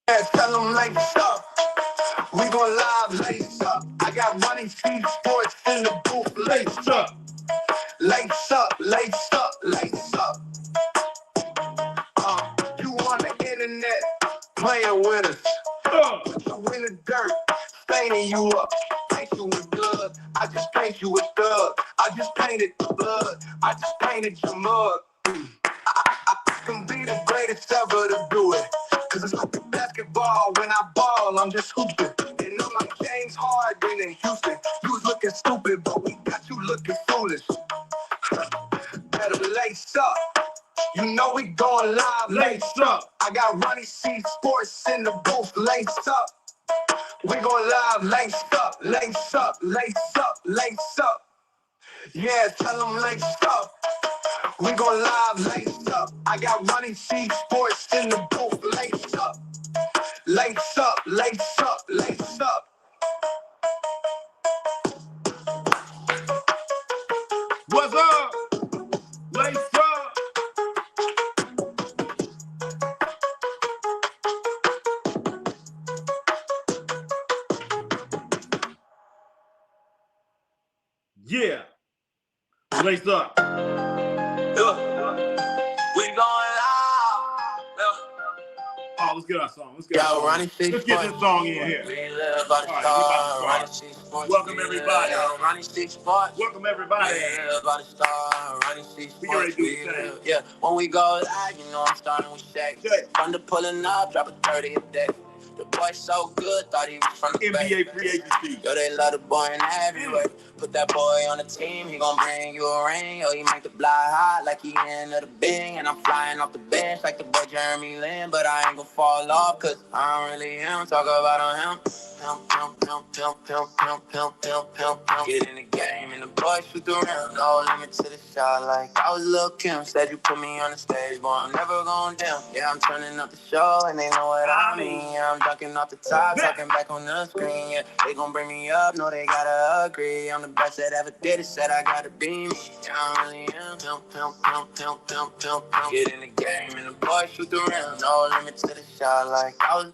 Yeah, tell them lace up. We gon' live lace up. I got Ronnie C Sports in the booth. Lace up. Lace up, lace up, lace up. You on the internet playing with us. Put you in the dirt, staining you up. Paint you with blood. I just paint you with thug. I just painted the blood. I just painted your mug. I can be the greatest ever to do it. Cause it's like basketball. When I ball, I'm just hooping. And I'm like James Harden in Houston. You was looking stupid, but we got you looking foolish. Better lace up. You know we going live. Lace up. I got Ronnie C Sports in the booth. Lace up. We going live. Lace up. Lace up. Lace up. Lace up. Yeah, tell them lace up. We gon' live lace up. I got Ronnie C Sports in the booth. Lace up. Lace up. Lace up. Lace up. What's up? Lace up. Yeah. Lace up. We going live. Oh, let's get our song. Let's get Yo, Ronnie C Let's get this song in here. We live by the All right, star. we Ronnie C Sports. Welcome everybody. Yo, Ronnie C Sports. Welcome everybody. We live by the star. Ronnie C We get ready Sports. to do the thing. Yeah, when we go live, you know I'm starting with Shaq. Thunder pulling up, drop a 30 a day. The boy so good, thought he was from the NBA free agency. Yo, they love the boy in every way. Put that boy on the team, he gon' bring you a ring. Yo, he make the block hot like he into the Bing. And I'm flying off the bench like the boy Jeremy Lin. But I ain't gon' fall off, cause I don't really him. Talk about him. Get in the game and the boys shoot the rim. No limit to the shot like I was Lil' Kim. Said you put me on the stage, but I'm never going down. Yeah, I'm turning up the show and they know what I mean. Yeah, I'm dunking off the top, talking back on the screen. Yeah, they gon' bring me up, no, they gotta agree. I'm the best that ever did it, said I gotta be me. Yeah, I really am. Get in the game and the boys shoot the rim. No limit to the shot like I was.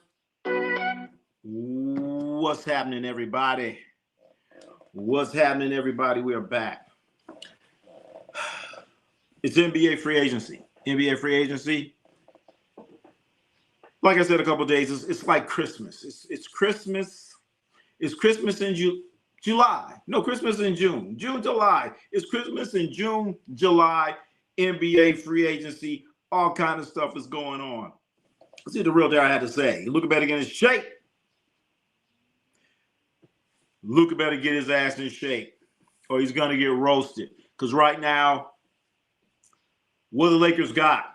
What's happening, everybody? What's happening, everybody? We are back. It's NBA free agency. NBA free agency. Like I said a couple of days, it's like Christmas. It's Christmas. It's Christmas in July. No, Christmas in June. June, July. It's Christmas in June, July. NBA free agency. All kind of stuff is going on. See the real deal I had to say. Luka better get in shape. Luka better get his ass in shape or he's going to get roasted. Because right now, what the Lakers got?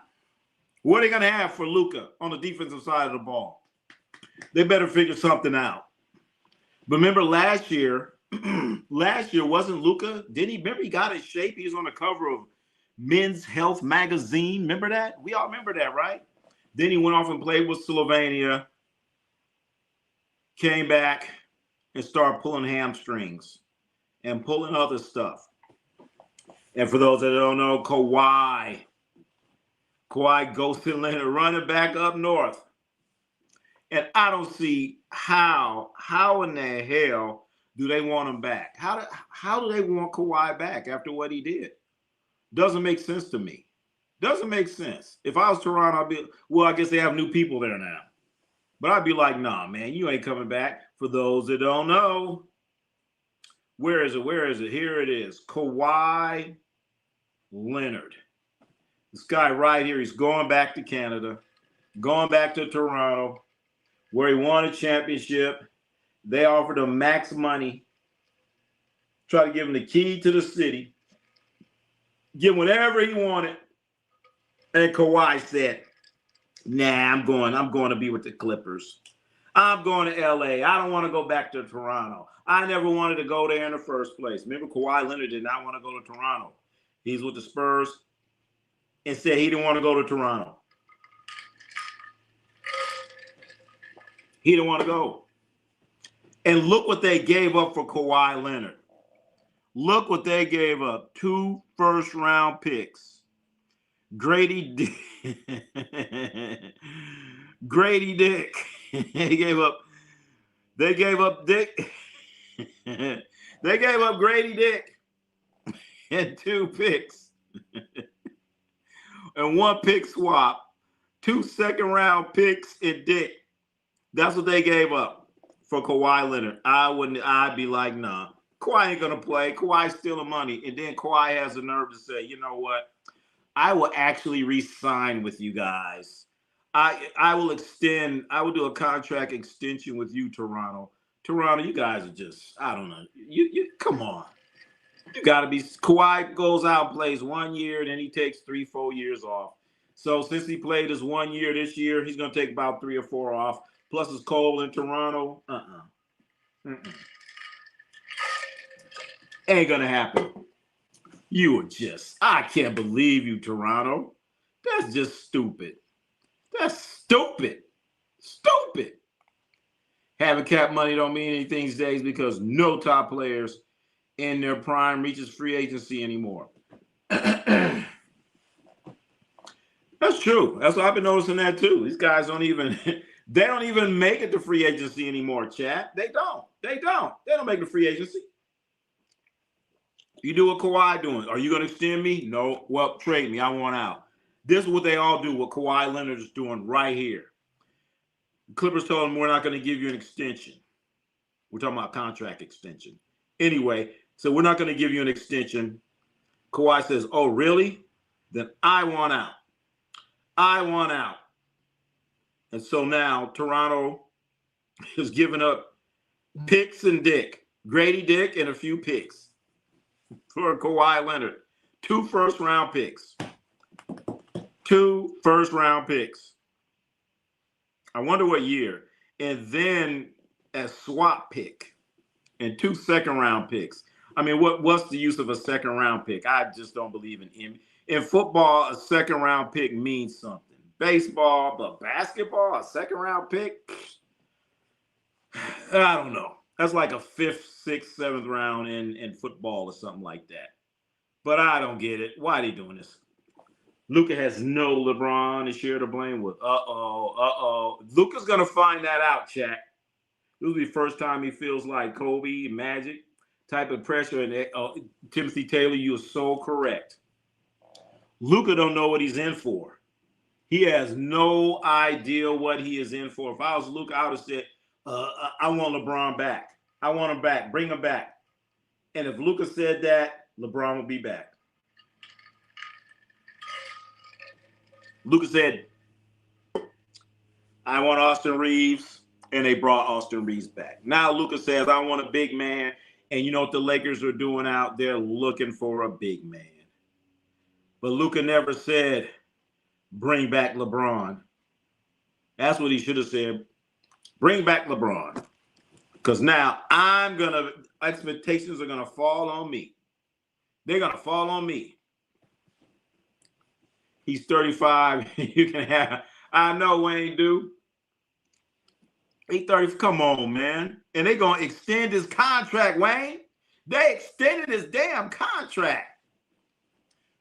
What are they going to have for Luka on the defensive side of the ball? They better figure something out. But remember last year wasn't Luka? Remember he got his shape? He was on the cover of Men's Health magazine. Remember that? We all remember that, right? Then he went off and played with Slovenia, came back, and start pulling hamstrings and pulling other stuff. And for those that don't know, Kawhi ghosted Leonard, running back up north. And I don't see how in the hell do they want him back? How do they want Kawhi back after what he did? Doesn't make sense to me. Doesn't make sense. If I was Toronto, I'd be, well, I guess they have new people there now. But I'd be like, nah, man, you ain't coming back. For those that don't know, where is it? Where is it? Here it is. Kawhi Leonard. This guy right here, he's going back to Canada, going back to Toronto, where he won a championship. They offered him max money, try to give him the key to the city, give him whatever he wanted. And Kawhi said, nah, I'm going to be with the Clippers. I'm going to LA. I don't want to go back to Toronto. I never wanted to go there in the first place. Remember, Kawhi Leonard did not want to go to Toronto. He's with the Spurs and said he didn't want to go to Toronto. He didn't want to go. And look what they gave up for Kawhi Leonard. Look what they gave up. 2 first-round picks. Grady Dick. They gave up Dick. They gave up Grady Dick and 2 picks and 1 pick swap, 2 second-round picks and Dick. That's what they gave up for Kawhi Leonard. I'd be like, nah. Kawhi ain't gonna play. Kawhi's stealing money. And then Kawhi has the nerve to say, you know what? I will actually re-sign with you guys. I will do a contract extension with you, Toronto. Toronto, you guys are just, I don't know. You come on. You gotta be. Kawhi goes out and plays 1 year, then he takes 3-4 years off. So since he played his 1 year this year, he's gonna take about 3 or 4 off. Plus it's cold in Toronto. Ain't gonna happen. You are just, I can't believe you, Toronto. That's just stupid. That's stupid. Stupid. Having cap money don't mean anything these days because no top players in their prime reaches free agency anymore. That's true. That's what I've been noticing that too. These guys don't even make it to free agency anymore, Chad. They don't make the free agency. You do what Kawhi doing. Are you going to extend me? No. Well, trade me. I want out. This is what they all do, what Kawhi Leonard is doing right here. The Clippers told him, we're not going to give you an extension. We're talking about contract extension. Anyway, so we're not going to give you an extension. Kawhi says, oh, really? Then I want out. I want out. And so now Toronto is giving up picks and Dick. Grady Dick and a few picks for Kawhi Leonard. 2 first-round picks. 2 first-round picks. I wonder what year. And then a swap pick and 2 second-round picks. I mean, what's the use of a second-round pick? I just don't believe in him. In football, a second-round pick means something. Baseball, but basketball, a second-round pick? I don't know. That's like a 5th, 6th, 7th round in football or something like that. But I don't get it. Why are they doing this? Luka has no LeBron to share the blame with. Luka's going to find that out, chat. This will be the first time he feels like Kobe, Magic type of pressure. And Timothy Taylor, you are so correct. Luka don't know what he's in for. He has no idea what he is in for. If I was Luka, I would have said, I want LeBron back. I want him back. Bring him back. And if Luka said that, LeBron will be back. Luka said, I want Austin Reeves, and they brought Austin Reeves back. Now Luka says, I want a big man. And you know what the Lakers are doing out there? Looking for a big man. But Luka never said, bring back LeBron. That's what he should have said. Bring back LeBron. Because now expectations are going to fall on me. They're going to fall on me. He's 35. You can have, I know Wayne do. He's 30. Come on, man. And they're going to extend his contract, Wayne. They extended his damn contract.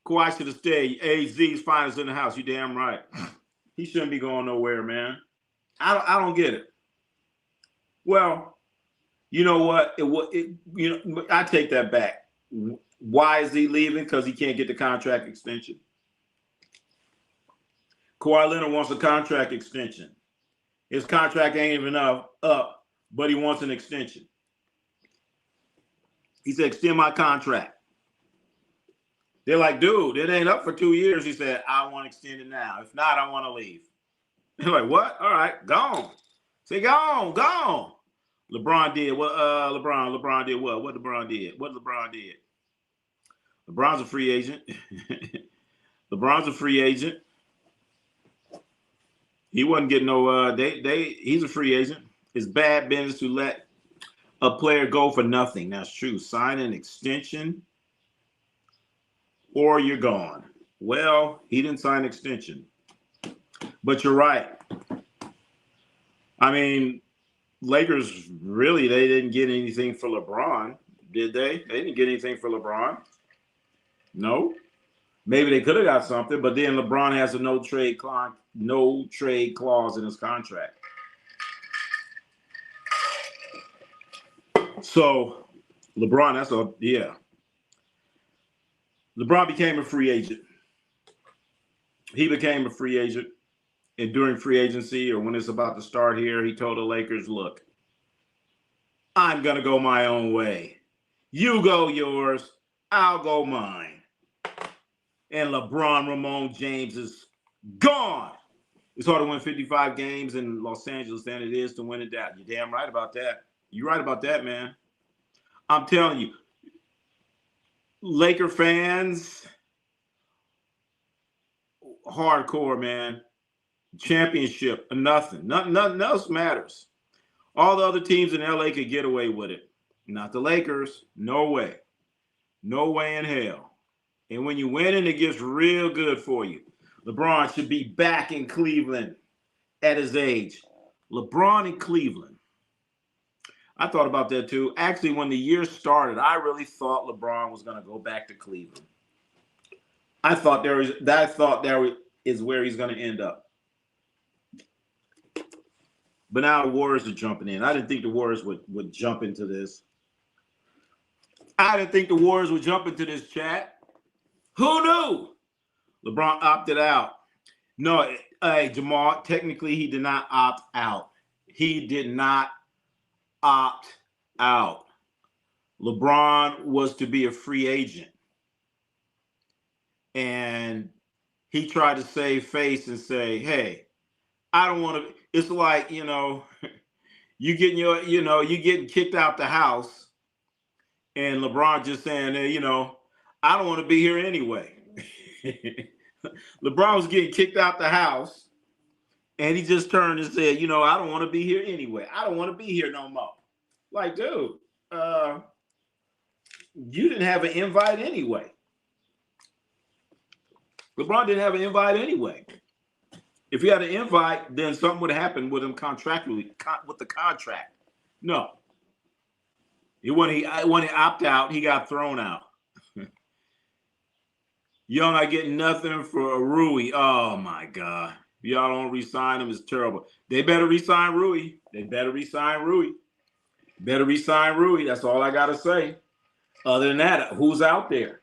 Kawhi should have stayed. AZ's finest in the house. You damn right. He shouldn't be going nowhere, man. I don't get it. Well, you know what? I take that back. Why is he leaving? Because he can't get the contract extension. Kawhi Leonard wants a contract extension. His contract ain't even up, but he wants an extension. He said, extend my contract. They're like, dude, it ain't up for 2 years. He said, I want to extend it now. If not, I want to leave. They're like, what? All right, gone. Say, gone. LeBron did what? LeBron did what? What LeBron did? LeBron's a free agent. He wasn't getting no. He's a free agent. It's bad business to let a player go for nothing. That's true. Sign an extension, or you're gone. Well, he didn't sign an extension, but you're right. I mean, Lakers really, they didn't get anything for LeBron, did they? They didn't get anything for LeBron. No. Maybe they could have got something, but then LeBron has a no trade clause in his contract. So LeBron, that's a yeah. LeBron became a free agent. He became a free agent. And during free agency or when it's about to start here, he told the Lakers, look, I'm going to go my own way. You go yours. I'll go mine. And LeBron James is gone. It's hard to win 55 games in Los Angeles than it is to win it down. You're damn right about that. You're right about that, man. I'm telling you, Laker fans, hardcore, man. Championship, nothing. Nothing else matters. All the other teams in LA could get away with it. Not the Lakers. No way. No way in hell. And when you win it gets real good for you. LeBron should be back in Cleveland at his age. LeBron in Cleveland. I thought about that too. Actually, when the year started, I really thought LeBron was going to go back to Cleveland. I thought there is where he's going to end up. But now the Warriors are jumping in. I didn't think the Warriors would jump into this. I didn't think the Warriors would jump into this, chat. Who knew? LeBron opted out. No, hey, Jamal, technically he did not opt out. He did not opt out. LeBron was to be a free agent. And he tried to save face and say, hey, I don't want to. It's like, you getting kicked out the house. And LeBron just saying, I don't want to be here anyway. LeBron was getting kicked out the house, and he just turned and said, I don't want to be here anyway. I don't want to be here no more. Like, dude, you didn't have an invite anyway. LeBron didn't have an invite anyway. If he had an invite, then something would happen with him contractually, with the contract. No. When he opted out, he got thrown out. Y'all not getting nothing for Rui. Oh, my God. If y'all don't re-sign him, it's terrible. They better re-sign Rui. Better re-sign Rui. That's all I got to say. Other than that, who's out there?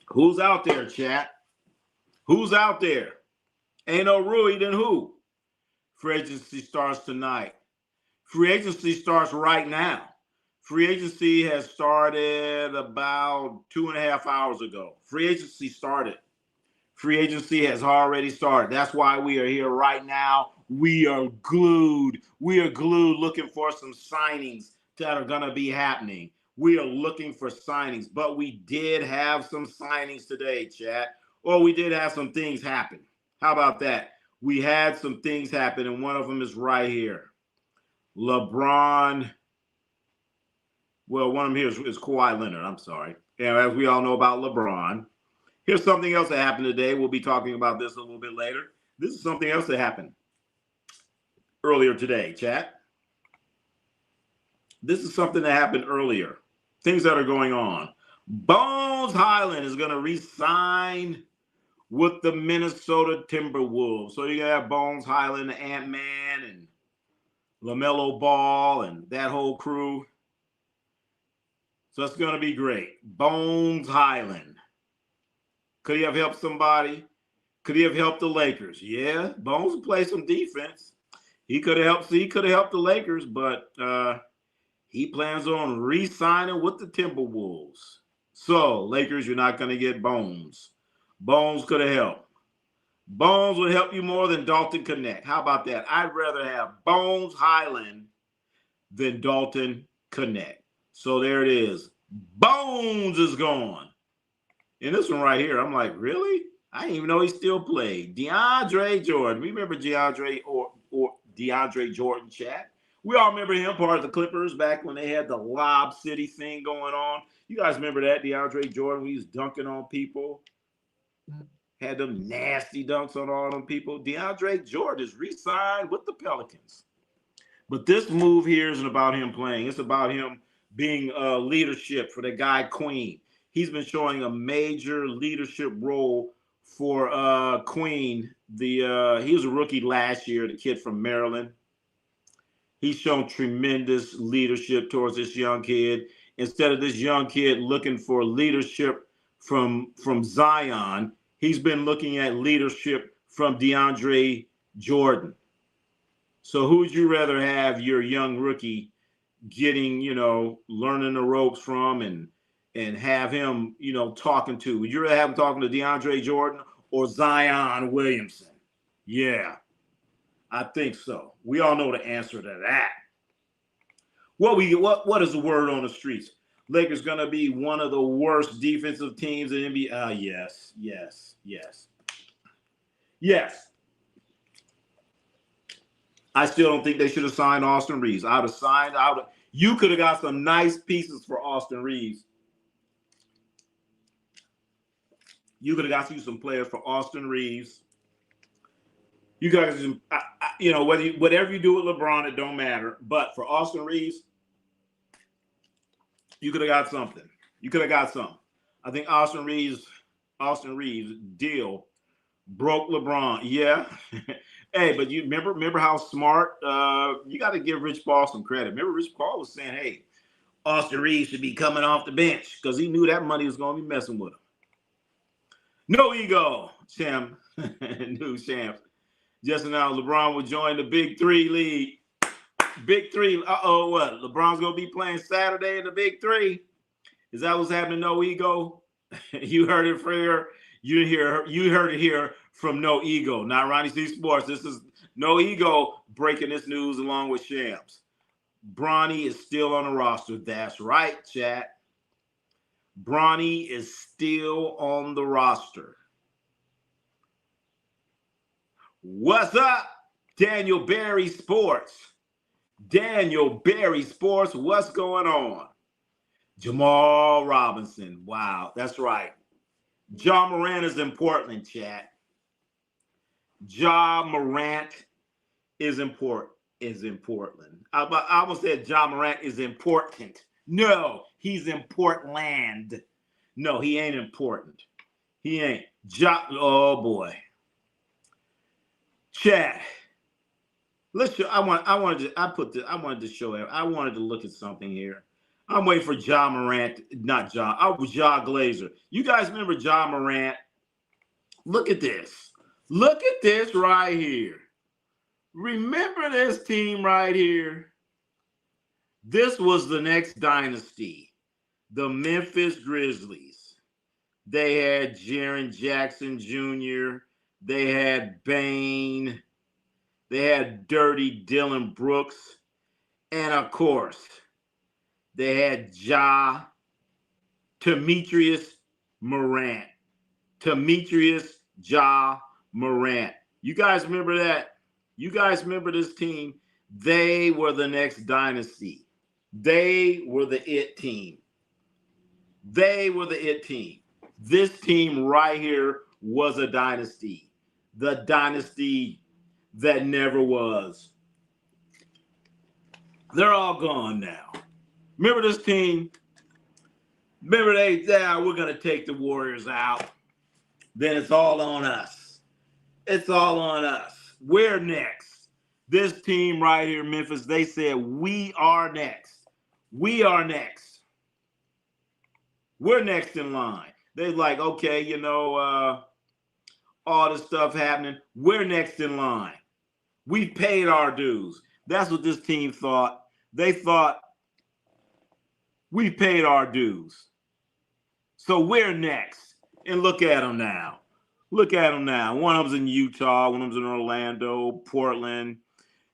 Who's out there, chat? Who's out there? Ain't no Rui, then who? Free agency starts tonight. Free agency starts right now. Free agency has started about 2.5 hours ago. Free agency started. Free agency has already started. That's why we are here right now. We are glued. We are glued looking for some signings that are going to be happening. We are looking for signings, but we did have some signings today, chat. Or we did have some things happen. How about that? We had some things happen, and one of them is right here. LeBron. Well, one of them here is Kawhi Leonard. I'm sorry. And as we all know about LeBron, here's something else that happened today. We'll be talking about this a little bit later. This is something else that happened earlier today, chat. This is something that happened earlier. Things that are going on. Bones Highland is going to re-sign with the Minnesota Timberwolves. So you're going to have Bones Highland, Ant-Man, and LaMelo Ball, and that whole crew. So it's going to be great. Bones Highland. Could he have helped somebody? Could he have helped the Lakers? Yeah, Bones will play some defense. He could have helped the Lakers, but he plans on re-signing with the Timberwolves. So, Lakers, you're not going to get Bones. Bones could have helped. Bones would help you more than Dalton Connect. How about that? I'd rather have Bones Highland than Dalton Connect. So there it is. Bones is gone. And this one right here, I'm like, really? I didn't even know he still played. DeAndre Jordan. Remember DeAndre or DeAndre Jordan, chat? We all remember him, part of the Clippers, back when they had the Lob City thing going on. You guys remember that, DeAndre Jordan, when he was dunking on people? Had them nasty dunks on all them people. DeAndre Jordan is re-signed with the Pelicans. But this move here isn't about him playing. It's about him being leadership for the guy Queen. He's been showing a major leadership role for Queen. He was a rookie last year, the kid from Maryland. He's shown tremendous leadership towards this young kid. Instead of this young kid looking for leadership from Zion, he's been looking at leadership from DeAndre Jordan. So who would you rather have your young rookie getting, learning the ropes from and have him, talking to? Would you rather have him talking to DeAndre Jordan or Zion Williamson? Yeah, I think so. We all know the answer to that. What is the word on the streets? Lakers gonna be one of the worst defensive teams in NBA. Yes. I still don't think they should have signed Austin Reeves. You could have got some nice pieces for Austin Reeves. You could have got you some players for Austin Reeves. You guys, whatever you do with LeBron, it don't matter. But for Austin Reeves, you could have got something. I think Austin Reeves deal broke LeBron. Yeah. Hey, but you remember how smart? You got to give Rich Paul some credit. Remember, Rich Paul was saying, "Hey, Austin Reeves should be coming off the bench," because he knew that money was going to be messing with him. No ego, champ. New champs. Just announced LeBron will join the Big Three league. Big Three. What? LeBron's going to be playing Saturday in the Big Three. Is that what's happening? No ego. You heard it from here. You heard it here from No Ego, not Ronnie C Sports. This is No Ego breaking this news along with Shams. Bronny is still on the roster. That's right, chat. Bronny is still on the roster. What's up, Daniel Barry Sports? What's going on? Jamal Robinson. Wow, that's right. Ja Morant is in Portland, chat. Ja Morant is in Portland. I almost said Ja Morant is important. No, he's in Portland. No, he ain't important. He ain't. Oh boy. Chat. I wanted to look at something here. I'm waiting for Ja Morant, not Ja. I was Ja Glazer. You guys remember Ja Morant? Look at this. Look at this right here. Remember this team right here? This was the next dynasty, the Memphis Grizzlies. They had Jaren Jackson Jr., they had Bane, they had Dirty Dylan Brooks, and of course, they had Demetrius Morant. Ja Morant. You guys remember that? You guys remember this team? They were the next dynasty. They were the it team. This team right here was a dynasty. The dynasty that never was. They're all gone now. Remember this team? Remember we're going to take the Warriors out. Then it's all on us. We're next. This team right here, Memphis, they said, we are next. We're next in line. They're like, okay, all this stuff happening. We're next in line. We've paid our dues. That's what this team thought. They thought, we paid our dues. So we're next. And look at them now. One of them's in Utah. One of them's in Orlando, Portland.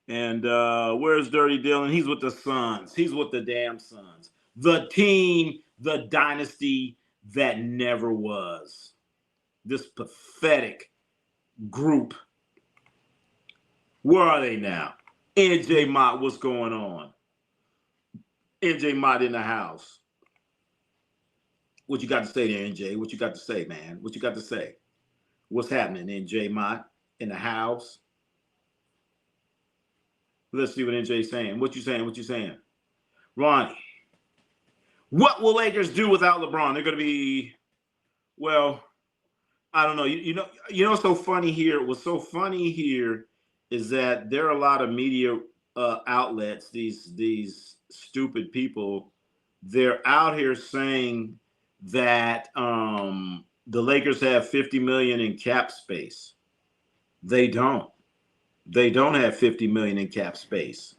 And where's Dirty Dylan? He's with the Suns. He's with the damn Suns. The team, the dynasty that never was. This pathetic group. Where are they now? NJ Mott, what's going on? NJ Mott in the house. What you got to say there, NJ? What you got to say, man? What you got to say? What's happening, NJ Mott in the house? Let's see what NJ's saying. What you saying? Ronnie, what will Lakers do without LeBron? They're going to be, well, I don't know. You know what's so funny here? What's so funny here is that there are a lot of media outlets, these stupid people, they're out here saying that the Lakers have 50 million in cap space. They don't. They don't have 50 million in cap space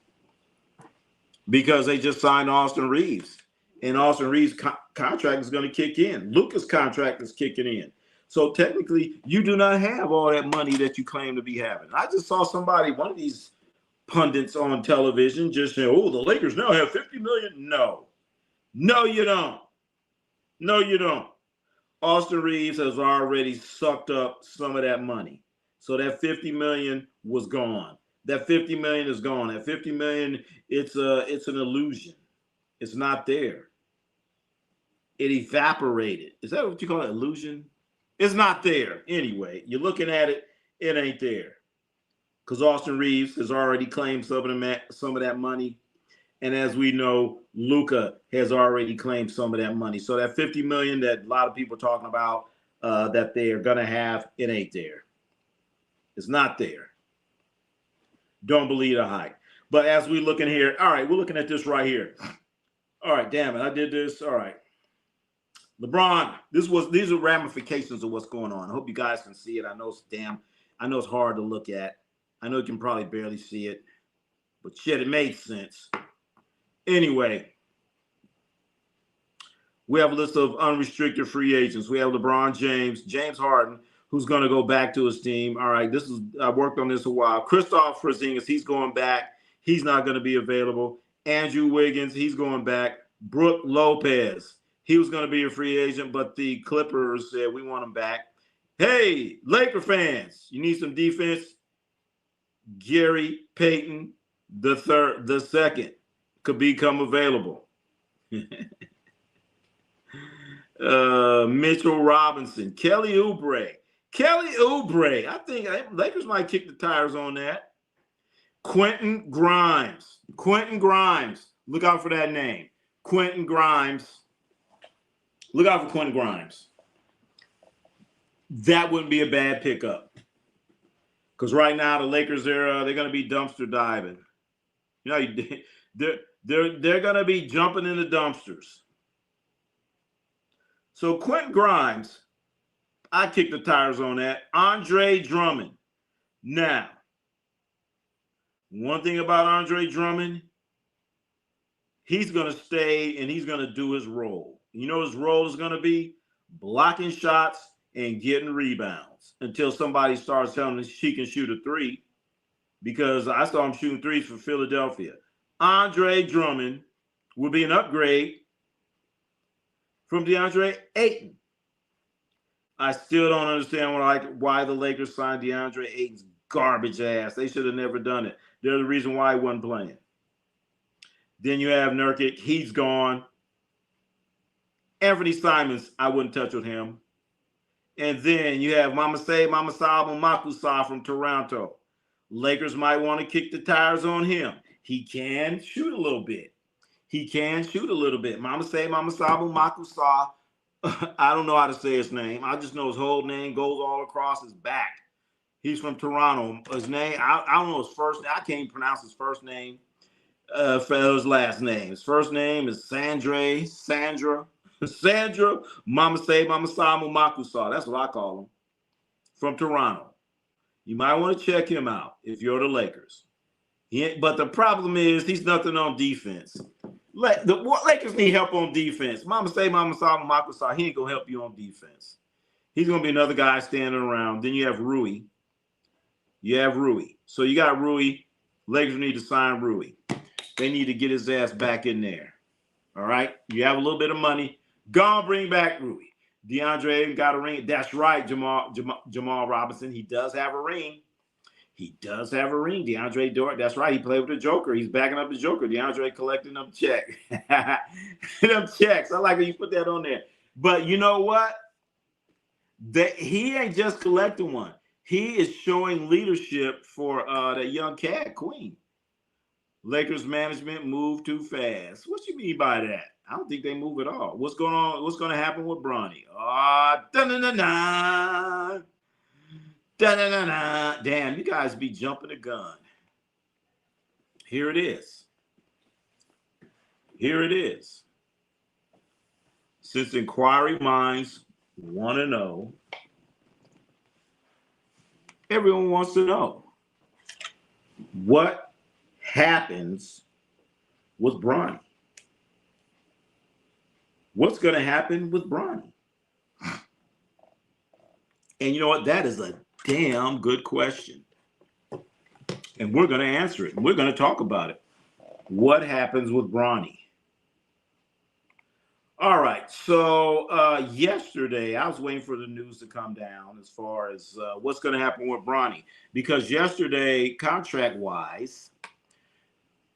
because they just signed Austin Reeves, and Austin Reeves' contract is going to kick in. Luka's contract is kicking in. So technically, you do not have all that money that you claim to be having. I just saw somebody, one of these pundits on television, just saying, "Oh, the Lakers now have 50 million." No, you don't. No, you don't. Austin Reeves has already sucked up some of that money. So that 50 million was gone. That 50 million is gone. That 50 million, it's an illusion. It's not there. It evaporated. Is that what you call it? Illusion? It's not there. Anyway, you're looking at it, it ain't there. Because Austin Reeves has already claimed some of that money. And as we know, Luka has already claimed some of that money. So that 50 million that a lot of people are talking about that they are going to have, it ain't there. It's not there. Don't believe the hype. But as we look in here, all right, we're looking at this right here. All right, damn it, I did this. All right. LeBron, these are ramifications of what's going on. I hope you guys can see it. I know it's hard to look at. I know you can probably barely see it. But shit, it made sense. Anyway, we have a list of unrestricted free agents. We have LeBron James, James Harden, who's going to go back to his team. All right, I worked on this a while. Kristaps Porzingis, he's going back. He's not going to be available. Andrew Wiggins, he's going back. Brook Lopez, he was going to be a free agent, but the Clippers said we want him back. Hey, Laker fans, you need some defense? Gary Payton the second could become available. Mitchell Robinson, Kelly Oubre. I think Lakers might kick the tires on that. Quentin Grimes. Look out for that name. Quentin Grimes. Look out for Quentin Grimes. That wouldn't be a bad pickup. Because right now the Lakers they're going to be dumpster diving. You know, they're going to be jumping in the dumpsters. So Quentin Grimes, I kick the tires on that. Andre Drummond. Now, one thing about Andre Drummond, he's going to stay and he's going to do his role. You know his role is going to be blocking shots and getting rebounds until somebody starts telling him she can shoot a three, because I saw him shooting threes for Philadelphia. Andre Drummond will be an upgrade from DeAndre Ayton. I still don't understand why the Lakers signed DeAndre Ayton's garbage ass. They should have never done it. They're the reason why he wasn't playing. Then you have Nurkic. He's gone. Anthony Simons, I wouldn't touch with him. And then you have Mamasa Makusa from Toronto. Lakers might want to kick the tires on him. He can shoot a little bit. Mamasa Makusa. I don't know how to say his name. I just know his whole name goes all across his back. He's from Toronto. His name, I don't know his first name. I can't even pronounce his first name for his last name. His first name is Sandra Mamasa Makusa. That's what I call him. From Toronto. You might want to check him out if you're the Lakers. But the problem is he's nothing on defense. The Lakers need help on defense. Mamasa Makusa, he ain't going to help you on defense. He's going to be another guy standing around. Then you have Rui. So you got Rui. Lakers need to sign Rui. They need to get his ass back in there. All right? You have a little bit of money. Go on, bring back Rui. DeAndre got a ring. That's right, Jamal Robinson. He does have a ring. DeAndre Dort. That's right. He played with the Joker. He's backing up the Joker. DeAndre collecting them checks. Them checks. I like how you put that on there. But you know what? He ain't just collecting one. He is showing leadership for that young cat, Queen. Lakers management moved too fast. What you mean by that? I don't think they move at all. What's going on? What's going to happen with Bronny? Damn, you guys be jumping the gun. Here it is. Here it is. Since inquiry minds want to know, everyone wants to know what happens with Bronny. What's going to happen with Bronny? And you know what? That is a damn good question. And we're going to answer it. We're going to talk about it. What happens with Bronny? All right. So yesterday, I was waiting for the news to come down as far as what's going to happen with Bronny. Because yesterday, contract-wise,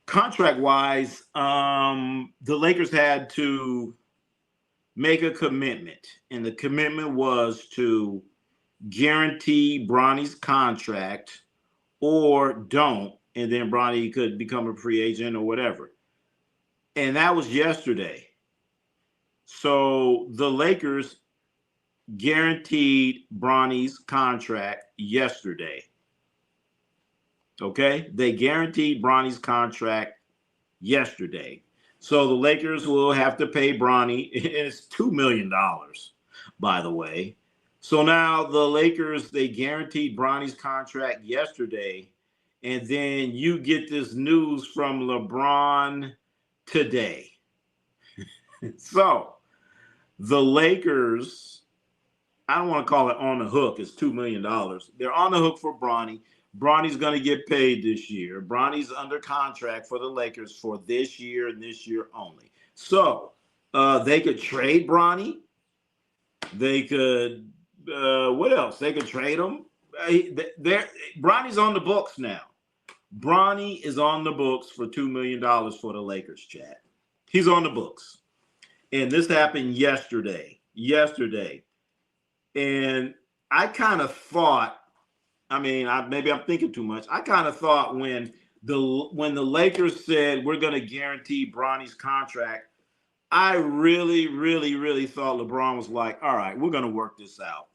the Lakers had to make a commitment. And the commitment was to guarantee Bronny's contract or don't, and then Bronny could become a free agent or whatever. And that was yesterday. So the Lakers guaranteed Bronny's contract yesterday. Okay? They guaranteed Bronny's contract yesterday. So the Lakers will have to pay Bronny. It's $2 million, by the way. So now the Lakers, they guaranteed Bronny's contract yesterday. And then you get this news from LeBron today. So the Lakers, I don't want to call it on the hook. It's $2 million. They're on the hook for Bronny. Bronny's going to get paid this year. Bronny's under contract for the Lakers for this year and this year only. So they could trade Bronny. They could, what else? They could trade him. Bronny's on the books now. Bronny is on the books for $2 million for the Lakers, Chad. He's on the books. And this happened yesterday. And I kind of thought, maybe I'm thinking too much. I kind of thought when the Lakers said we're going to guarantee Bronny's contract, I really, really, really thought LeBron was like, all right, we're going to work this out.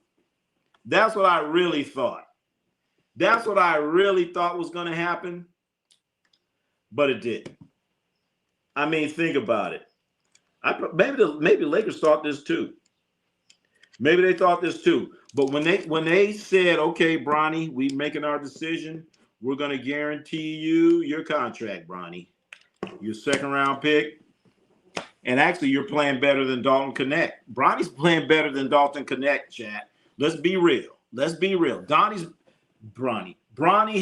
That's what I really thought. That's what I really thought was going to happen, but it didn't. I mean, think about it. Maybe the Lakers thought this too. Maybe they thought this too. But when they said, okay, Bronny, we making our decision, we're going to guarantee you your contract, Bronny, your second round pick. And actually, you're playing better than Dalton Connect. Bronny's playing better than Dalton Connect, chat. Let's be real. Bronny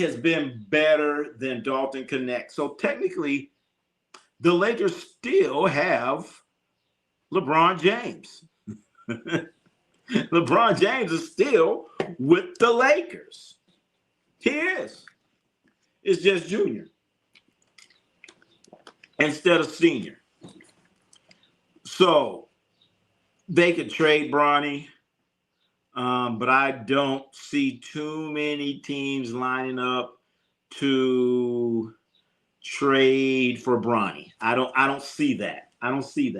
has been better than Dalton Connect. So technically, the Lakers still have LeBron James. LeBron James is still with the Lakers. He is. It's just junior instead of senior. So they could trade Bronny, but I don't see too many teams lining up to trade for Bronny. I don't see that. I don't see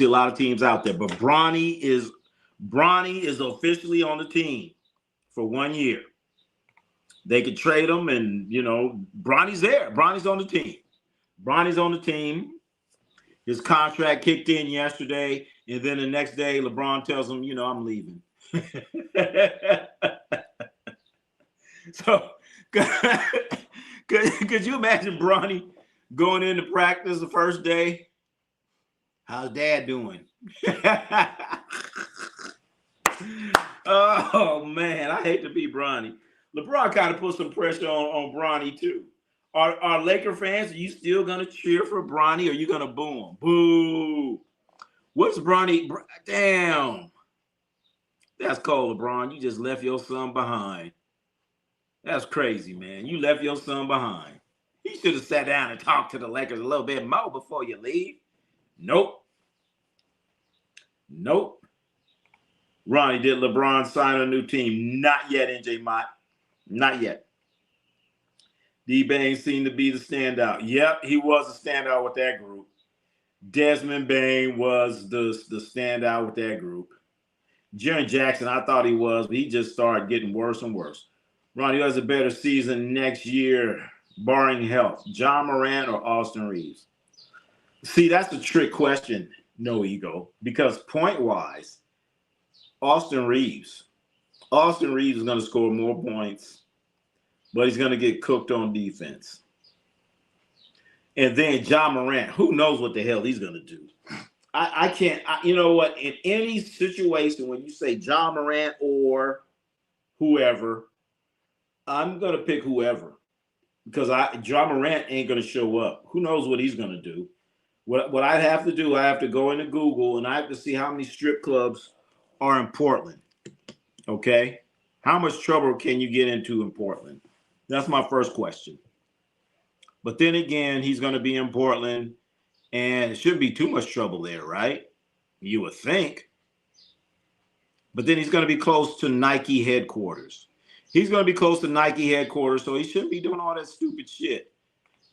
a lot of teams out there, but Bronny is officially on the team for 1 year. They could trade him, and Bronny's there. Bronny's on the team. His contract kicked in yesterday, and then the next day, LeBron tells him, I'm leaving. So, could you imagine Bronny going into practice the first day? How's Dad doing? Oh, man, I hate to be Bronny. LeBron kind of put some pressure on Bronny, too. Are Laker fans, are you still going to cheer for Bronny, or are you going to boo him? Boo. What's Bronny? Damn. That's cold, LeBron. You just left your son behind. That's crazy, man. You left your son behind. You should have sat down and talked to the Lakers a little bit more before you leave. Nope. Ronnie, did LeBron sign a new team? Not yet, NJ Mott. Not yet. D-Bane seemed to be the standout. Yep, he was a standout with that group. Desmond Bane was the standout with that group. Jaren Jackson, I thought he was, but he just started getting worse and worse. Ronnie, who has a better season next year, barring health? John Morant or Austin Reeves? See, that's a trick question, no ego, because point-wise, Austin Reeves is going to score more points, but he's going to get cooked on defense. And then John Morant, who knows what the hell he's going to do? I can't, you know what? In any situation, when you say John Morant or whoever, I'm going to pick whoever because John Morant ain't going to show up. Who knows what he's going to do? What I have to do, I have to go into Google and I have to see how many strip clubs are in Portland. Okay? How much trouble can you get into in Portland? That's my first question. But then again, he's going to be in Portland, and it shouldn't be too much trouble there, right? You would think. But then he's going to be close to Nike headquarters. He's going to be close to Nike headquarters, so he shouldn't be doing all that stupid shit.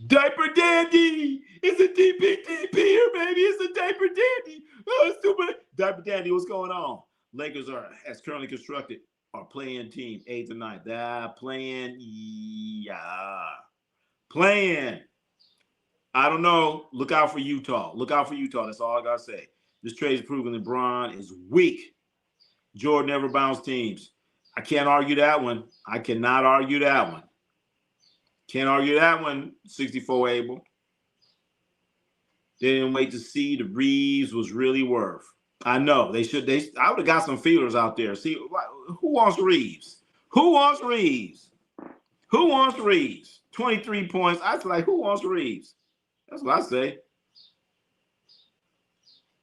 Diaper Dandy! It's a DPDP here, baby. It's a Diaper Dandy. Oh, stupid. Diaper Dandy, what's going on? Lakers are, as currently constructed, are playing team 8th and 9th. Playing. I don't know. Look out for Utah. That's all I got to say. This trade is proving LeBron is weak. Jordan never bounced teams. I can't argue that one. I cannot argue that one. Can't argue that one, 64 Abel. They didn't wait to see the Reeves was really worth. I know. I would have got some feelers out there. See, who wants Reeves? 23 points. I was like, who wants Reeves? That's what I say.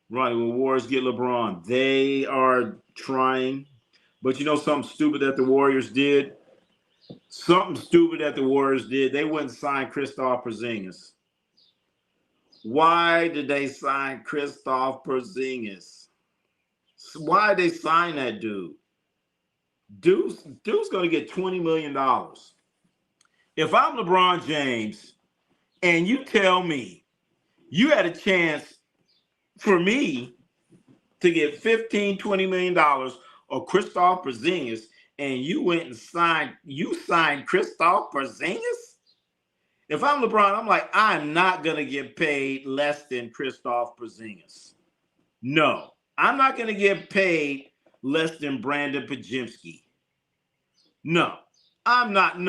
Ronnie, will Warriors get LeBron? They are trying. But you know something stupid that the Warriors did? They wouldn't sign Kristaps Porzingis. Why did they sign Kristaps Porzingis? Why did they sign that dude? Dude's going to get $20 million. If I'm LeBron James and you tell me you had a chance for me to get $15-20 million or Kristaps Porzingis, and you went and signed Kristaps Porzingis? If I'm LeBron, I'm like, I'm not going to get paid less than Kristaps Porzingis. No, I'm not going to get paid less than Brandon Pajimski. No, I'm not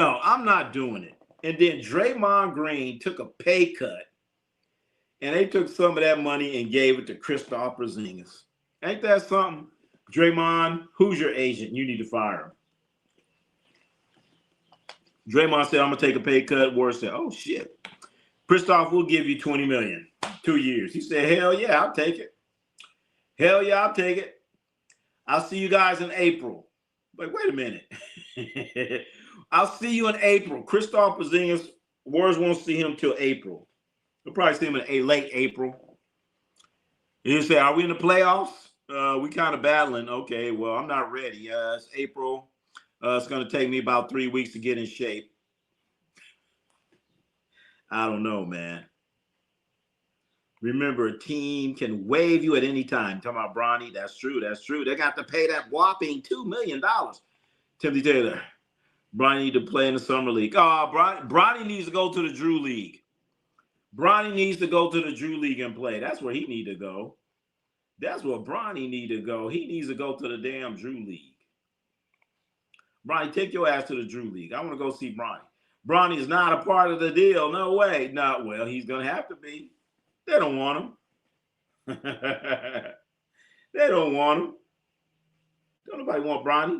doing it. And then Draymond Green took a pay cut, and they took some of that money and gave it to Kristaps Porzingis. Ain't that something? Draymond, who's your agent? You need to fire him. Draymond said, I'm going to take a pay cut. Warriors said, oh, shit. Kristaps will give you $20 million, 2 years. He said, hell yeah, I'll take it. Hell yeah, I'll take it. I'll see you guys in April. But wait a minute. I'll see you in April. Kristaps Porzingis, Warriors won't see him till April. They'll probably see him in late April. He'll say, are we in the playoffs? We kind of battling. Okay, well, I'm not ready. It's April. It's going to take me about 3 weeks to get in shape. I don't know, man. Remember, a team can waive you at any time. Talking about Bronny, that's true. They got to pay that whopping $2 million. Timothy Taylor, Bronny need to play in the summer league. Oh, Bronny needs to go to the Drew League. Bronny needs to go to the Drew League and play. That's where he need to go. That's where Bronny need to go. He needs to go to the damn Drew League. Bronny, take your ass to the Drew League. I want to go see Bronny. Bronny is not a part of the deal. No way. Not well. He's going to have to be. They don't want him. They don't want him. Don't nobody want Bronny.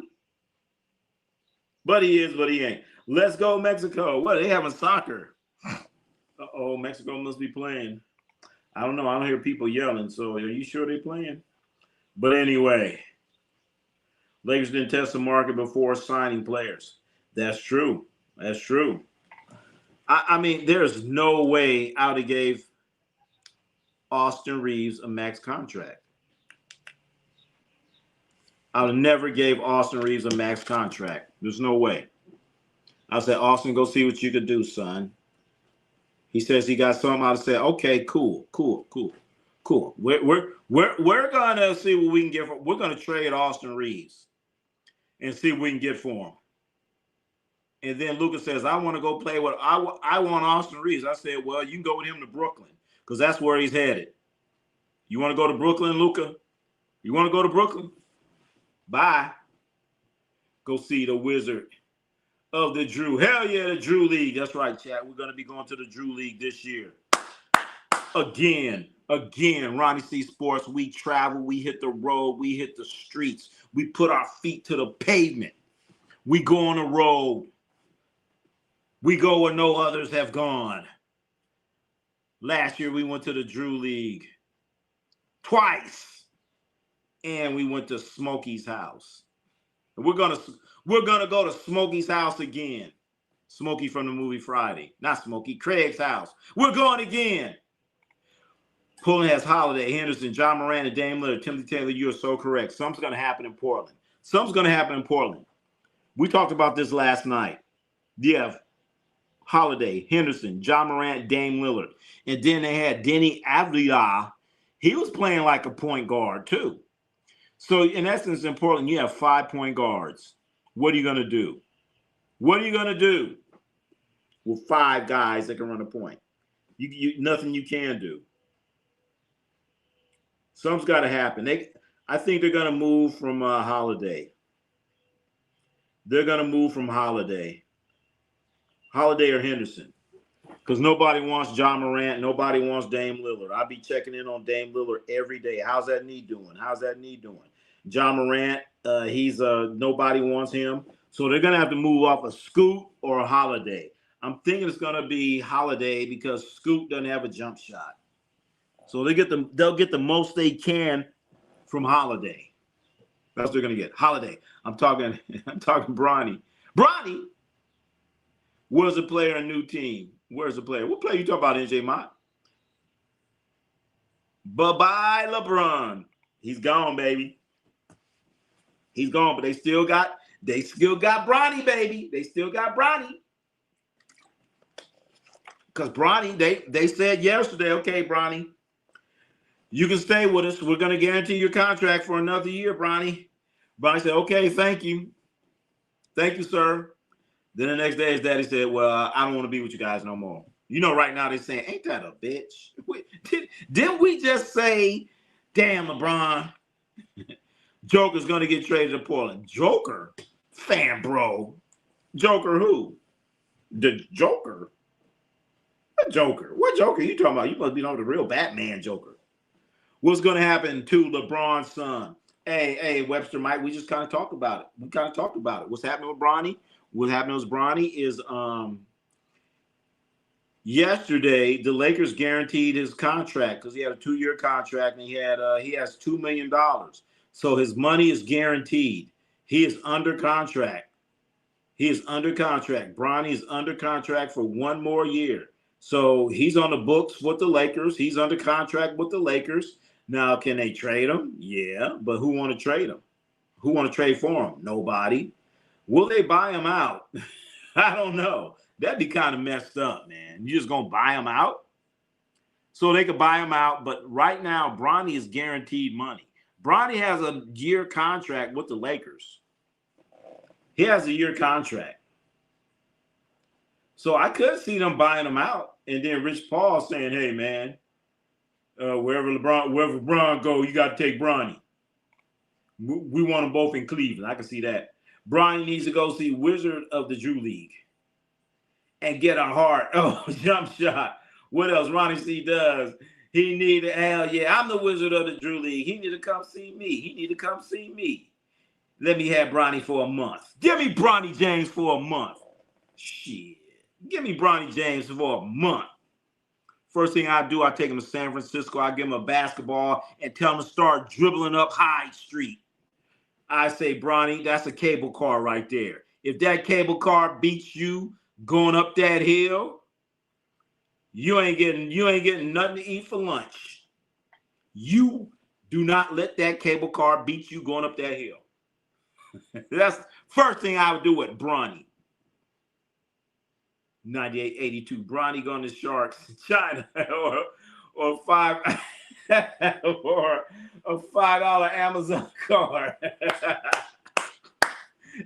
But he is, but he ain't. Let's go, Mexico. What? They having soccer. Uh-oh, Mexico must be playing. I don't know. I don't hear people yelling. So are you sure they're playing? But anyway, Lakers didn't test the market before signing players. That's true. I mean, there's no way I would have gave Austin Reeves a max contract. I would have never gave Austin Reeves a max contract. There's no way. I said, Austin, go see what you could do, son. He says he got something. I said, okay, cool. We're gonna see what we can get. We're gonna trade Austin Reeves and see what we can get for him. And then Luka says, I want to go play with, I want Austin Reeves. I said, well, you can go with him to Brooklyn because that's where he's headed. You want to go to Brooklyn, Luka? You want to go to Brooklyn? Bye. Go see the Wizard of the Drew. Hell yeah, the Drew League. That's right, chat. We're going to be going to the Drew League this year. Again, Ronnie C Sports. We travel. We hit the road. We hit the streets. We put our feet to the pavement. We go on the road. We go where no others have gone. Last year, we went to the Drew League twice. And we went to Smokey's house. And we're gonna go to Smokey's house again. Smokey from the movie Friday. Not Smokey, Craig's house. We're going again. Pulling has Holiday, Henderson, John Morant, and Dame Lillard. Timothy Taylor, you are so correct. Something's going to happen in Portland. We talked about this last night. You have Holiday, Henderson, John Morant, Dame Lillard. And then they had Denny Avdija. He was playing like a point guard, too. So, in essence, in Portland, you have 5 point guards. What are you going to do? What are you going to do with 5 guys that can run a point? Nothing you can do. Something's got to happen. I think they're going to move from Holiday. They're going to move from Holiday or Henderson, because nobody wants John Morant. Nobody wants Dame Lillard. I'll be checking in on Dame Lillard every day. How's that knee doing? John Morant, he's nobody wants him. So they're going to have to move off a Scoot or a Holiday. I'm thinking it's going to be Holiday because Scoot doesn't have a jump shot. So they'll get the most they can from Holiday. That's what they're going to get. Holiday. I'm talking Bronny. Bronny was a player, a new team. Where's the player? What player you talking about, NJ Mott? Bye-bye, LeBron. He's gone, baby. He's gone, but they still got Bronny, baby. They still got Bronny. Because Bronny, they said yesterday, okay, Bronny, you can stay with us. We're going to guarantee your contract for another year, Bronny. Bronny said, okay, thank you. Thank you, sir. Then the next day, his daddy said, well, I don't want to be with you guys no more. You know, right now they're saying, ain't that a bitch? Didn't we just say, damn, LeBron, Joker's going to get traded to Portland? Joker? Fan, bro. Joker who? The Joker? What Joker? What Joker you talking about? You must be on the real Batman Joker. What's going to happen to LeBron's son? Hey, Webster Mike, we just kind of talked about it. What's happening with Bronny? What happened with Bronny is yesterday the Lakers guaranteed his contract because he had a 2-year contract and he has $2 million. So his money is guaranteed. He is under contract. Bronny is under contract for 1 more year. So he's on the books with the Lakers. He's under contract with the Lakers. Now, can they trade him? Yeah, but who want to trade him? Who want to trade for him? Nobody. Will they buy him out? I don't know. That'd be kind of messed up, man. You just going to buy him out? So they could buy him out, but right now, Bronny is guaranteed money. Bronny has a year contract with the Lakers. He has a year contract. So I could see them buying him out, and then Rich Paul saying, hey, man, wherever LeBron go, you got to take Bronny. We want them both in Cleveland. I can see that. Bronny needs to go see Wizard of the Drew League and get a heart. Oh, jump shot. What else Ronnie C does? He need to, hell yeah, I'm the Wizard of the Drew League. He need to come see me. Let me have Bronny for a month. Give me Bronny James for a month. Shit. Give me Bronny James for a month. First thing I do, I take him to San Francisco. I give him a basketball and tell him to start dribbling up Hyde Street. I say, Bronny, that's a cable car right there. If that cable car beats you going up that hill, you ain't getting nothing to eat for lunch. You do not let that cable car beat you going up that hill. That's first thing I would do with Bronny. 98-82. Bronny going to Sharks, China, or $5 or a $5 Amazon card.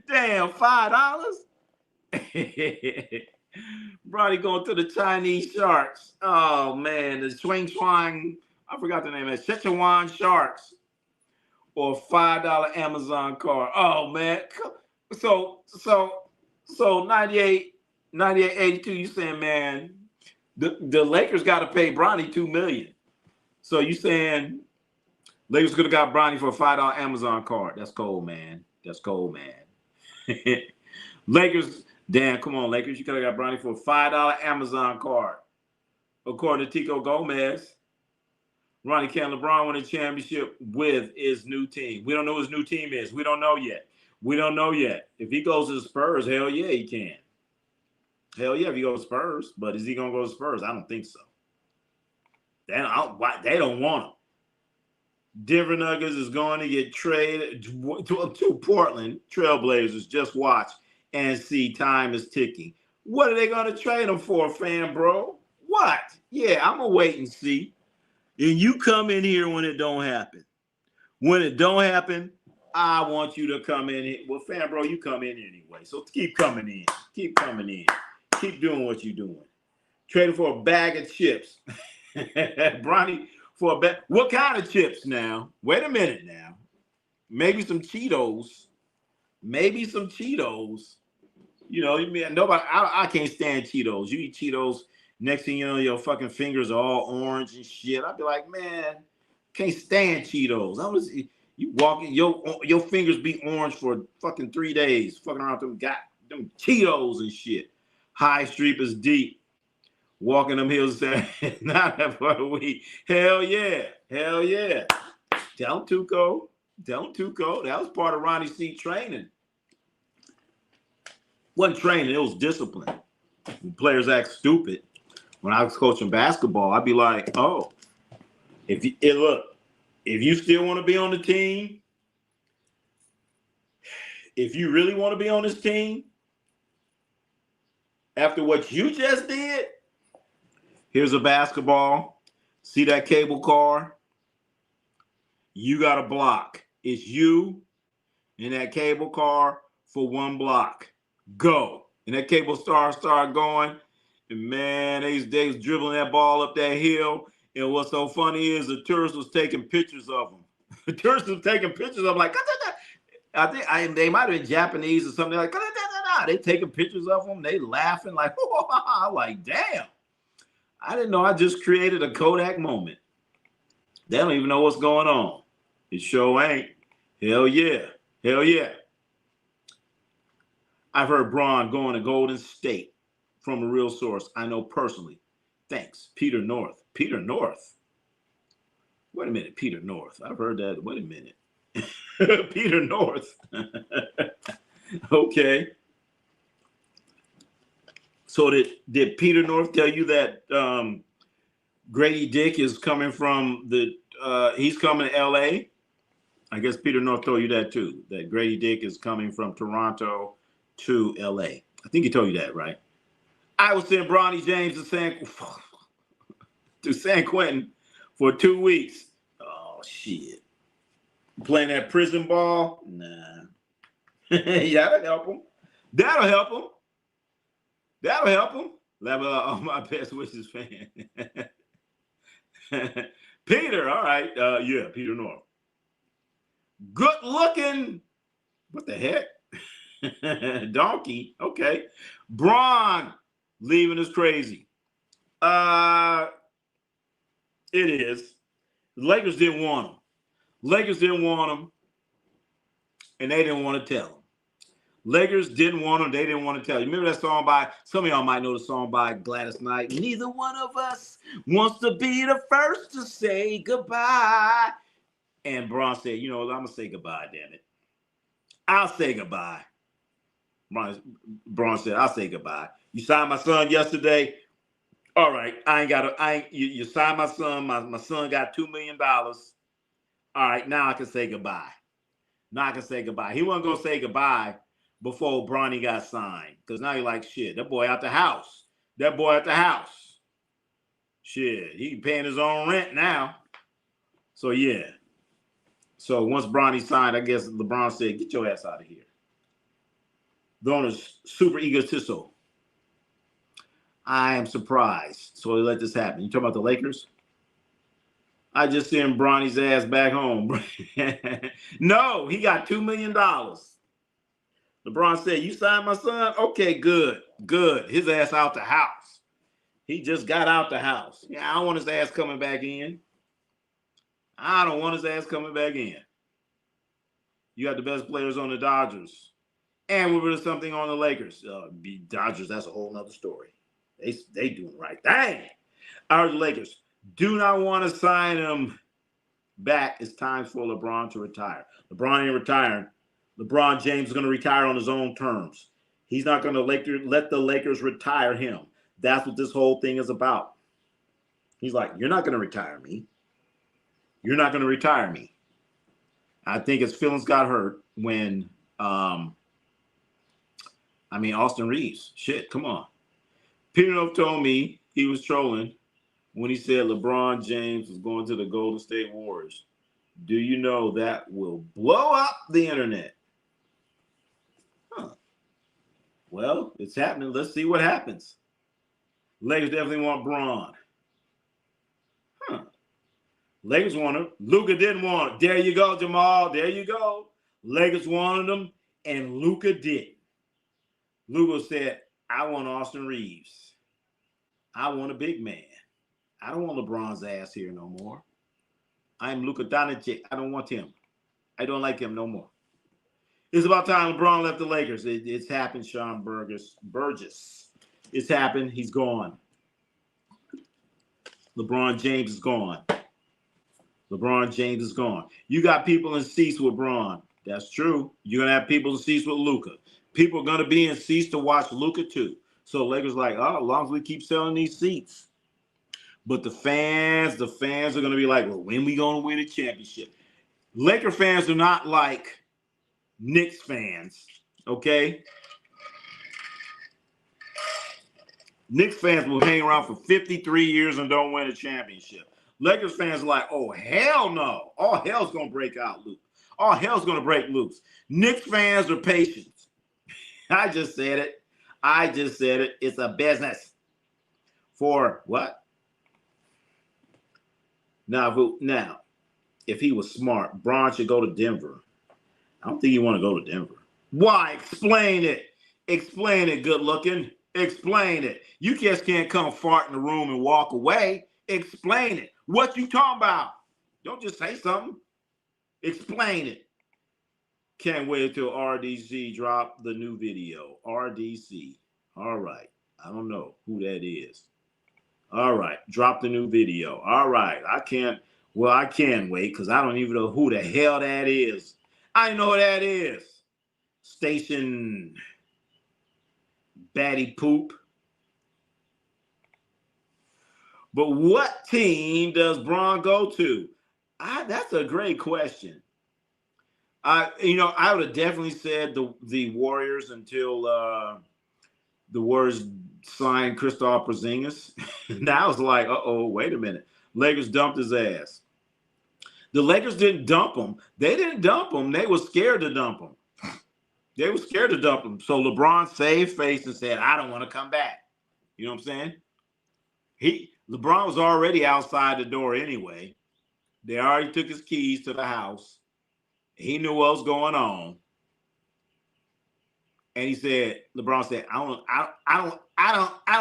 Damn, $5? Bronny going to the Chinese Sharks. Oh man, the Swing. I forgot the name of it. Sichuan Sharks. Or $5 Amazon card. Oh man. So 98, 82, you saying, man, the Lakers got to pay Bronny $2 million. So you saying Lakers could have got Bronny for a $5 Amazon card. That's cold, man. That's cold, man. Lakers, damn, come on, Lakers. You could have got Bronny for a $5 Amazon card. According to Tico Gomez, Ronnie, can LeBron win a championship with his new team? We don't know what his new team is. We don't know yet. We don't know yet. If he goes to the Spurs, hell yeah, he can. Hell yeah, if he goes to Spurs. But is he going to go to Spurs? I don't think so. They don't want him. Denver Nuggets is going to get traded to Portland Trailblazers. Just watch and see time is ticking. What are they going to trade him for, fan bro? What? Yeah, I'm going to wait and see. And you come in here when it don't happen. When it don't happen, I want you to come in here. Well, fan bro, you come in anyway. So keep coming in. Keep coming in. Keep doing what you're doing. Trading for a bag of chips. Bronny for a bag. What kind of chips now? Wait a minute now. Maybe some Cheetos. Maybe some Cheetos. You know, nobody. I can't stand Cheetos. You eat Cheetos. Next thing you know, your fucking fingers are all orange and shit. I'd be like, man, can't stand Cheetos. You walking, your fingers be orange for fucking 3 days, fucking around them Cheetos and shit. High Street is deep. Walking them hills not for a week. Hell yeah. Hell yeah. Tell Tuco. That was part of Ronnie C training. Wasn't training, it was discipline. When players act stupid. When I was coaching basketball, I'd be like, oh, if you still want to be on the team, if you really want to be on this team, after what you just did, here's a basketball. See that cable car? You got a block. It's you and that cable car for one block. Go. And that cable started going. And man, they was dribbling that ball up that hill. And what's so funny is the tourists was taking pictures of them. The tourists was taking pictures of them like, I think they might have been Japanese or something. Like, they taking pictures of them. They laughing like, I'm like, damn. I didn't know I just created a Kodak moment. They don't even know what's going on. It sure ain't. Hell yeah. Hell yeah. I've heard Bron going to Golden State. From a real source I know personally. Thanks, Peter North. Peter North? Wait a minute, Peter North. I've heard that. Wait a minute. Peter North. Okay. So did Peter North tell you that Grady Dick is coming from he's coming to LA? I guess Peter North told you that too, that Grady Dick is coming from Toronto to LA. I think he told you that, right? I was sending Bronny James to San Quentin for 2 weeks. Oh, shit. Playing that prison ball? Nah. Yeah, that'll help him. That'll help him. All my best wishes, fan. Peter, all right. Yeah, Peter North. Good looking. What the heck? Donkey. Okay. Bron. Leaving is crazy. It is. The Lakers didn't want him. And they didn't want to tell him. Lakers didn't want him. They didn't want to tell you. Remember that song by, some of y'all might know the song by Gladys Knight. Neither one of us wants to be the first to say goodbye. And Bron said, I'm going to say goodbye, damn it. I'll say goodbye. Bron said, I'll say goodbye. You signed my son yesterday. All right. You signed my son. My son got $2 million. All right. Now I can say goodbye. He wasn't going to say goodbye before Bronny got signed. Because now you're like, shit, that boy at the house. Shit, he paying his own rent now. So, yeah. So once Bronny signed, I guess LeBron said, get your ass out of here. The owner's super egotistical. I am surprised. So they let this happen. You talking about the Lakers? I just sent Bronny's ass back home. No, he got $2 million. LeBron said, you signed my son? Okay, good. His ass out the house. He just got out the house. Yeah, I don't want his ass coming back in. I don't want his ass coming back in. You got the best players on the Dodgers. And we're doing something on the Lakers. Dodgers, that's a whole nother story. They doing the right thing. I heard the Lakers do not want to sign him back. It's time for LeBron to retire. LeBron ain't retiring. LeBron James is going to retire on his own terms. He's not going to let the Lakers retire him. That's what this whole thing is about. He's like, you're not going to retire me. You're not going to retire me. I think his feelings got hurt when, Austin Reeves. Shit, come on. Peter told me he was trolling when he said LeBron James was going to the Golden State Warriors. Do you know that will blow up the internet? Huh. Well, it's happening. Let's see what happens. Lakers definitely want Bron. Huh. Lakers want him. Luka didn't want him. There you go, Jamal. There you go. Lakers wanted him, and Luka didn't. Luka said, I want Austin Reeves. I want a big man. I don't want LeBron's ass here no more. I'm Luka Doncic. I don't want him. I don't like him no more. It's about time LeBron left the Lakers. It's happened, Sean Burgess. It's happened. He's gone. LeBron James is gone. LeBron James is gone. You got people in seats with Bron. That's true. You're going to have people in seats with Luka. People are going to be in seats to watch Luka too. So Lakers like, oh, as long as we keep selling these seats. But the fans are going to be like, well, when we going to win a championship? Laker fans are not like Knicks fans, okay? Knicks fans will hang around for 53 years and don't win a championship. Lakers fans are like, oh, hell no. All hell's going to break out loose. All hell's going to break loose. Knicks fans are patient. I just said it. It's a business. For what? Now, if he was smart, Bron should go to Denver. I don't think he want to go to Denver. Why? Explain it. Explain it, good looking. Explain it. You just can't come fart in the room and walk away. Explain it. What you talking about? Don't just say something. Explain it. Can't wait until RDC drop the new video. RDC. All right. I don't know who that is. All right. Drop the new video. All right. I can wait because I don't even know who the hell that is. I know who that is. Station Batty Poop. But what team does Bron go to? That's a great question. I would have definitely said the Warriors until the Warriors signed Kristaps Porzingis. Now it's like, wait a minute. Lakers dumped his ass. The Lakers didn't dump him. They didn't dump him. They were scared to dump him. So LeBron saved face and said, I don't want to come back. You know what I'm saying? LeBron was already outside the door anyway. They already took his keys to the house. He knew what was going on. And LeBron said, I don't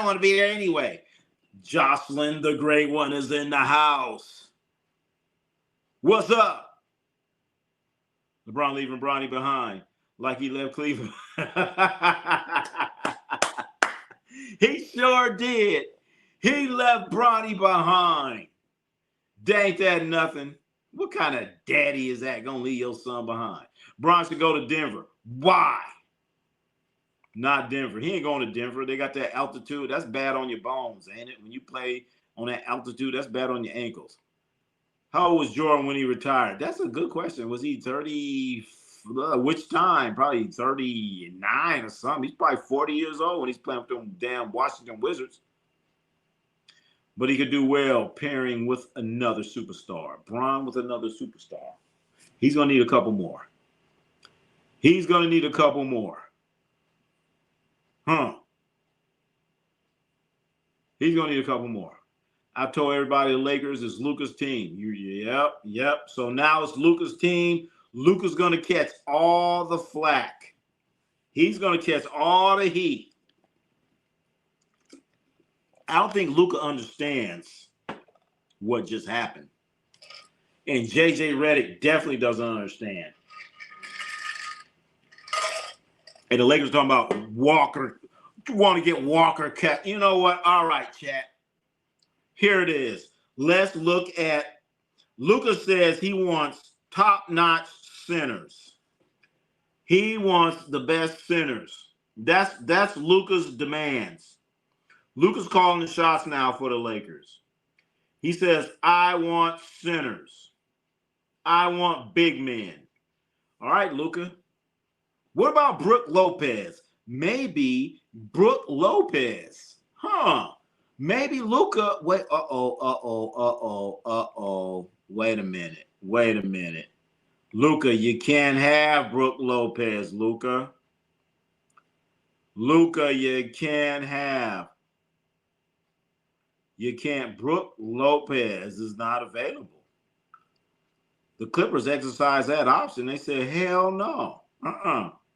want to be there anyway. Jocelyn, the great one, is in the house. What's up? LeBron leaving Bronny behind like he left Cleveland. He sure did. He left Bronny behind. Ain't that nothing? What kind of daddy is that gonna leave your son behind? Bron should go to Denver. Why? Not Denver. He ain't going to Denver. They got that altitude. That's bad on your bones, ain't it? When you play on that altitude, that's bad on your ankles. How old was Jordan when he retired? That's a good question. Was he 30? Which time? Probably 39 or something. He's probably 40 years old when he's playing with them damn Washington Wizards. But he could do well pairing with another superstar. Bron with another superstar. He's going to need a couple more. He's going to need a couple more. I told everybody the Lakers is Luka's team. Yep. So now it's Luka's team. Luka's going to catch all the flack. He's going to catch all the heat. I don't think Luka understands what just happened. And JJ Redick definitely doesn't understand. And the Lakers talking about Walker. Want to get Walker cut. You know what? All right, chat. Here it is. Let's look at, Luka says he wants top-notch centers. He wants the best centers. That's Luka's demands. Luka's calling the shots now for the Lakers. He says, I want centers. I want big men. All right, Luka. What about Brook Lopez? Maybe Brook Lopez. Maybe Luka. Wait, Wait a minute. Luka, you can't have Brook Lopez, Luka. Luka, you can't have. You can't. Brook Lopez is not available. The Clippers exercised that option. They said, hell no.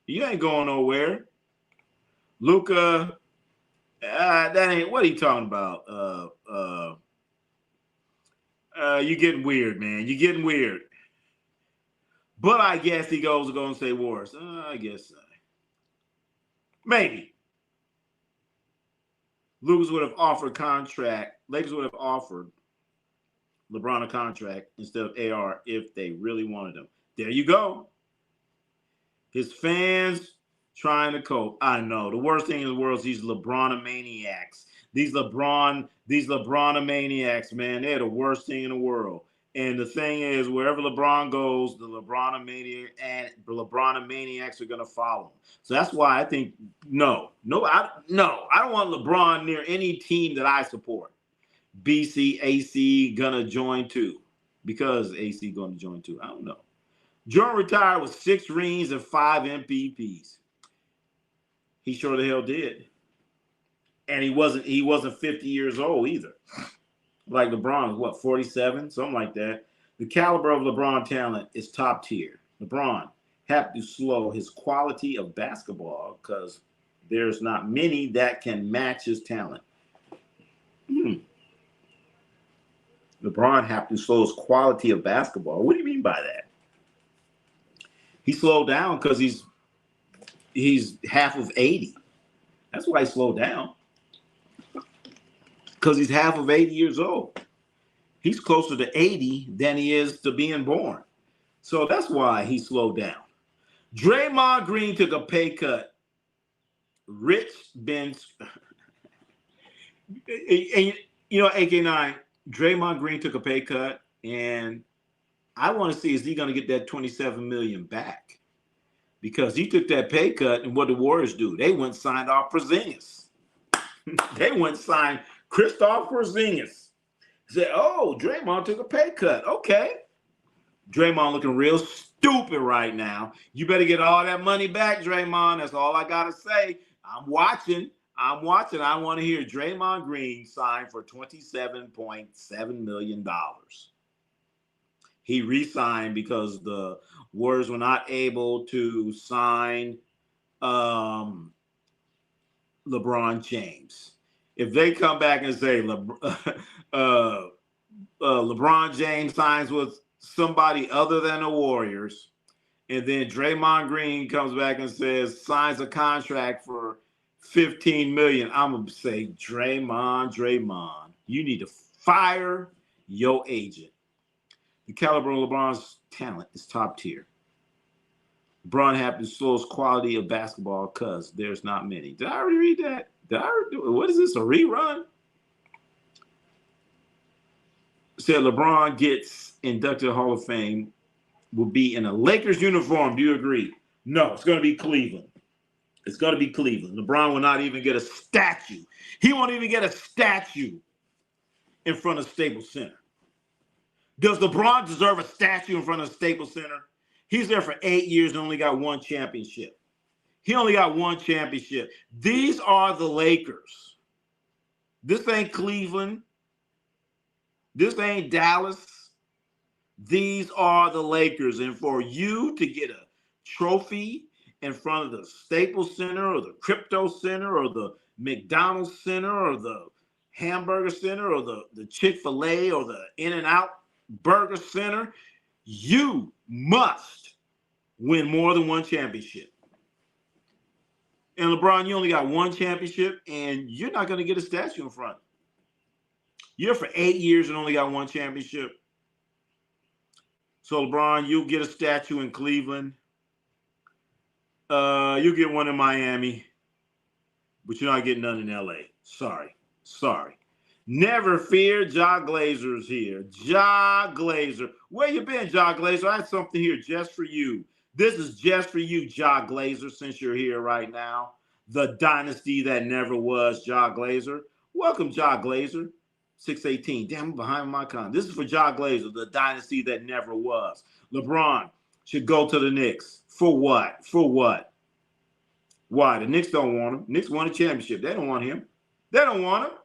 You ain't going nowhere. Luka, that ain't, what are you talking about? You're getting weird, man. You're getting weird. But I guess he goes to go and say Warriors. I guess maybe. Lakers would have offered LeBron a contract instead of AR if they really wanted him. There you go. His fans trying to cope. I know. The worst thing in the world is these LeBron-maniacs. These LeBron-maniacs, man, they're the worst thing in the world. And the thing is, wherever LeBron goes, the LeBron-maniacs are going to follow him. So that's why I think, I don't want LeBron near any team that I support. BC, AC going to join too. Because AC going to join too. I don't know. Jordan retired with 6 rings and 5 MVPs. He sure the hell did. And he wasn't 50 years old either. Like LeBron, what, 47? Something like that. The caliber of LeBron talent is top tier. LeBron had to slow his quality of basketball because there's not many that can match his talent. LeBron had to slow his quality of basketball. What do you mean by that? He slowed down because he's half of 80. That's why he slowed down. Because he's half of 80 years old. He's closer to 80 than he is to being born. So that's why he slowed down. Draymond Green took a pay cut. Rich Ben, AK9, Draymond Green took a pay cut, and I want to see, is he going to get that $27 million back? Because he took that pay cut, and what the Warriors do? They went and signed off Porzingis. They went and signed Kristaps Porzingis. Said, oh, Draymond took a pay cut. Okay. Draymond looking real stupid right now. You better get all that money back, Draymond. That's all I got to say. I'm watching. I want to hear Draymond Green sign for $27.7 million. He re-signed because the Warriors were not able to sign LeBron James. If they come back and say LeBron James signs with somebody other than the Warriors, and then Draymond Green comes back and says signs a contract for $15 million, I'm gonna say, Draymond, you need to fire your agent. The caliber of LeBron's talent is top tier. LeBron had to slow his quality of basketball because there's not many. Did I already read that? What is this, a rerun? Said LeBron gets inducted to the Hall of Fame, will be in a Lakers uniform. Do you agree? No, it's going to be Cleveland. It's going to be Cleveland. LeBron will not even get a statue. He won't even get a statue in front of Staples Center. Does LeBron deserve a statue in front of Staples Center? He's there for 8 years and only got 1 championship. He only got one championship. These are the Lakers. This ain't Cleveland. This ain't Dallas. These are the Lakers. And for you to get a trophy in front of the Staples Center or the Crypto Center or the McDonald's Center or the Hamburger Center or the Chick-fil-A or the In-N-Out Burger Center, you must win more than one championship. And LeBron, you only got one championship, and you're not going to get a statue in front. You're for 8 years and only got one championship. So, LeBron, you'll get a statue in Cleveland. You'll get one in Miami. But you're not getting none in L.A. Sorry. Never fear, Ja Glazer's here. Ja Glazer. Where you been, Ja Glazer? I have something here just for you. This is just for you, Ja Glazer, since you're here right now. The dynasty that never was, Ja Glazer. Welcome, Ja Glazer. 618. Damn, I'm behind my con. This is for Ja Glazer, the dynasty that never was. LeBron should go to the Knicks. For what? Why? The Knicks don't want him. Knicks won a championship. They don't want him. They don't want him.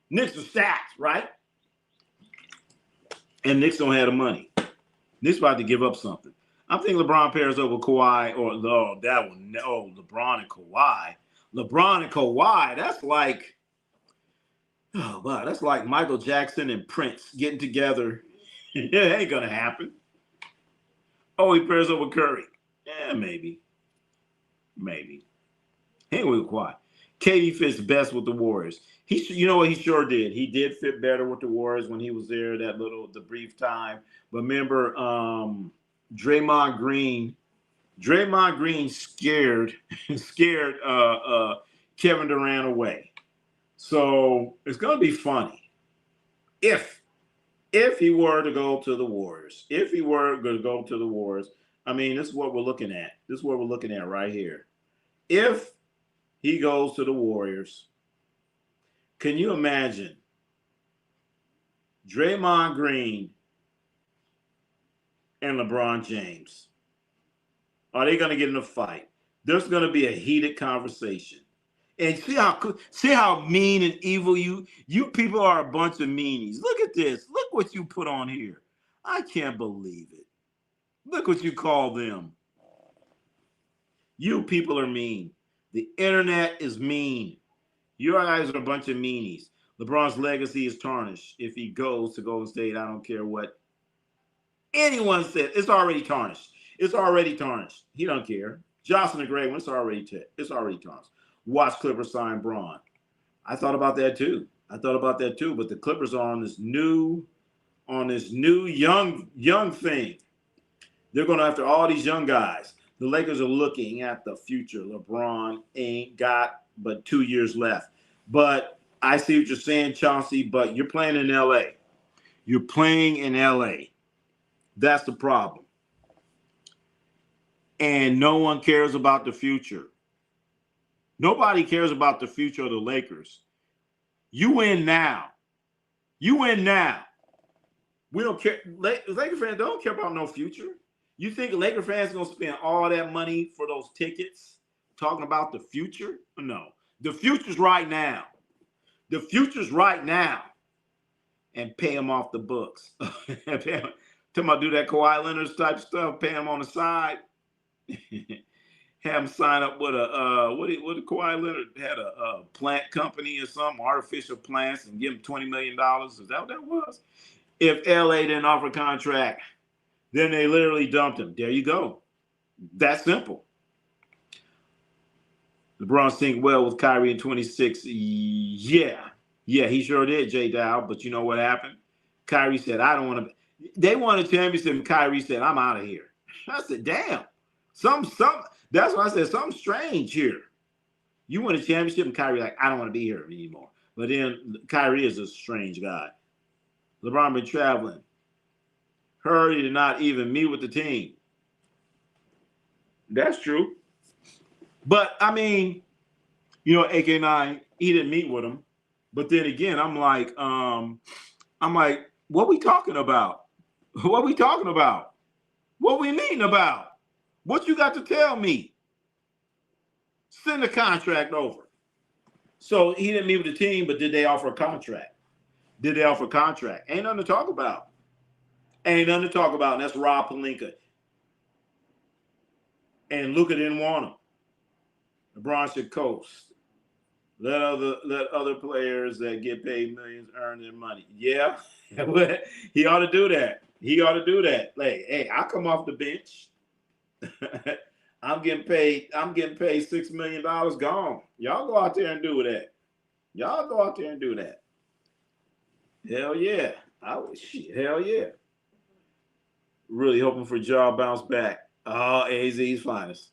Knicks are stacked, right? And Knicks don't have the money. Knicks about to give up something. I'm thinking LeBron pairs up with Kawhi LeBron and Kawhi. LeBron and Kawhi, that's like, oh, wow, that's like Michael Jackson and Prince getting together. It ain't going to happen. Oh, he pairs up with Curry. Yeah, maybe. Anyway, with Kawhi. KD fits best with the Warriors. You know what? He sure did. He did fit better with the Warriors when he was there the brief time. But remember, Draymond Green scared Kevin Durant away. So it's going to be funny if he were to go to the Warriors. If he were going to go to the Warriors, I mean, this is what we're looking at. This is what we're looking at right here. If he goes to the Warriors, can you imagine Draymond Green and LeBron James? Are they going to get in a fight? There's going to be a heated conversation. And see how mean and evil you people are. A bunch of meanies. Look at this. Look what you put on here. I can't believe it. Look what you call them. You people are mean. The internet is mean. You guys are a bunch of meanies. LeBron's legacy is tarnished. If he goes to Golden State, I don't care what anyone said. It's already tarnished. It's already tarnished. He don't care. Johnson the Great One, it's already tarnished. Watch Clippers sign Bron. I thought about that too. But the Clippers are on this new young thing. They're going after all these young guys. The Lakers are looking at the future. LeBron ain't got but 2 years left. But I see what you're saying, Chauncey, but you're playing in L.A. That's the problem. And no one cares about the future. Nobody cares about the future of the Lakers. You win now. We don't care. Laker fans don't care about no future. You think Laker fans are going to spend all that money for those tickets talking about the future? No. The future's right now. And pay them off the books. Talking about do that Kawhi Leonard type stuff, pay them on the side. Have him sign up with what did Kawhi Leonard had a plant company or something, artificial plants, and give him $20 million. Is that what that was? If LA didn't offer a contract, then they literally dumped him. There you go. That simple. LeBron synced well with Kyrie in 26. Yeah, he sure did, J Dow. But you know what happened? Kyrie said, I don't want to. They won a championship, and Kyrie said, I'm out of here. I said, damn. That's why I said something strange here. You win a championship, and Kyrie like, I don't want to be here anymore. But then Kyrie is a strange guy. LeBron been traveling. Hurry to not even meet with the team. That's true. But, I mean, AK9, he didn't meet with him. But then again, I'm like, what we talking about? What we meeting about? What you got to tell me? Send the contract over. So he didn't meet with the team, but did they offer a contract? Did they offer a contract? Ain't nothing to talk about. Ain't nothing to talk about. And that's Rob Pelinka. And Luka didn't want him. LeBron should coast. Let other players that get paid millions earn their money. Yeah, he ought to do that. He ought to do that. Like, hey, I come off the bench. I'm getting paid $6 million. Gone. Y'all go out there and do that. Y'all go out there and do that. Hell yeah. Hell yeah. Really hoping for Ja bounce back. Oh, AZ's finest.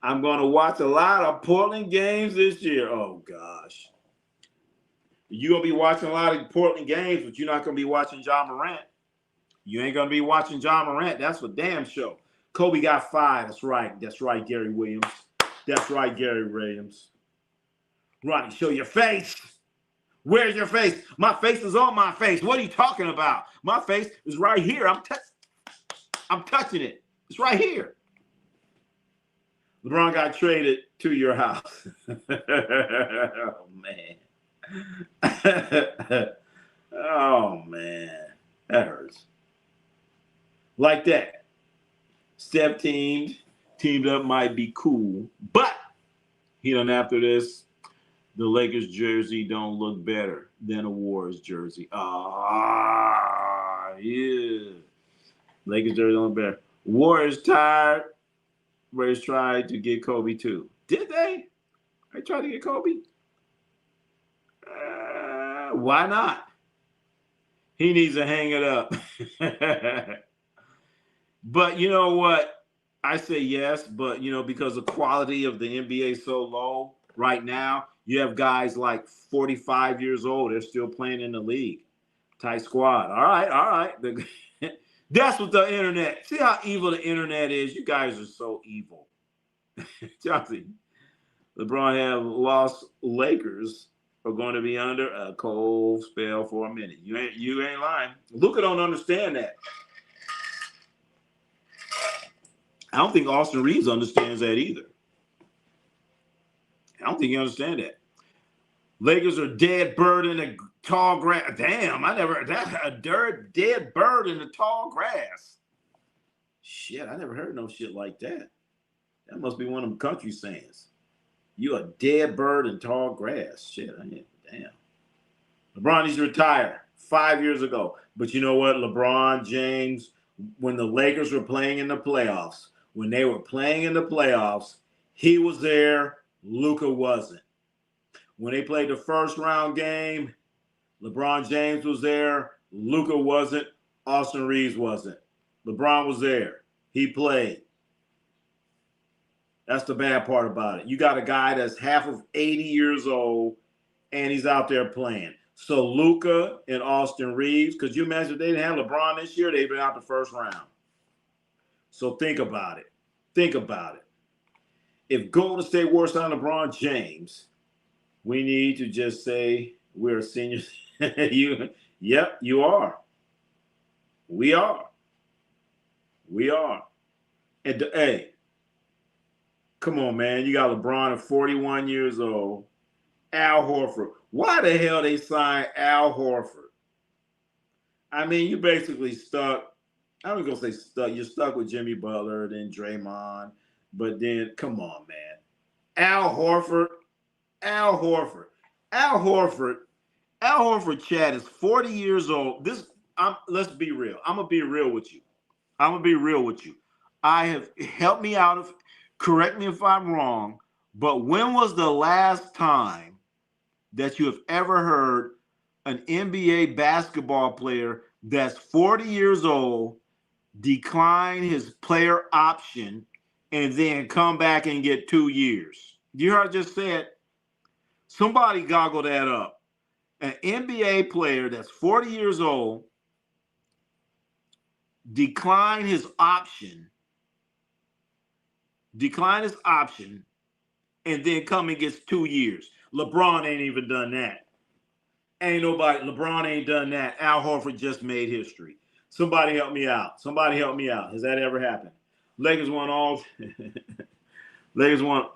I'm going to watch a lot of Portland games this year. Oh, gosh. You're going to be watching a lot of Portland games, but you're not going to be watching Ja Morant. You ain't going to be watching Ja Morant. That's for damn sure. Kobe got 5. That's right. That's right, Gary Williams. That's right, Gary Williams. Ronnie, show your face. Where's your face? My face is on my face. What are you talking about? My face is right here. I'm touching it. It's right here. LeBron got traded to your house. Oh, man. Oh, man. That hurts. Like that. Steph teamed up might be cool, but he done after this, the Lakers jersey don't look better than a Warriors jersey. Yeah. Lakers jersey don't look better. Warriors tired. Warriors tried to get Kobe too. Did they? They tried to get Kobe? Why not? He needs to hang it up. But you know what? I say yes, but because the quality of the NBA is so low right now, you have guys like 45 years old. They're still playing in the league. Tight squad. All right. That's what the internet. See how evil the internet is? You guys are so evil. Chelsea, LeBron have lost Lakers are going to be under a cold spell for a minute. You ain't lying. Luka don't understand that. I don't think Austin Reeves understands that either. I don't think he understands that. Lakers are dead bird in the tall grass. Damn, that's a dead bird in the tall grass. Shit, I never heard no shit like that. That must be one of them country sayings. You a dead bird in tall grass. Shit, damn. LeBron needs to retire 5 years ago. But you know what? LeBron James, when the Lakers were playing in the playoffs, he was there. Luka wasn't. When they played the first round game, LeBron James was there. Luka wasn't. Austin Reeves wasn't. LeBron was there. He played. That's the bad part about it. You got a guy that's half of 80 years old, and he's out there playing. So Luka and Austin Reeves, could you imagine if they didn't have LeBron this year, they'd been out the first round. So think about it. If Golden State Warriors signed LeBron James, we need to just say we're seniors. Yep, you are. We are. And hey, come on, man. You got LeBron at 41 years old. Al Horford. Why the hell they signed Al Horford? I mean, you basically stuck. I'm not going to say stuck. You're stuck with Jimmy Butler, then Draymond. But then, come on, man. Al Horford, Chad, is 40 years old. Let's be real. I'm going to be real with you. Help me out. Correct me if I'm wrong, but when was the last time that you have ever heard an NBA basketball player that's 40 years old decline his player option and then come back and get 2 years? You heard I just said? Somebody goggle that up. An NBA player that's 40 years old decline his option, and then come and gets 2 years. LeBron ain't even done that. LeBron ain't done that. Al Horford just made history. Somebody help me out. Has that ever happened? Lakers want all. Lakers want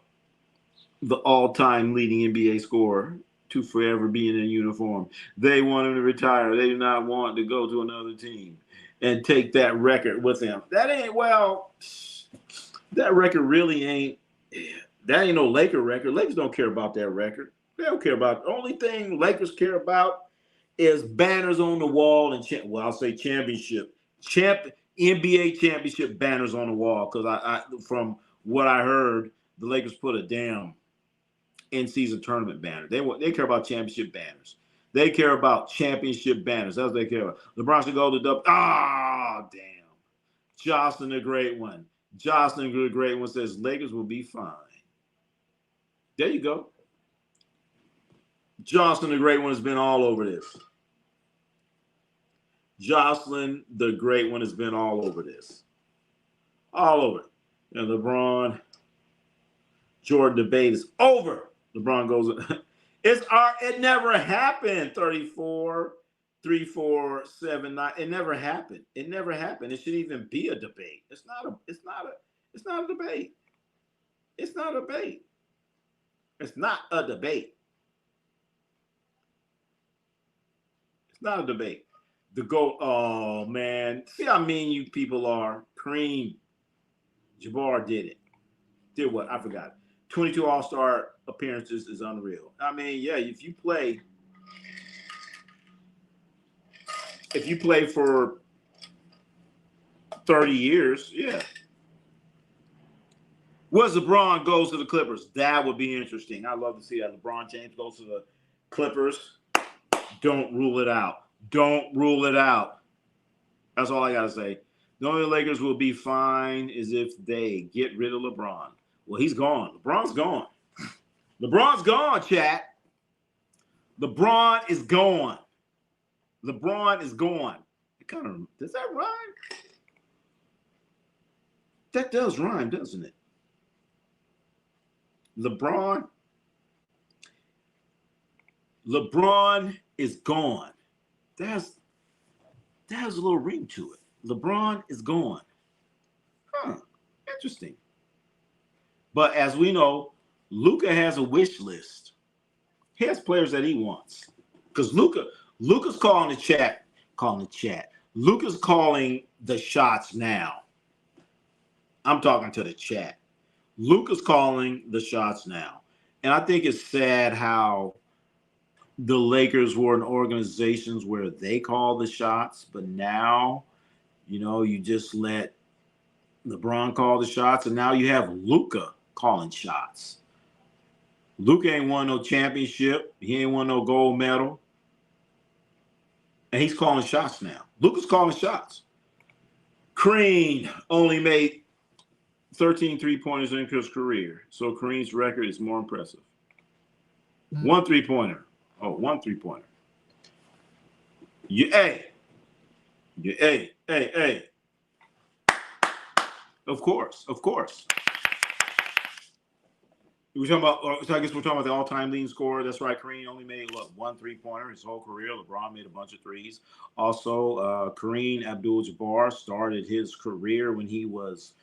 the all-time leading NBA scorer to forever be in a uniform. They want him to retire. They do not want to go to another team and take that record with him. That ain't well. That record really ain't. That ain't no Laker record. Lakers don't care about that record. They don't care about. The only thing Lakers care about is banners on the wall and I'll say championship, NBA championship banners on the wall. Because I from what I heard, the Lakers put a damn in-season tournament banner. They care about championship banners. They care about championship banners. That's what they care about. LeBron should go to the damn. Jocelyn the Great One. Jocelyn the Great One says Lakers will be fine. There you go. Jocelyn the Great One has been all over this. Jocelyn the Great One has been all over this. All over it. And LeBron Jordan debate is over. LeBron goes, it never happened. 34, 3, 4, 7, 9. It never happened. It never happened. It shouldn't even be a debate. It's not a debate. It's not a debate. It's not a debate. It's not a debate. It's not a debate. The GOAT, oh man. See how mean you people are. Kareem Jabbar did it. Did what? I forgot. 22 All-Star appearances is unreal. I mean, yeah, if you play for 30 years, yeah. What if LeBron goes to the Clippers? That would be interesting. I'd love to see that. LeBron James goes to the Clippers. Don't rule it out. Don't rule it out. That's all I got to say. The only Lakers will be fine is if they get rid of LeBron. Well, he's gone. LeBron's gone. LeBron's gone, chat. LeBron is gone. LeBron is gone. Does that rhyme? That does rhyme, doesn't it? LeBron is gone. There's a little ring to it. LeBron is gone. Interesting. But as we know, Luka has a wish list. He has players that he wants. Because Luka's calling the chat. Luka's calling the shots now. I'm talking to the chat. Luka's calling the shots now. And I think it's sad how the Lakers were in organizations where they call the shots, but now, you just let LeBron call the shots, and now you have Luka calling shots. Luka ain't won no championship. He ain't won no gold medal. And he's calling shots now. Luka's calling shots. Kareem only made 13 three-pointers in his career. So Kareem's record is more impressive. One three-pointer. One three-pointer. Hey. Of course. I guess we're talking about the all-time leading scorer. That's right. Kareem only made, one three-pointer his whole career. LeBron made a bunch of threes. Also, Kareem Abdul-Jabbar started his career when he was,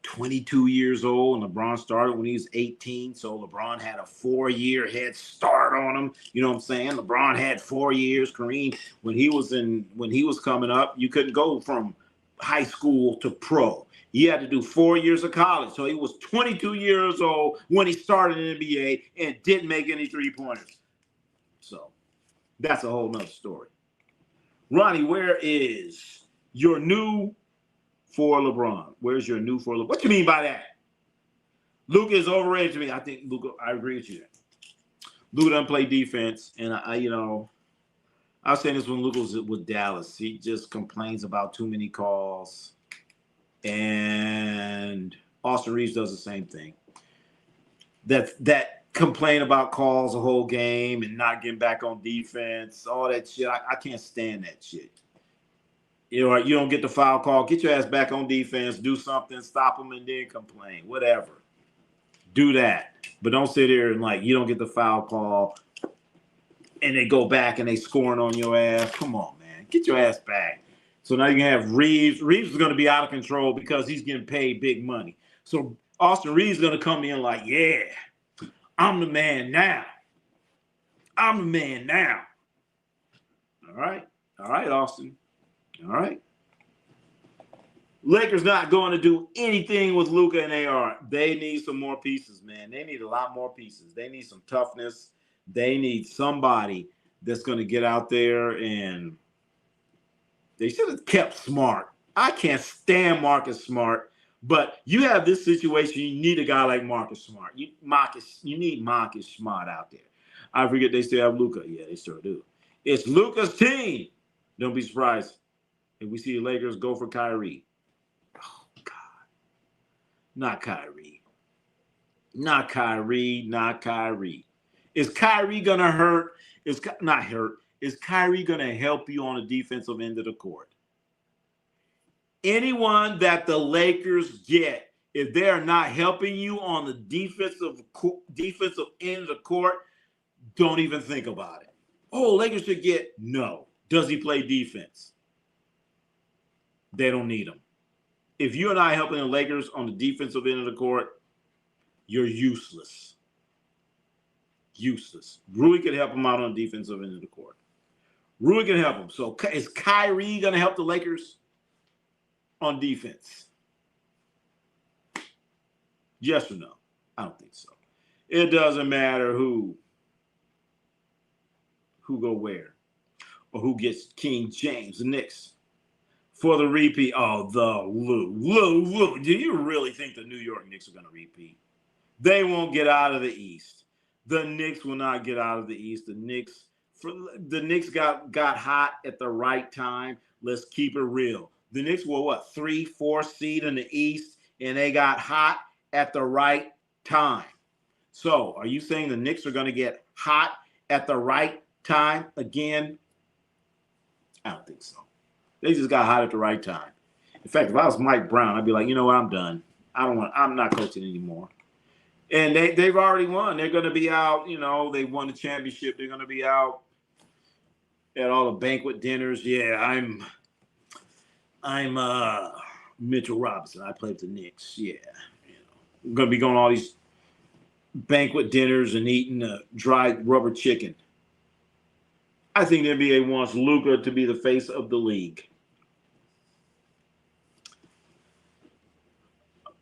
22 years old, and LeBron started when he was 18. So LeBron had a 4-year head start on him. You know what I'm saying? LeBron had 4 years. Kareem, when he was coming up, you couldn't go from high school to pro. He had to do 4 years of college. So he was 22 years old when he started in the NBA and didn't make any three-pointers. So that's a whole nother story. Ronnie, where is your new for LeBron? Where's your new for LeBron? What you mean by that? Luka is overrated to me. I think Luka, I agree with you. Luka doesn't play defense. And I was saying this when Luka was with Dallas. He just complains about too many calls. And Austin Reeves does the same thing. That complain about calls the whole game and not getting back on defense, all that shit. I can't stand that shit. You don't get the foul call. Get your ass back on defense. Do something. Stop them and then complain. Whatever. Do that. But don't sit here and you don't get the foul call and they go back and they scoring on your ass. Come on, man. Get your ass back. So now you can have Reeves. Reeves is going to be out of control because he's getting paid big money. So Austin Reeves is going to come in like, yeah, I'm the man now. I'm the man now. All right. All right, Austin. All right. Lakers not going to do anything with Luka and AR. They need some more pieces, man. They need a lot more pieces. They need some toughness. They need somebody that's going to get out there, and they should have kept Smart. I can't stand Marcus Smart, but you have this situation. You need a guy like Marcus Smart. You need Marcus Smart out there. I forget they still have Luka. Yeah, they sure do. It's Luka's team. Don't be surprised if we see the Lakers go for Kyrie. Oh, God. Not Kyrie. Not Kyrie. Not Kyrie. Is Kyrie going to hurt? Not hurt. Is Kyrie going to help you on the defensive end of the court? Anyone that the Lakers get, if they're not helping you on the defensive end of the court, don't even think about it. Oh, Lakers should get, no. Does he play defense? They don't need him. If you're not helping the Lakers on the defensive end of the court, you're useless. Useless. Rui can help him out on the defensive end of the court. Rui can help him. So is Kyrie going to help the Lakers on defense? Yes or no? I don't think so. It doesn't matter who go where or who gets King James, the Knicks, for the repeat. Oh, the Lou. Do you really think the New York Knicks are going to repeat? They won't get out of the East. The Knicks will not get out of the East. The Knicks got hot at the right time. Let's keep it real. The Knicks were what, 3-4 seed in the East, and they got hot at the right time. So are you saying the Knicks are going to get hot at the right time again? I don't think so. They just got hot at the right time. In fact, if I was Mike Brown, I'd be like, you know what, I'm done. I'm not coaching anymore. And they've already won. They're going to be out, they won the championship. They're going to be out at all the banquet dinners. Yeah, I'm Mitchell Robinson. I play with the Knicks. Yeah. I'm going to be going to all these banquet dinners and eating dried rubber chicken. I think the NBA wants Luka to be the face of the league.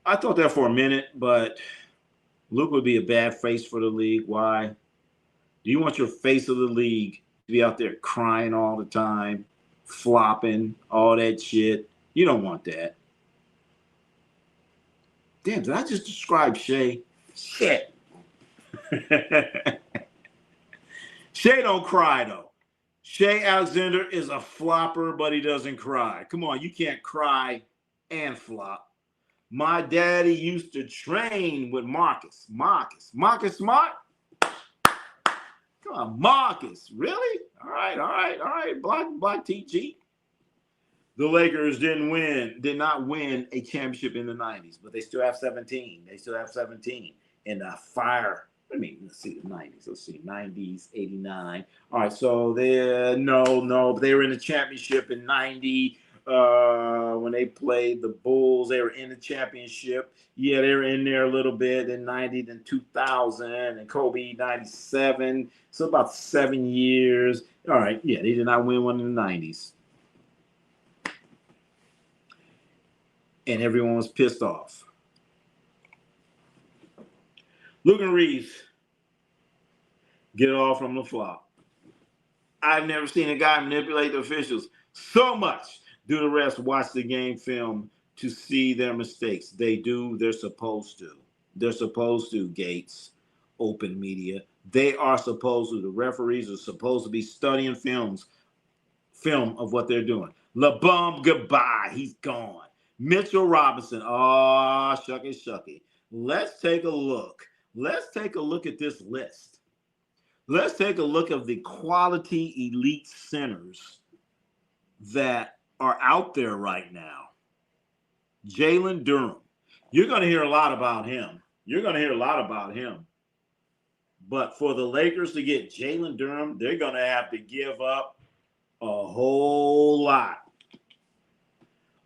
I thought that for a minute, but Luka would be a bad face for the league. Why? Do you want your face of the league to be out there crying all the time, flopping, all that shit? You don't want that. Damn, did I just describe Shea? Shit. Shea don't cry, though. Shea Alexander is a flopper, but he doesn't cry. Come on, you can't cry and flop. My daddy used to train with Marcus. Marcus Smart? Come on, Marcus. Really? All right. Block TG. The Lakers did not win a championship in the 90s, but they still have 17. And the fire. Let's see the 90s. Let's see, 90s, 89. All right, so they were in the championship in 90. When they played the Bulls, they were in the championship. Yeah, they were in there a little bit in 90, then 2000, and Kobe 97. So about 7 years. All right, yeah, they did not win one in the 90s. And everyone was pissed off. Luka Reeves, get it all from the flop. I've never seen a guy manipulate the officials so much. Do the rest, watch the game film to see their mistakes. They do, they're supposed to. They're supposed to, Gates, open media. They are supposed to. The referees are supposed to be studying film of what they're doing. LeBron, goodbye. He's gone. Mitchell Robinson, oh, shucky. Let's take a look. Let's take a look at this list. Let's take a look at the quality elite centers that are out there right now. Jalen Durham. You're going to hear a lot about him. But for the Lakers to get Jalen Durham, they're going to have to give up a whole lot.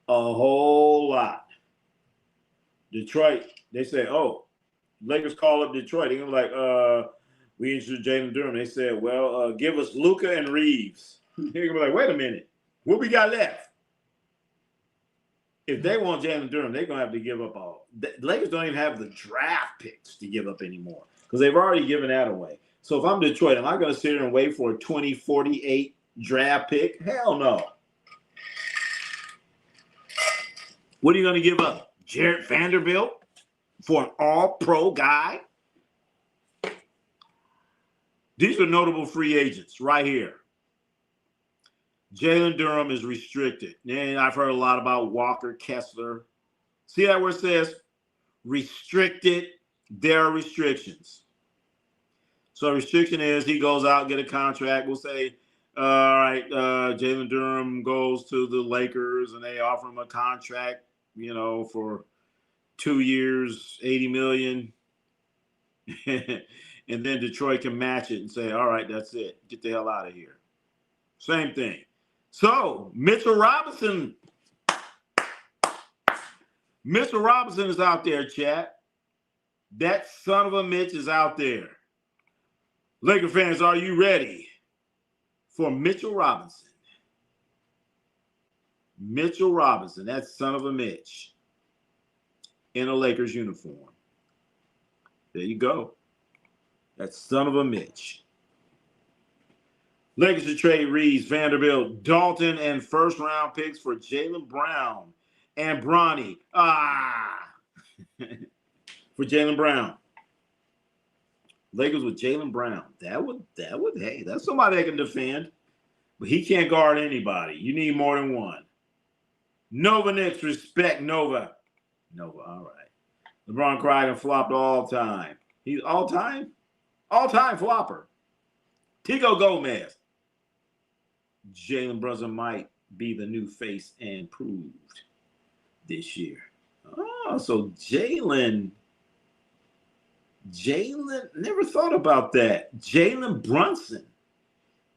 A whole lot. Detroit, they say, oh, Lakers call up Detroit. They're going to be like, we interested Jalen Durham. They said, well, give us Luka and Reeves. They're going to be like, wait a minute. What we got left? If they want Jalen Durham, they're going to have to give up all. The Lakers don't even have the draft picks to give up anymore because they've already given that away. So if I'm Detroit, am I going to sit here and wait for a 2048 draft pick? Hell no. What are you going to give up? Jarrett Vanderbilt for an all-pro guy? These are notable free agents right here. Jalen Durham is restricted. And I've heard a lot about Walker Kessler. See that where it says restricted? There are restrictions. So restriction is he goes out, get a contract. We'll say, all right, Jalen Durham goes to the Lakers and they offer him a contract, for 2 years, $80 million. And then Detroit can match it and say, all right, that's it. Get the hell out of here. Same thing. So Mitchell Robinson is out there, chat. That son of a Mitch is out there. Laker fans, are you ready for Mitchell Robinson? Mitchell Robinson, that son of a Mitch, in a Lakers uniform. There you go. That son of a Mitch. Lakers to trade Reeves, Vanderbilt, Dalton, and first-round picks for Jaylen Brown and Bronny. For Jaylen Brown. Lakers with Jaylen Brown. That would, hey, that's somebody that can defend. But he can't guard anybody. You need more than one. Nova Knicks, respect Nova. Nova, all right. LeBron cried and flopped all time. He's all-time flopper. Tico Gomez. Jalen Brunson might be the new face and proved this year. Oh, so Jalen, never thought about that. Jalen Brunson,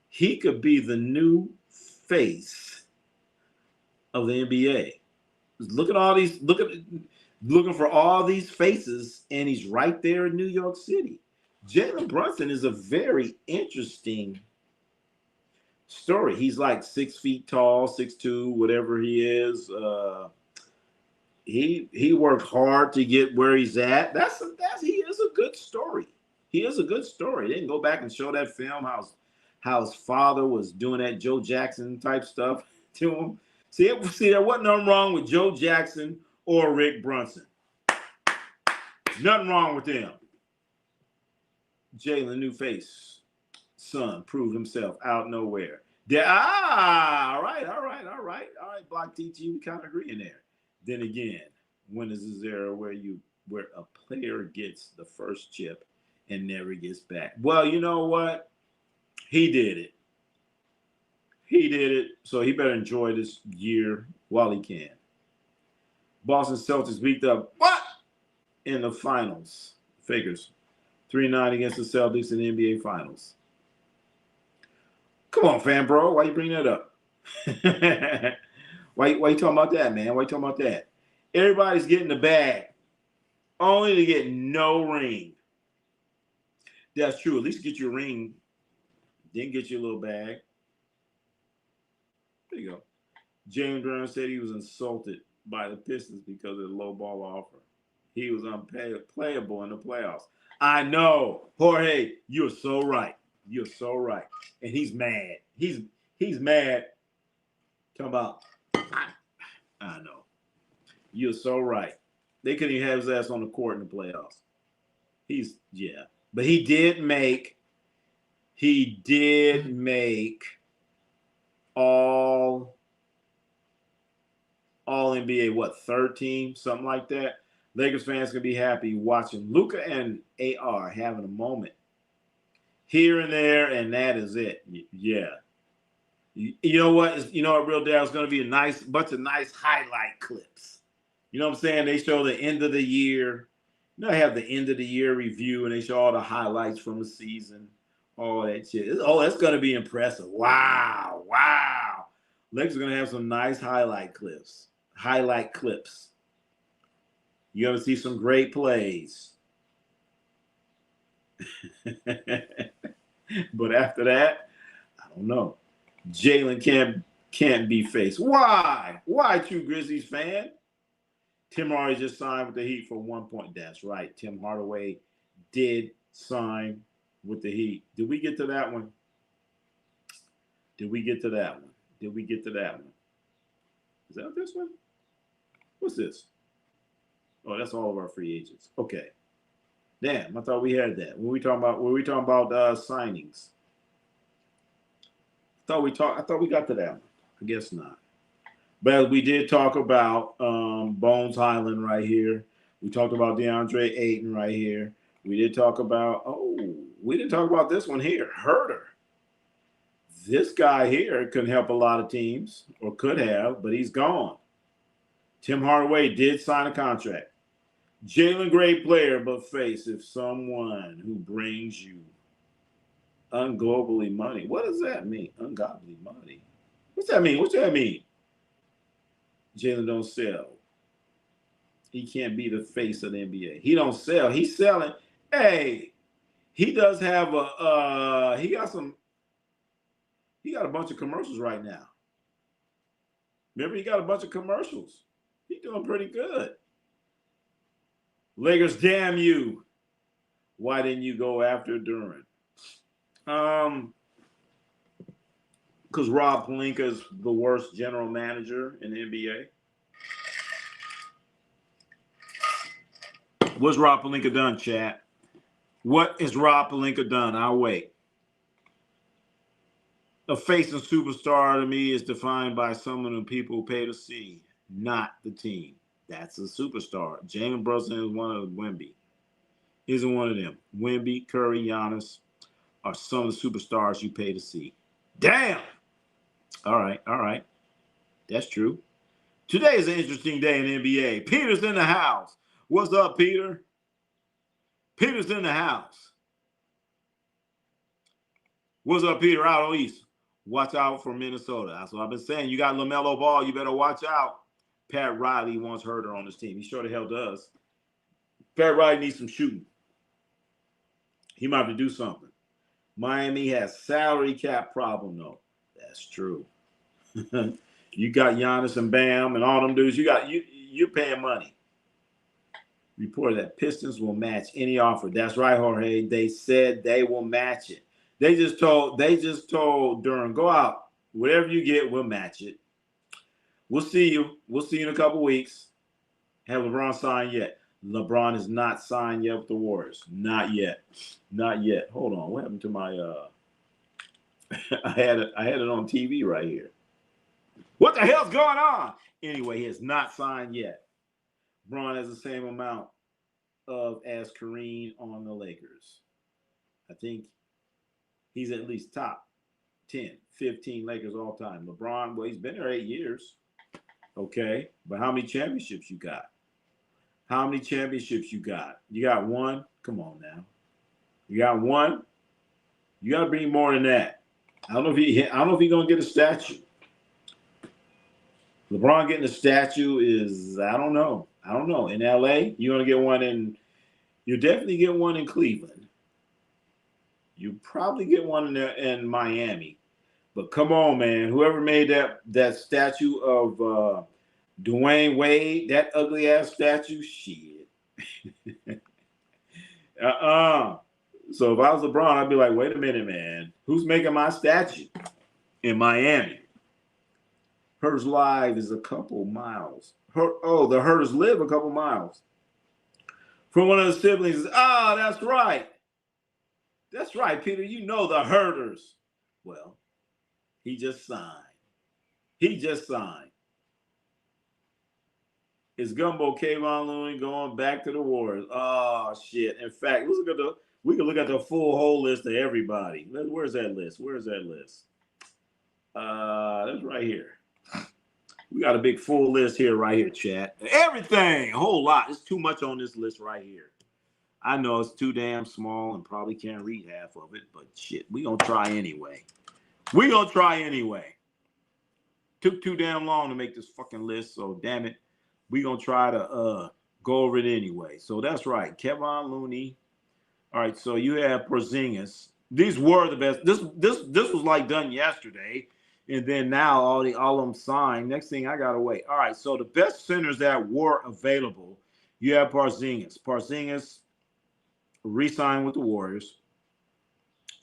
he could be the new face of the NBA. Look at all these, looking for all these faces, and he's right there in New York City. Jalen Brunson is a very interesting story. He's like 6 feet tall, 6'2", whatever he is. He worked hard to get where he's at. He is a good story. He is a good story. They didn't go back and show that film how his father was doing that Joe Jackson type stuff to him. See, there wasn't nothing wrong with Joe Jackson or Rick Brunson. Nothing wrong with them. Jalen, new face, son, proved himself out nowhere. All right, Block TT, we kind of agree in there. Then again, when is this era where a player gets the first chip and never gets back? Well, you know what? He did it. So he better enjoy this year while he can. Boston Celtics beat up what? In the finals. Figures. 3-9 against the Celtics in the NBA Finals. Come on, fan bro. Why you bring that up? Why you talking about that, man? Why you talking about that? Everybody's getting the bag, only to get no ring. That's true. At least get your ring, then get your little bag. There you go. James Brown said he was insulted by the Pistons because of the low ball offer. He was unplayable in the playoffs. I know, Jorge. You're so right. You're so right. And he's mad. He's mad. Talking about. I know. You're so right. They couldn't even have his ass on the court in the playoffs. But he did make all NBA, what, third team, something like that. Lakers fans can be happy watching Luka and AR having a moment here and there, and that is it. Yeah. You know what? Real deal is going to be a bunch of nice highlight clips. You know what I'm saying? They show the end of the year. They have the end of the year review, and they show all the highlights from the season, all that shit. Oh, that's going to be impressive. Wow. Lakers are going to have some nice highlight clips. highlight clips. You're going to see some great plays. But after that, I don't know. Jalen can't be faced. Why? Why, true Grizzlies fan? Tim Hardaway just signed with the Heat for 1 point. That's right. Tim Hardaway did sign with the Heat. Did we get to that one? Did we get to that one? Did we get to that one? Is that this one? What's this? Oh, that's all of our free agents. Okay. Damn, I thought we had that. When we talking about signings? I thought we got to that one. I guess not. But we did talk about Bones Highland right here. We talked about DeAndre Ayton right here. We did talk about, we didn't talk about this one here, Herter. This guy here could help a lot of teams, or could have, but he's gone. Tim Hardaway did sign a contract. Jalen, great player, but face if someone who brings you ungodly money. What does that mean? Ungodly money. What's that mean? What's that mean? Jalen don't sell. He can't be the face of the NBA. He don't sell. He's selling. Hey, he does have he got a bunch of commercials right now. Remember, he got a bunch of commercials. He's doing pretty good. Lakers, damn you. Why didn't you go after Durant? Because Rob Pelinka's the worst general manager in the NBA. What's Rob Pelinka done, chat? What has Rob Pelinka done? I'll wait. A face and superstar to me is defined by someone who people pay to see, not the team. That's a superstar. Jalen Brunson is one of Wemby. Isn't one of them. Wemby, Curry, Giannis are some of the superstars you pay to see. Damn! All right. That's true. Today is an interesting day in the NBA. Peter's in the house. What's up, Peter? Peter's in the house. What's up, Peter? Out east. Watch out for Minnesota. That's what I've been saying. You got LaMelo Ball. You better watch out. Pat Riley wants Herter on his team. He sure the hell does. Pat Riley needs some shooting. He might have to do something. Miami has salary cap problem, though. That's true. You got Giannis and Bam and all them dudes. You're paying money. Report that Pistons will match any offer. That's right, Jorge. They said they will match it. They just told Durham, go out. Whatever you get, we'll match it. We'll see you. We'll see you in a couple weeks. Have LeBron signed yet? LeBron is not signed yet with the Warriors. Not yet. Not yet. Hold on. What happened to my I had it on TV right here. What the hell's going on? Anyway, he has not signed yet. Bron has the same amount as Kareem on the Lakers. I think he's at least top 10, 15 Lakers all time. LeBron, well, he's been there 8 years. Okay, but how many championships you got? How many championships you got? You got one? Come on now. You got one? You got to bring more than that. I don't know if he's gonna get a statue. LeBron getting a statue is, I don't know. In LA, you're gonna get one you definitely get one in Cleveland. You probably get one in Miami. But come on, man. Whoever made that statue of Dwayne Wade, that ugly ass statue, shit. So if I was LeBron, I'd be like, wait a minute, man. Who's making my statue in Miami? Hers Live is a couple miles. The Herders live a couple miles from one of the siblings. That's right. That's right, Peter. You know the Herders. Well, he just signed. Is Gumbo Kayvon Looney going back to the Warriors? Oh, shit. In fact, we can look at the full whole list of everybody. Where's that list? That's right here. We got a big full list here, right here, chat. Everything, a whole lot. It's too much on this list right here. I know it's too damn small and probably can't read half of it, but shit, we gonna try anyway. Took too damn long to make this fucking list, so damn it. We're going to try to go over it anyway. So that's right. Kevon Looney. All right, so you have Porzingis. These were the best. This was like done yesterday. And then now all of them signed. Next thing I got to wait. All right, so the best centers that were available, you have Porzingis. Porzingis re-signed with the Warriors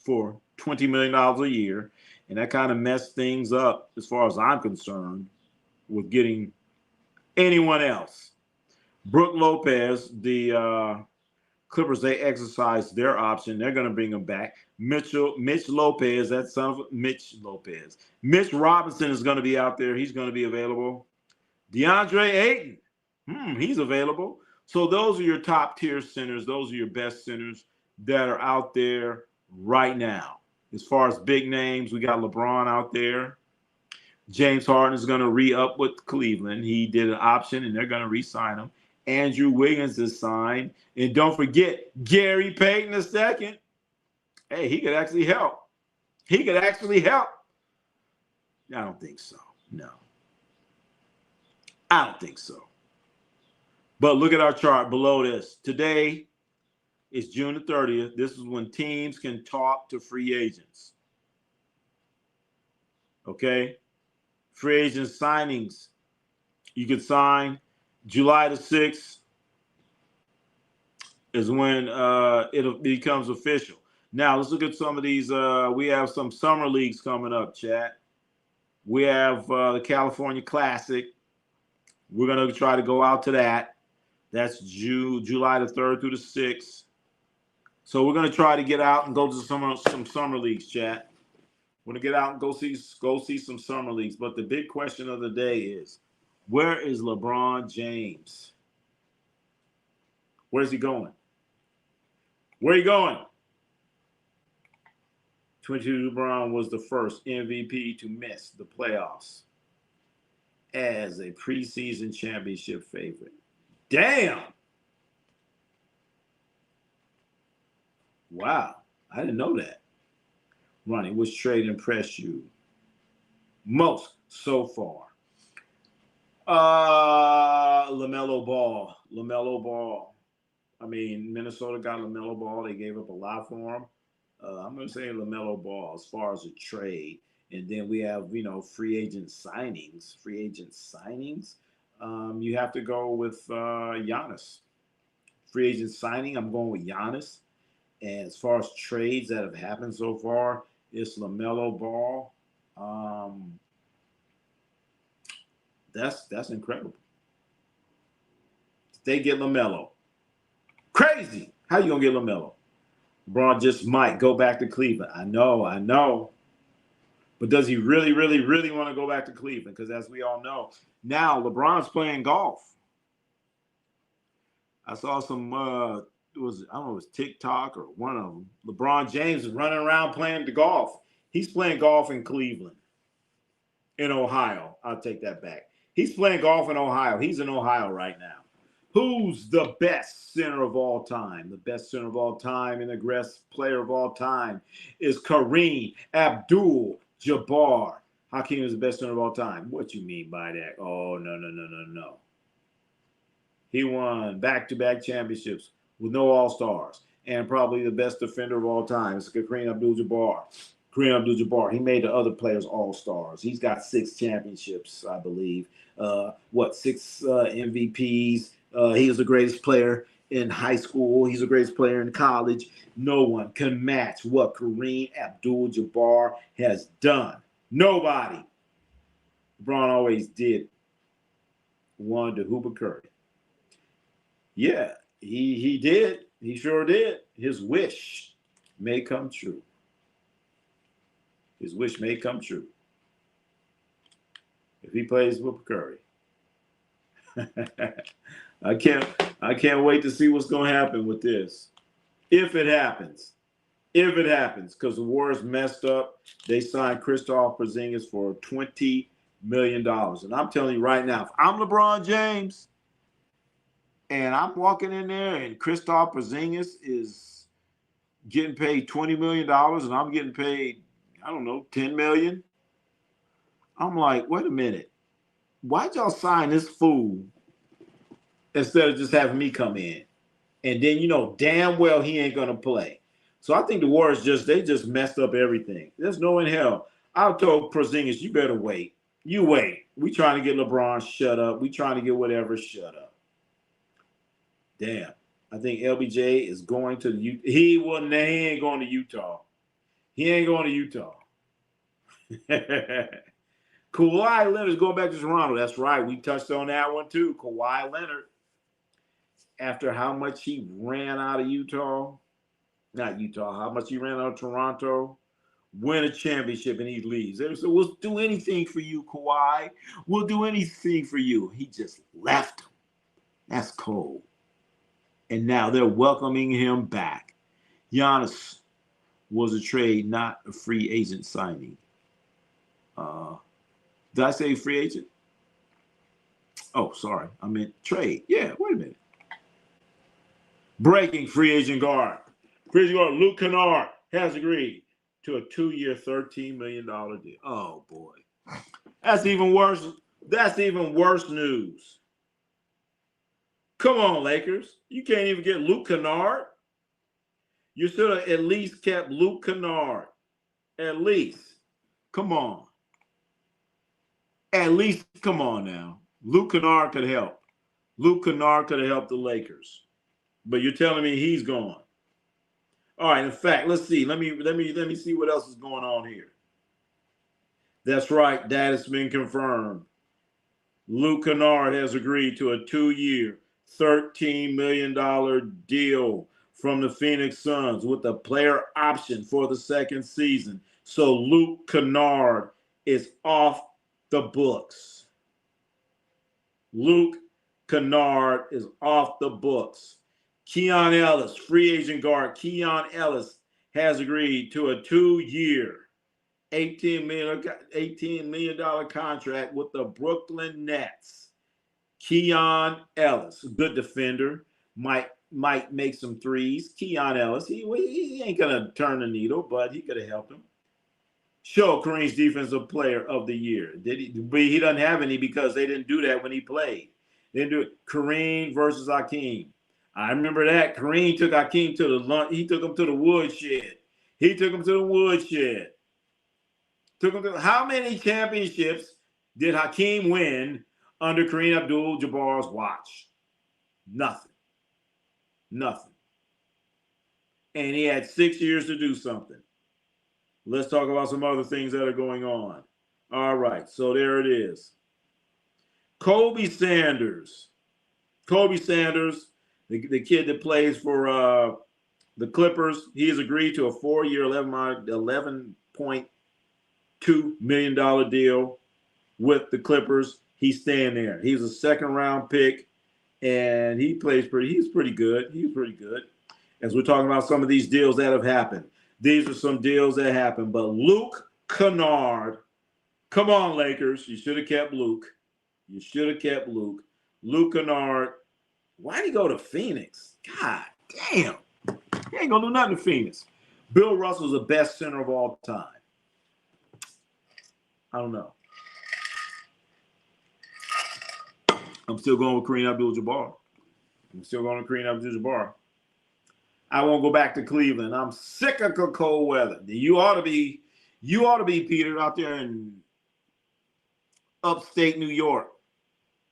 for $20 million a year. And that kind of messed things up, as far as I'm concerned, with getting anyone else. Brook Lopez, the Clippers, they exercised their option. They're going to bring him back. Mitch Lopez, that son of Mitch Lopez. Mitch Robinson is going to be out there. He's going to be available. DeAndre Ayton, he's available. So those are your top tier centers. Those are your best centers that are out there right now. As far as big names, we got LeBron out there. James Harden is going to re-up with Cleveland. He did an option, and they're going to re-sign him. Andrew Wiggins is signed. And don't forget, Gary Payton II. Hey, he could actually help. He could actually help. I don't think so. No. I don't think so. But look at our chart below this. Today is June the 30th. This is when teams can talk to free agents. Okay? Free agent signings. You can sign July the 6th is when it becomes official. Now, let's look at some of these. We have some summer leagues coming up, chat. We have the California Classic. We're going to try to go out to that. That's July the 3rd through the 6th. So we're going to try to get out and go to some summer leagues, chat. We're going to get out and go see some summer leagues. But the big question of the day is, where is LeBron James? Where's he going? Where are you going? 22 LeBron was the first MVP to miss the playoffs as a preseason championship favorite. Damn! Wow, I didn't know that. Ronnie, which trade impressed you most so far? LaMelo Ball. LaMelo Ball. I mean, Minnesota got LaMelo Ball. They gave up a lot for him. I'm going to say LaMelo Ball as far as a trade. And then we have, free agent signings. You have to go with Giannis. Free agent signing, I'm going with Giannis. And as far as trades that have happened so far, it's LaMelo Ball. That's incredible. They get LaMelo. Crazy. How you going to get LaMelo? LeBron just might go back to Cleveland. I know. But does he really, really, really want to go back to Cleveland? Because as we all know, now LeBron's playing golf. I saw some, I don't know if it was TikTok or one of them. LeBron James is running around playing the golf. He's playing golf in Cleveland, in Ohio. I'll take that back. He's playing golf in Ohio. He's in Ohio right now. Who's the best center of all time? The best center of all time and the best player of all time is Kareem Abdul-Jabbar. Hakeem is the best center of all time. What you mean by that? Oh, no. He won back-to-back championships with no All-Stars and probably the best defender of all time. It's Kareem Abdul-Jabbar. Kareem Abdul-Jabbar. He made the other players All-Stars. He's got 6 championships, I believe. 6 MVPs. He was the greatest player in high school. He's the greatest player in college. No one can match what Kareem Abdul-Jabbar has done. Nobody. LeBron always did. Wanted to hoop a Curry. Yeah, he did. He sure did. His wish may come true. His wish may come true. If he plays with Curry. I can't wait to see what's going to happen with this. If it happens, because the Warriors messed up. They signed Kristaps Porzingis for $20 million. And I'm telling you right now, if I'm LeBron James and I'm walking in there and Kristaps Porzingis is getting paid $20 million and I'm getting paid, I don't know, $10 million, I'm like, wait a minute. Why'd y'all sign this fool instead of just having me come in? And then you know damn well he ain't gonna play. So I think the Warriors just messed up everything. There's no in hell. I told Porzingis, you better wait. You wait. We trying to get LeBron shut up. We trying to get whatever shut up. Damn. I think LBJ is going to the he ain't going to Utah. He ain't going to Utah. Kawhi Leonard is going back to Toronto. That's right. We touched on that one too. Kawhi Leonard. After how much he ran out of not Utah, how much he ran out of Toronto, win a championship and he leaves. They said, we'll do anything for you, Kawhi. We'll do anything for you. He just left him. That's cold. And now they're welcoming him back. Giannis was a trade, not a free agent signing. Did I say free agent? Oh, sorry. I meant trade. Yeah, wait a minute. Breaking free agent guard. Free agent guard Luke Kennard has agreed to a 2-year, $13 million deal. Oh, boy. That's even worse. That's even worse news. Come on, Lakers. You can't even get Luke Kennard. You should have at least kept Luke Kennard. At least. Come on. At least, come on now. Luke Kennard could help. Luke Kennard could have helped the Lakers. But you're telling me he's gone. All right, in fact, let's see. Let me see what else is going on here. That's right, that has been confirmed. Luke Kennard has agreed to a 2-year, $13 million deal from the Phoenix Suns with a player option for the second season. So Luke Kennard is off the books. Luke Kennard is off the books. Keon Ellis, free agent guard Keon Ellis, has agreed to a 2-year, $18 million contract with the Brooklyn Nets. Keon Ellis, good defender, might make some threes. Keon Ellis, he ain't gonna turn the needle, but he could have helped him. Show Kareem's defensive player of the year. But he doesn't have any because they didn't do that when he played. They didn't do it. Kareem versus Hakeem. I remember that. Kareem took Hakeem to the lunch. He took him to the woodshed. How many championships did Hakeem win under Kareem Abdul-Jabbar's watch? Nothing. And he had 6 years to do something. Let's talk about some other things that are going on. All right, so there it is. Kobe Sanders, the kid that plays for the Clippers, he has agreed to a 4-year, $11.2 million deal with the Clippers. He's staying there. He's a second-round pick, and he's pretty good. As we're talking about some of these deals that have happened. These are some deals that happened. But Luke Kennard, come on, Lakers. You should have kept Luke. Luke Kennard. Why'd he go to Phoenix? God damn. He ain't going to do nothing to Phoenix. Bill Russell's the best center of all time. I don't know. I'm still going with Kareem Abdul-Jabbar. I won't go back to Cleveland. I'm sick of cold weather. You ought to be, Peter, out there in upstate New York.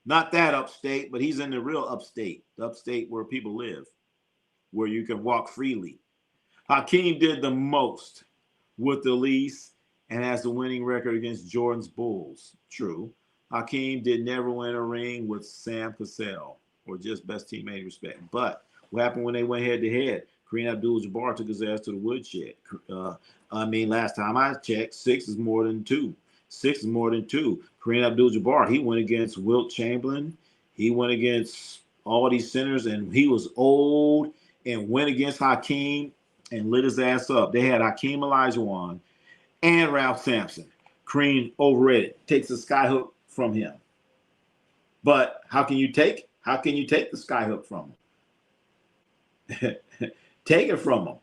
Not that upstate, but he's in the real upstate. The upstate where people live, where you can walk freely. Hakeem did the most with the least and has the winning record against Jordan's Bulls. True. Hakeem did never win a ring with Sam Cassell or just best teammate respect. But what happened when they went head-to-head? Kareem Abdul-Jabbar took his ass to the woodshed. Last time I checked, 6 is more than 2. Kareem Abdul-Jabbar, he went against Wilt Chamberlain. He went against all these centers, and he was old and went against Hakeem and lit his ass up. They had Hakeem Olajuwon and Ralph Sampson. Kareem overrated, takes the skyhook from him. But how can you take the skyhook from him? Take it from him.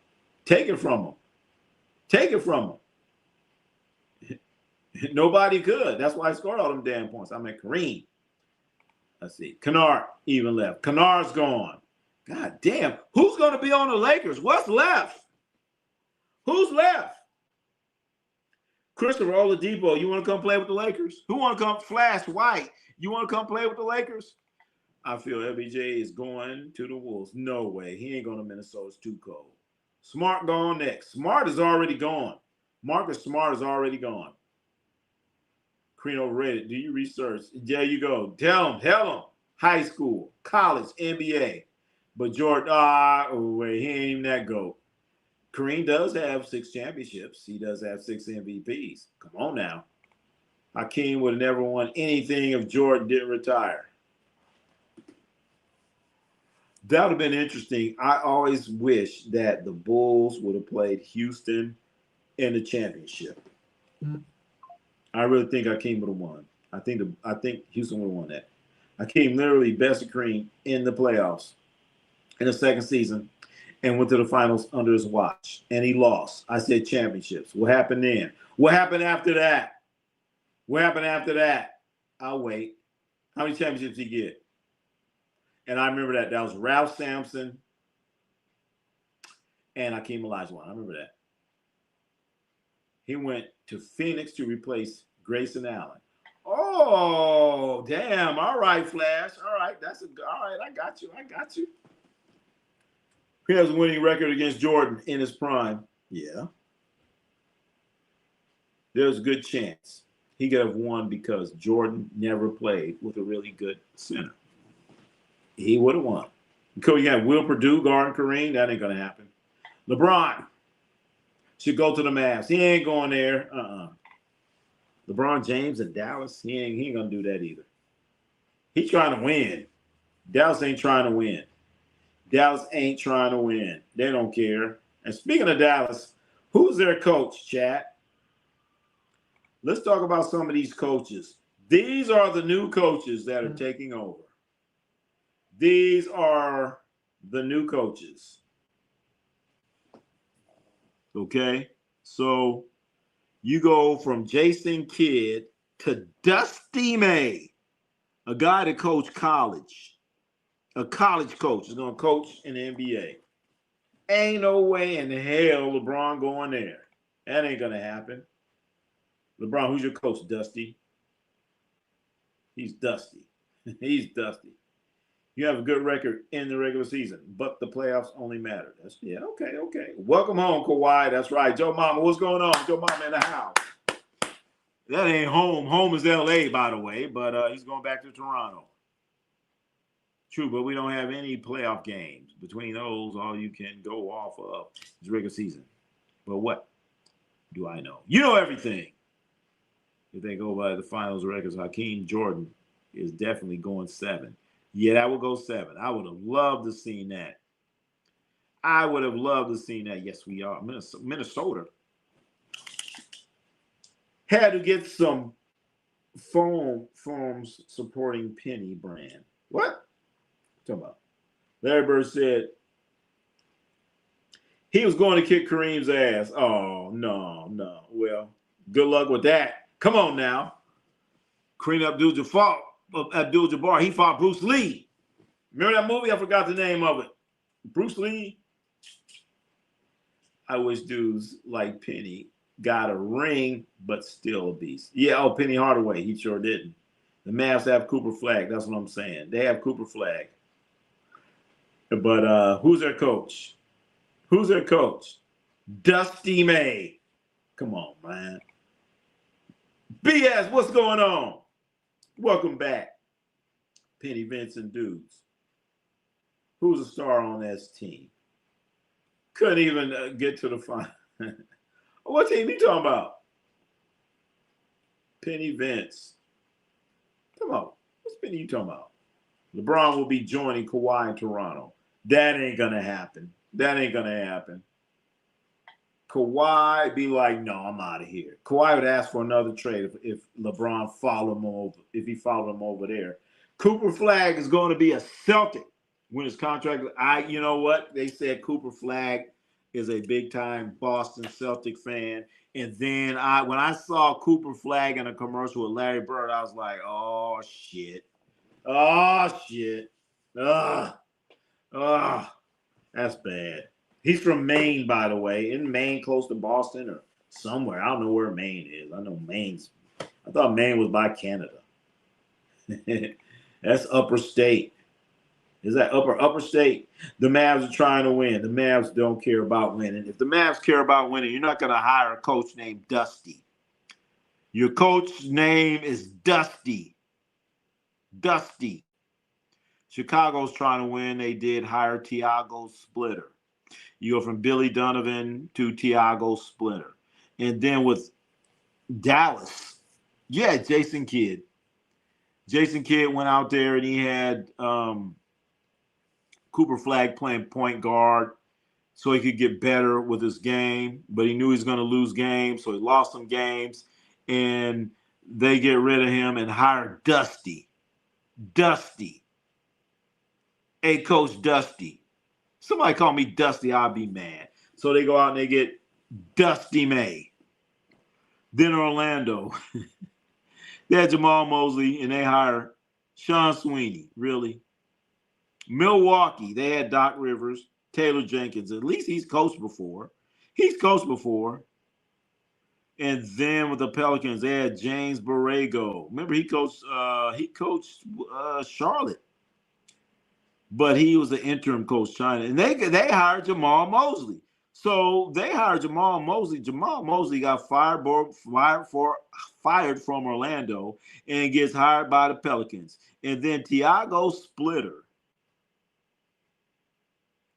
Nobody could. That's why I scored all them damn points. I mean, Kareem. Let's see. Kennard even left. Kennard's gone. God damn. Who's going to be on the Lakers? What's left? Who's left? Christopher Oladipo, you want to come play with the Lakers? Who want to come? Flash White, you want to come play with the Lakers? I feel LBJ is going to the Wolves. No way. He ain't going to Minnesota. It's too cold. Smart gone next. Smart is already gone. Marcus Smart is already gone. Crean overrated. Do you research? There you go. Tell him. High school, college, NBA. But Jordan, wait, he ain't even that GOAT. Kareem does have 6 championships. He does have 6 MVPs. Come on now. Hakeem would have never won anything if Jordan didn't retire. That would have been interesting. I always wish that the Bulls would have played Houston in the championship. I really think Hakeem would have won. I think Houston would have won that. Hakeem literally bested Kareem in the playoffs in the second season and went to the finals under his watch. And he lost. I said championships. What happened then? What happened after that? What happened after that? I'll wait. How many championships did he get? And I remember that. That was Ralph Sampson and Hakeem Olajuwon. I remember that. He went to Phoenix to replace Grayson Allen. Oh, damn. All right, Flash. All right. All right. I got you. He has a winning record against Jordan in his prime. Yeah. There's a good chance he could have won because Jordan never played with a really good center. He would have won. You have Will Perdue guarding Kareem. That ain't going to happen. LeBron should go to the Mavs. He ain't going there. LeBron James in Dallas, he ain't going to do that either. He's trying to win. Dallas ain't trying to win. Dallas ain't trying to win. They don't care. And speaking of Dallas, who's their coach, chat? Let's talk about some of these coaches. These are the new coaches that are taking over. These are the new coaches. Okay? So you go from Jason Kidd to Dusty May, a guy that coached college. A college coach is going to coach in the NBA. Ain't no way in hell LeBron going there. That ain't going to happen. LeBron, who's your coach, Dusty? He's Dusty. He's Dusty. You have a good record in the regular season, but the playoffs only matter. Okay. Welcome home, Kawhi. That's right. Joe Mama, what's going on? Joe Mama in the house. That ain't home. Home is L.A., by the way, but he's going back to Toronto. True, but we don't have any playoff games. Between those, all you can go off of is regular season. But what do I know? You know everything. If they go by the finals records, Hakeem Jordan is definitely going 7. Yeah, that would go 7. I would have loved to seen that. Yes, we are. Minnesota had to get some foams supporting Penny brand. What? Talking about? Larry Bird said he was going to kick Kareem's ass. Oh, no. Well, good luck with that. Come on now. Kareem Abdul-Jabbar, he fought Bruce Lee. Remember that movie? I forgot the name of it. Bruce Lee. I wish dudes like Penny got a ring, but still a beast. Yeah, Penny Hardaway. He sure didn't. The Mavs have Cooper Flag. That's what I'm saying. They have Cooper Flag. But who's their coach? Dusty May. Come on, man. BS, what's going on? Welcome back. Penny Vincent dudes. Who's a star on this team? Couldn't even get to the final. What team you talking about? Penny Vince. Come on. What's Penny you talking about? LeBron will be joining Kawhi in Toronto. That ain't going to happen. Kawhi be like, no, I'm out of here. Kawhi would ask for another trade if LeBron followed him over, if he followed him over there. Cooper Flag is going to be a Celtic when his contract. You know what? They said Cooper Flag is a big-time Boston Celtic fan. And then when I saw Cooper Flag in a commercial with Larry Bird, I was like, oh, shit. Oh, shit. Ugh. Ugh. That's bad. He's from Maine, by the way. Isn't Maine close to Boston or somewhere? I don't know where Maine is. I know I thought Maine was by Canada. That's upper state. Is that upper state? The Mavs are trying to win. The Mavs don't care about winning. If the Mavs care about winning, you're not going to hire a coach named Dusty. Your coach's name is Dusty. Dusty. Chicago's trying to win. They did hire Tiago Splitter. You go from Billy Donovan to Tiago Splitter. And then with Dallas, yeah, Jason Kidd. Jason Kidd went out there and he had Cooper Flag playing point guard so he could get better with his game, but he knew he was going to lose games, so he lost some games, and they get rid of him and hire Dusty. Dusty. Hey, Coach Dusty. Somebody call me Dusty, I'll be mad. So they go out and they get Dusty May. Then Orlando. They had Jamal Mosley, and they hire Sean Sweeney. Really? Milwaukee, they had Doc Rivers, Taylor Jenkins. At least he's coached before. And then with the Pelicans, they had James Borrego. Remember, he coached Charlotte. But he was the interim coach, China. And they hired Jamal Mosley. So they hired Jamal Mosley. Jamal Mosley got fired from Orlando and gets hired by the Pelicans. And then Tiago Splitter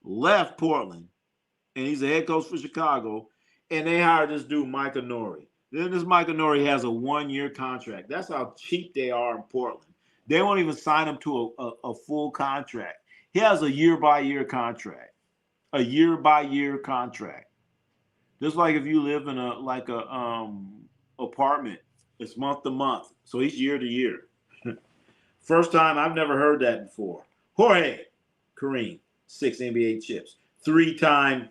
left Portland, and he's a head coach for Chicago, and they hired this dude, Micah Nori. Then this Micah Nori has a one-year contract. That's how cheap they are in Portland. They won't even sign him to a full contract. He has a year-by-year contract. A year-by-year contract. Just like if you live in a apartment, it's month to month. So he's year to year. First time, I've never heard that before. Jorge Kareem, 6 NBA chips. 3-time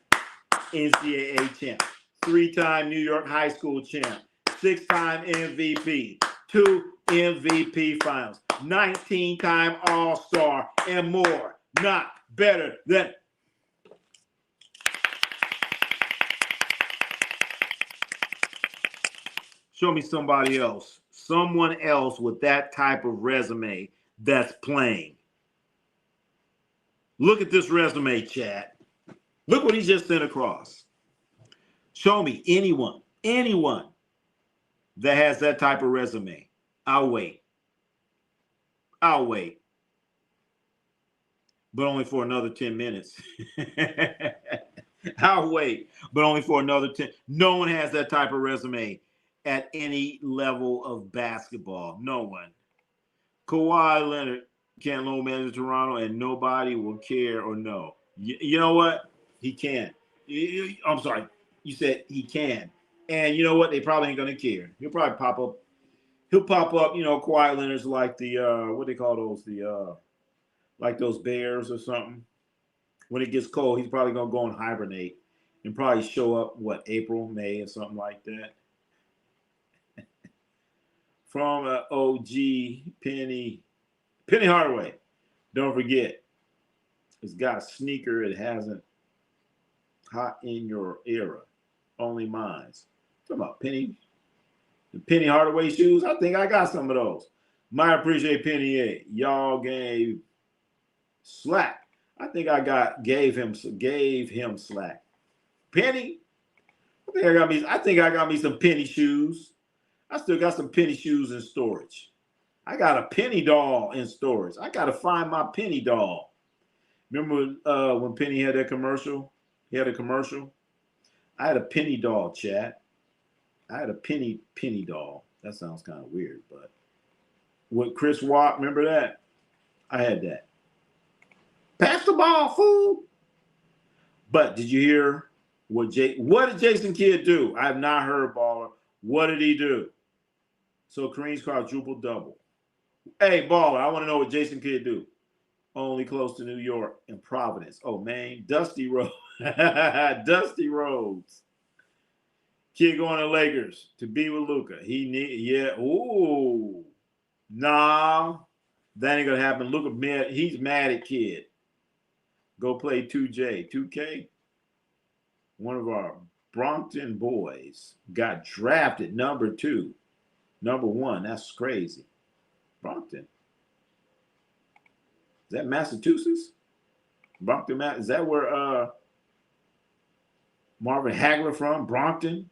NCAA champ. 3-time New York high school champ. 6-time MVP. 2 MVP finals. 19-time All-Star and more. Not better than... Show me somebody else. Someone else with that type of resume that's playing. Look at this resume, chat. Look what he just sent across. Show me anyone that has that type of resume. I'll wait. But only for another 10 minutes. I'll wait, but only for another 10. No one has that type of resume at any level of basketball. No one. Kawhi Leonard can't loan manage Toronto, and nobody will care or know. You know what? He can. I'm sorry. You said he can. And you know what? They probably ain't going to care. He'll probably pop up. He'll pop up, Kawhi Leonard's like the, what they call those? Like those bears or something. When it gets cold, he's probably going to go and hibernate and probably show up, April, May or something like that. From OG Penny Hardaway. Don't forget, it's got a sneaker. It hasn't hot in your era. Only mine's. Talking about the Penny Hardaway shoes. I think I got some of those. Might appreciate Penny A. Y'all gave slack. I think I gave him slack. Penny. I think I got me some Penny shoes. I still got some Penny shoes in storage. I got a Penny doll in storage. I got to find my Penny doll. Remember when Penny had that commercial? He had a commercial. I had a Penny doll, chat. I had a Penny doll. That sounds kind of weird, but with Chris Watt, remember that? I had that. Pass the ball, fool. But did you hear what did Jason Kidd do? I have not heard, Baller. What did he do? So Kareem's quadruple double. Hey, Baller, I want to know what Jason Kidd do. Only close to New York and Providence. Oh, man. Dusty Rose. Dusty Rhodes. Kid going to Lakers to be with Luka. Ooh. Nah. That ain't gonna happen. Luka, he's mad at Kid. Go play 2J. 2K. One of our Brompton boys got drafted number 2. Number 1. That's crazy. Brompton. Is that Massachusetts? Brompton, is that where Marvin Hagler from? Brompton?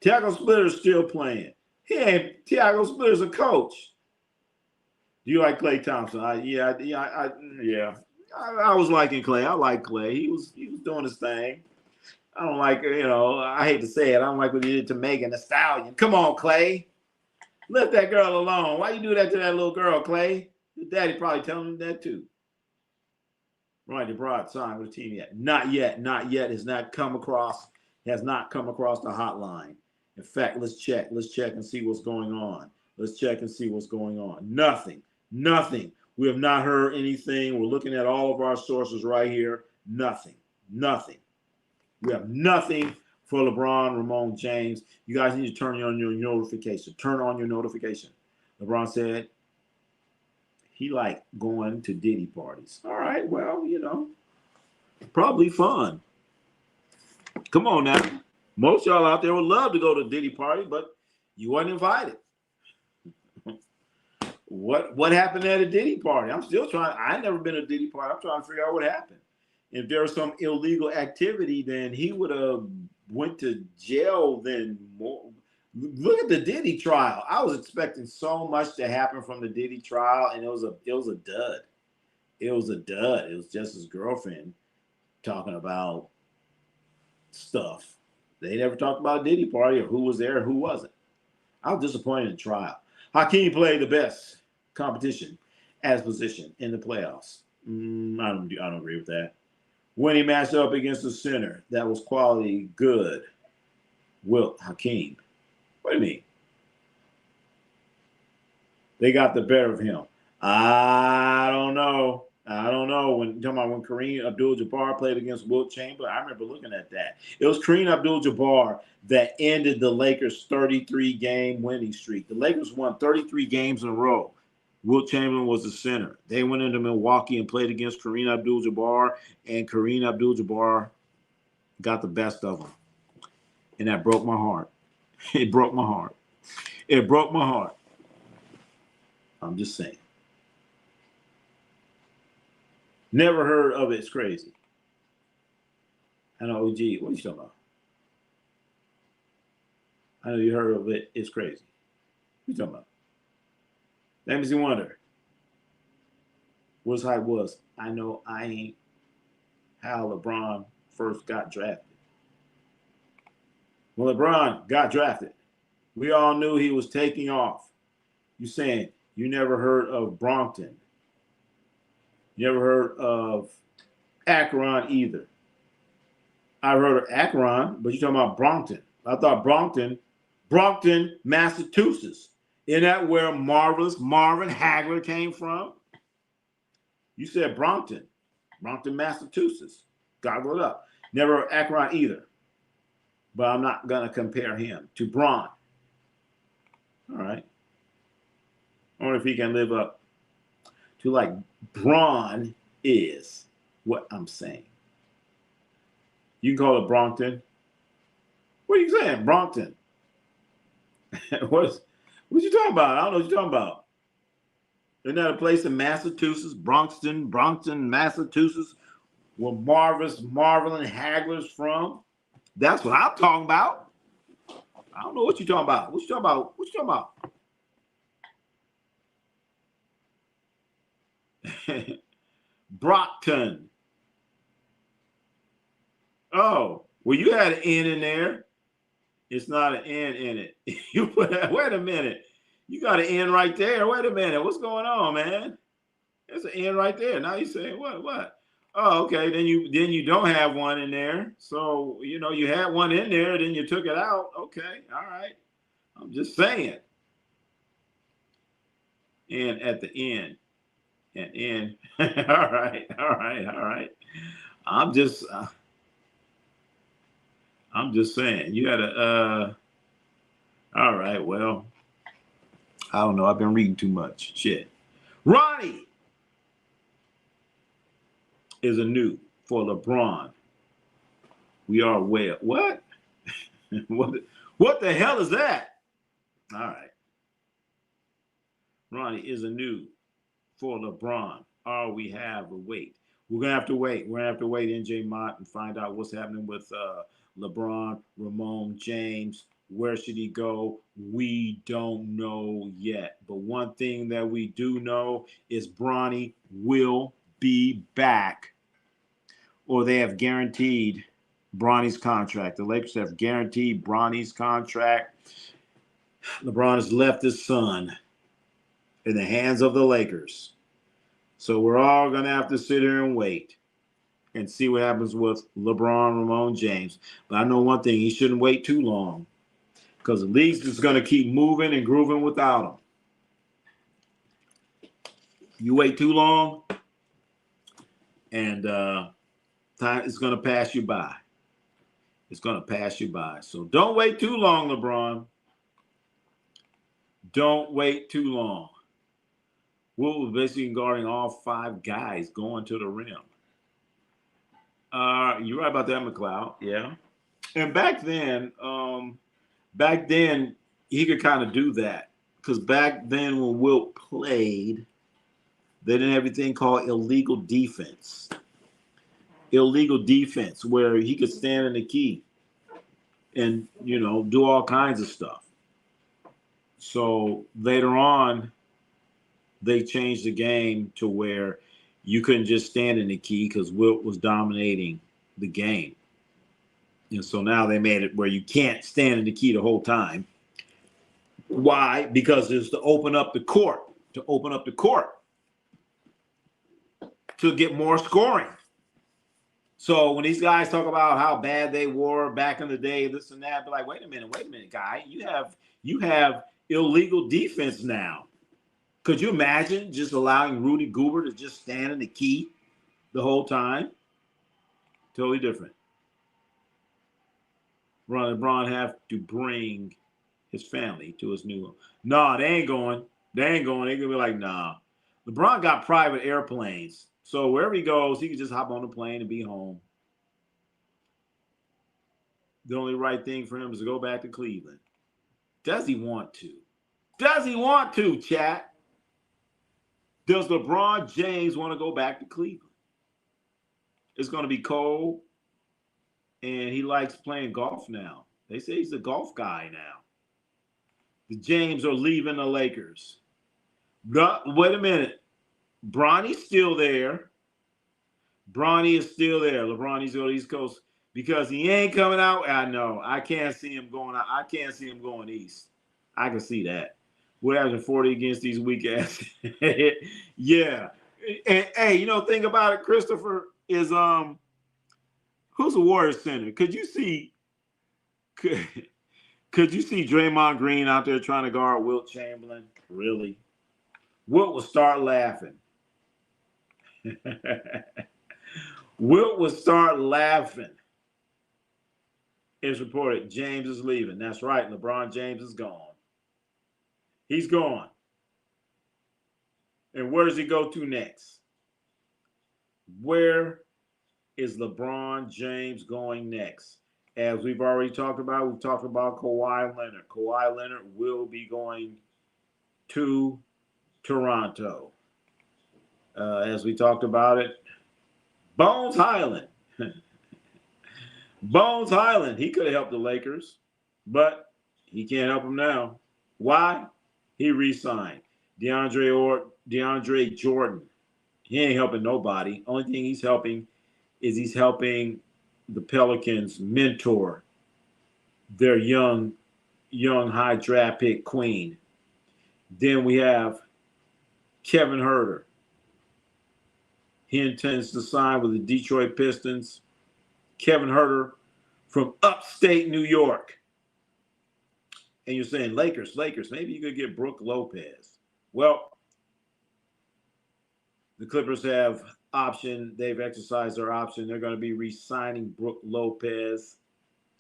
Tiago Splitter's still playing. Tiago Splitter's a coach. Do you like Klay Thompson? I was liking Klay. I like Klay. He was doing his thing. I don't like, I hate to say it. I don't like what he did to Megan Thee Stallion. Come on, Klay. Let that girl alone. Why you do that to that little girl, Klay? Your daddy probably telling him that too. Right, DeBrod signed with the team yet. Not yet. Has not come across the hotline. In fact, let's check and see what's going on. Nothing. We have not heard anything. We're looking at all of our sources right here. Nothing. We have nothing for LeBron James. You guys need to turn on your notification. Turn on your notification. LeBron said he liked going to Diddy parties. All right, well, probably fun. Come on now. Most y'all out there would love to go to a Diddy party, but you weren't invited. What happened at a Diddy party? I'm still trying. I ain't never been to a Diddy party. I'm trying to figure out what happened. If there was some illegal activity, then he would have went to jail. Then more. Look at the Diddy trial. I was expecting so much to happen from the Diddy trial, and it was a dud. It was just his girlfriend talking about stuff. They never talked about a Diddy party or who was there or who wasn't. I was disappointed in the trial. Hakeem played the best competition as position in the playoffs. I don't agree with that. When he matched up against the center, that was quality good. Wilt Hakeem. What do you mean? They got the better of him. I don't know. When Kareem Abdul-Jabbar played against Wilt Chamberlain, I remember looking at that. It was Kareem Abdul-Jabbar that ended the Lakers' 33-game winning streak. The Lakers won 33 games in a row. Wilt Chamberlain was the center. They went into Milwaukee and played against Kareem Abdul-Jabbar, and Kareem Abdul-Jabbar got the best of them. And that broke my heart. It broke my heart. I'm just saying. Never heard of it. It's crazy. I know, OG, what are you talking about? I know you heard of it. It's crazy. What are you talking about? That makes me wonder. What's hype was. I know I ain't how LeBron first got drafted. When LeBron got drafted, we all knew he was taking off. You saying you never heard of Brompton. You never heard of Akron either. I heard of Akron, but you're talking about Brompton. I thought Brompton, Massachusetts. Isn't that where marvelous Marvin Hagler came from? You said Brompton, Massachusetts. Goggle it up. Never heard of Akron either. But I'm not going to compare him to Bron. All right. I wonder if he can live up to like Bron is what I'm saying. You can call it Brompton. What are you saying, Brompton? What you talking about? I don't know what you're talking about. Isn't that a place in Massachusetts, Brompton, Massachusetts, where Marvin Hagler's from? That's what I'm talking about. I don't know what you're talking about. What you talking about? Brockton. Oh, well, you had an N in there. It's not an N in it. You put that, wait a minute. You got an N right there. Wait a minute. What's going on, man? There's an N right there. Now you're saying what? Oh, okay. Then you don't have one in there. So, you had one in there, then you took it out. Okay. All right. I'm just saying. And at the end. And in. All right. I'm just I'm just saying. You gotta. All right. Well, I don't know. I've been reading too much. Shit. Ronnie is a new for LeBron. We are well. What? What the hell is that? All right. Ronnie is a new for LeBron. All we have to wait. We're gonna have to wait. We're gonna have to wait, NJ Mott, and find out what's happening with LeBron, Ramon James. Where should he go? We don't know yet. But one thing that we do know is Bronny will be back, or they have guaranteed Bronny's contract. The Lakers have guaranteed Bronny's contract. LeBron has left his son in the hands of the Lakers. So we're all going to have to sit here and wait and see what happens with LeBron, Ramon James. But I know one thing, he shouldn't wait too long because the league's just going to keep moving and grooving without him. You wait too long, and time is going to pass you by. It's going to pass you by. So don't wait too long, LeBron. Don't wait too long. Will was basically guarding all 5 guys going to the rim. You're right about that, McLeod. Yeah. And back then he could kind of do that because back then when Wilt played, they didn't have anything called illegal defense. Illegal defense where he could stand in the key and, do all kinds of stuff. So later on, they changed the game to where you couldn't just stand in the key because Wilt was dominating the game. And so now they made it where you can't stand in the key the whole time. Why? Because it's to open up the court, to get more scoring. So when these guys talk about how bad they were back in the day, this and that, be like, wait a minute, guy. You have illegal defense now. Could you imagine just allowing Rudy Gobert to just stand in the key the whole time? Totally different. LeBron have to bring his family to his new home. No, they ain't going. They're going to be like, nah. LeBron got private airplanes. So wherever he goes, he can just hop on the plane and be home. The only right thing for him is to go back to Cleveland. Does he want to? Does he want to, chat? Does LeBron James want to go back to Cleveland? It's going to be cold, and he likes playing golf now. They say he's a golf guy now. The James are leaving the Lakers. Wait a minute. Bronny's still there. Bronny is still there. LeBron needs to go to the East Coast because he ain't coming out. I know. I can't see him going out. I can't see him going east. I can see that. We're averaging 40 against these weak ass. Yeah. And hey, think about it, Christopher, is who's the Warriors center? Could you see Draymond Green out there trying to guard Wilt Chamberlain? Really? Wilt will start laughing. Wilt will start laughing. It's reported James is leaving. That's right. LeBron James is gone. He's gone. And where does he go to next? Where is LeBron James going next? As we've already talked about, we've talked about Kawhi Leonard. Kawhi Leonard will be going to Toronto. As we talked about it, Bones Highland. Bones Highland, he could have helped the Lakers, but he can't help them now. Why? He re-signed. DeAndre Jordan. He ain't helping nobody. Only thing he's helping is he's helping the Pelicans mentor their young high draft pick queen. Then we have Kevin Huerter. He intends to sign with the Detroit Pistons. Kevin Huerter from upstate New York. And you're saying, Lakers, maybe you could get Brook Lopez. Well, the Clippers have option. They've exercised their option. They're going to be re-signing Brook Lopez.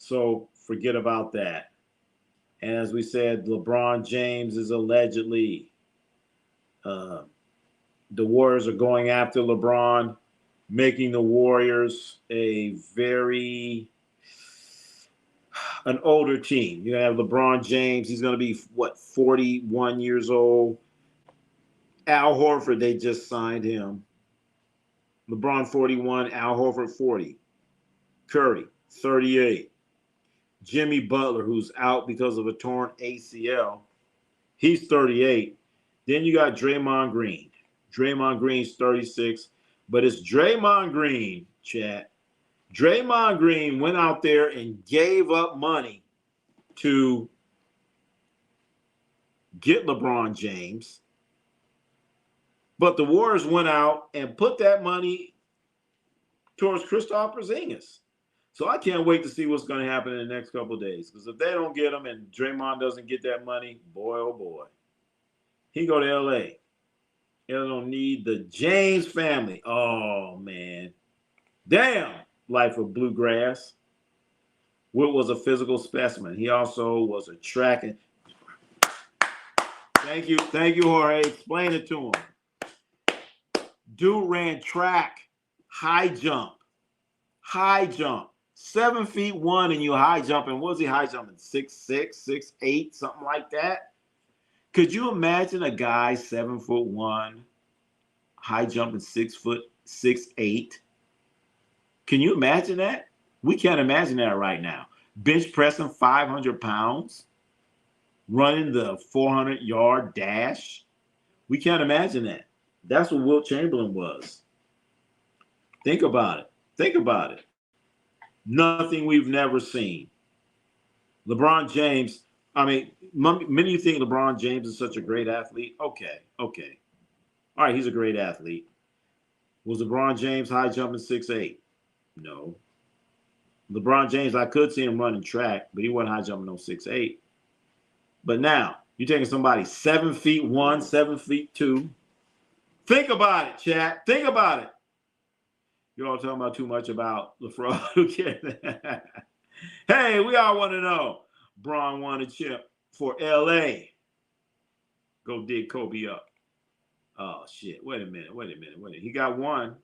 So forget about that. And as we said, LeBron James is allegedly, the Warriors are going after LeBron, making the Warriors an older team. You have LeBron James. He's going to be, 41 years old. Al Horford, they just signed him. LeBron 41, Al Horford 40. Curry 38. Jimmy Butler, who's out because of a torn ACL, he's 38. Then you got Draymond Green. Draymond Green's 36, but it's Draymond Green, chat. Draymond Green went out there and gave up money to get LeBron James, but the Warriors went out and put that money towards Kristaps Porzingis. So I can't wait to see what's going to happen in the next couple of days. Because if they don't get him and Draymond doesn't get that money, boy, oh boy, he go to L.A. They don't need the James family. Oh, man. Damn. Life of bluegrass. Wilt was a physical specimen. He also was a track and... Thank you, Jorge. Explain it to him. Dude ran track, high jump. 7 feet 1 and you high jumping. What was he high jumping? 6'6", 6'8", something like that. Could you imagine a guy 7'1", high jumping 6'8"? Can you imagine that? We can't imagine that right now. Bench pressing 500 pounds, running the 400-yard dash. We can't imagine that. That's what Wilt Chamberlain was. Think about it. Nothing we've never seen. LeBron James, many of you think LeBron James is such a great athlete. Okay. All right, he's a great athlete. Was LeBron James high jumping 6'8"? No. LeBron James, I could see him running track, but he wasn't high jumping no 6'8". But now, you're taking somebody 7 feet 1, 7 feet 2. Think about it, chat. Think about it. You're all talking about too much about LeBron. Hey, we all want to know. Bron won a chip for L.A. Go dig Kobe up. Oh, shit. Wait a minute. He got one.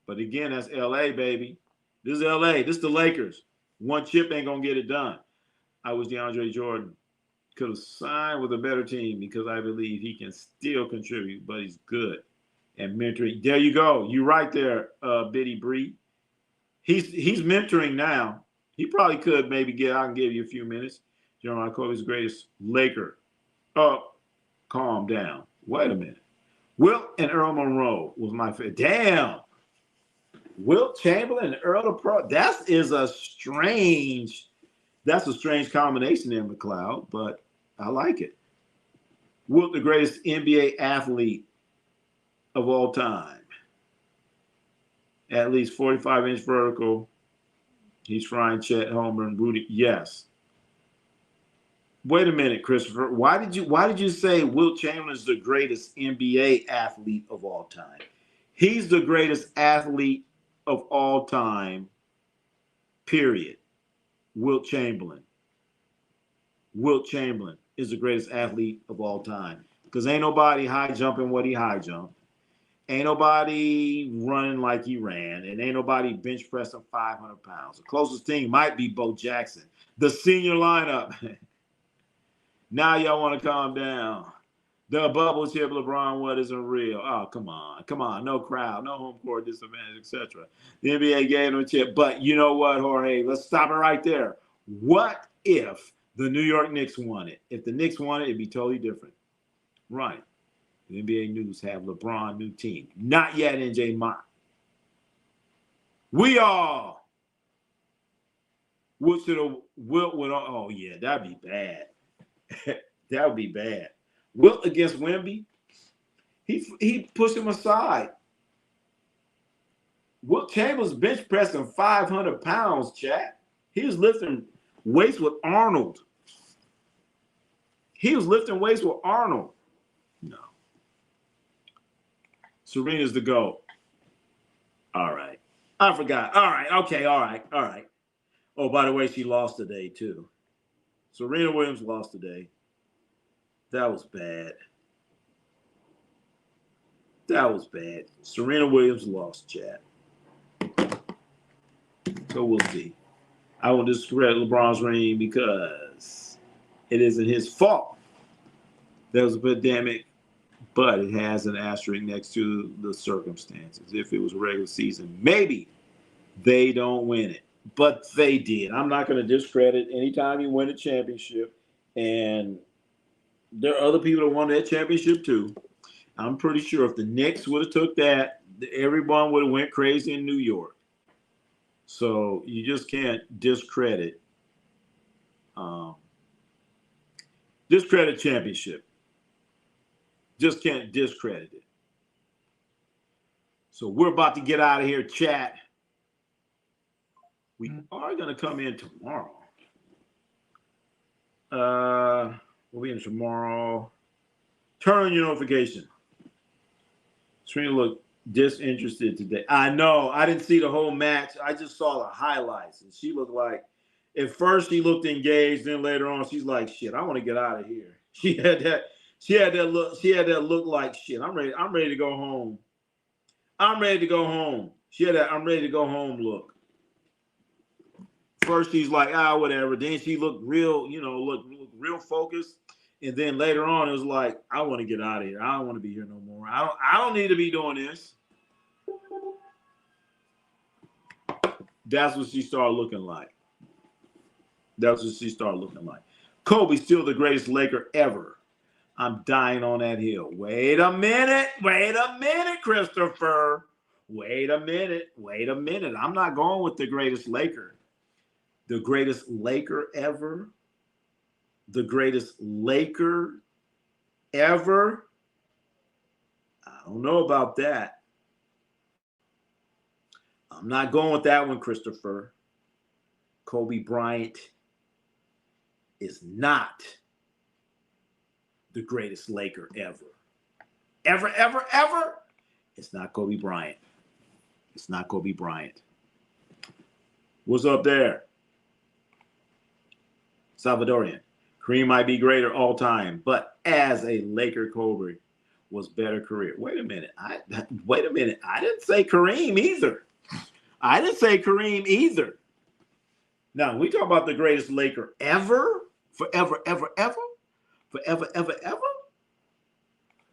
But again, that's L.A., baby. This is L.A. This is the Lakers. One chip ain't going to get it done. I wish DeAndre Jordan could have signed with a better team because I believe he can still contribute, but he's good. And mentoring. There you go. You're right there, Biddy Bree. He's mentoring now. He probably could maybe I can give you a few minutes. Jeremiah Kobe's greatest Laker. Oh, calm down. Wait a minute. Wilt and Earl Monroe was my favorite. Damn. Wilt Chamberlain and Earl the Pro. That's a strange combination there, McLeod, but I like it. Wilt, the greatest NBA athlete of all time. At least 45-inch vertical. He's frying Chet Homer and Rudy. Yes. Wait a minute, Christopher. Why did you say Wilt Chamberlain is the greatest NBA athlete of all time? He's the greatest athlete of all time, period. Wilt Chamberlain. Wilt Chamberlain is the greatest athlete of all time. Because ain't nobody high jumping what he high jumped. Ain't nobody running like he ran. And ain't nobody bench pressing 500 pounds. The closest thing might be Bo Jackson. The senior lineup. Now y'all want to calm down. The bubble chip LeBron, what isn't real? Oh, come on. No crowd, no home court disadvantage, etc. The NBA gave him a chip. But you know what, Jorge? Let's stop it right there. What if the New York Knicks won it? If the Knicks won it, it'd be totally different. Right. The NBA News have LeBron new team. Not yet, NJ Mott. We all. Wilt would. Oh yeah, that'd be bad. That would be bad. Wilt against Wemby. He pushed him aside. Wilt Chamberlain's bench pressing 500 pounds, chat. He was lifting weights with Arnold. No. Serena's the GOAT. All right. I forgot. All right. Okay. All right. Oh, by the way, she lost today, too. Serena Williams lost today. That was bad. That was bad. Serena Williams lost, chat. So we'll see. I won't discredit LeBron's reign because it isn't his fault. There was a pandemic, but it has an asterisk next to the circumstances. If it was a regular season, maybe they don't win it, but they did. I'm not going to discredit anytime you win a championship, and there are other people that won that championship too. I'm pretty sure if the Knicks would have took that, everyone would have went crazy in New York. So you just can't discredit championship. Just can't discredit it. So we're about to get out of here, chat. We are going to come in tomorrow. We'll be in tomorrow. Turn on your notification. Serena looked disinterested today. I know. I didn't see the whole match. I just saw the highlights. And she looked like, at first she looked engaged. Then later on, she's like, shit, I want to get out of here. She had that look like, shit, I'm ready to go home. I'm ready to go home. She had that I'm ready to go home look. First she's like, whatever. Then she looked real, looked real focused. And then later on, it was like, I want to get out of here. I don't want to be here no more. I don't need to be doing this. That's what she started looking like. Kobe's still the greatest Laker ever. I'm dying on that hill. Wait a minute, Christopher. Wait a minute. I'm not going with the greatest Laker. The greatest Laker ever. The greatest Laker ever. I don't know about that. I'm not going with that one, Christopher. Kobe Bryant is not the greatest Laker ever. Ever. It's not Kobe Bryant. What's up there? Salvadorian. Kareem might be greater all time, but as a Laker, Kobe was better career. Wait a minute. I didn't say Kareem either. Now, we talk about the greatest Laker ever, forever.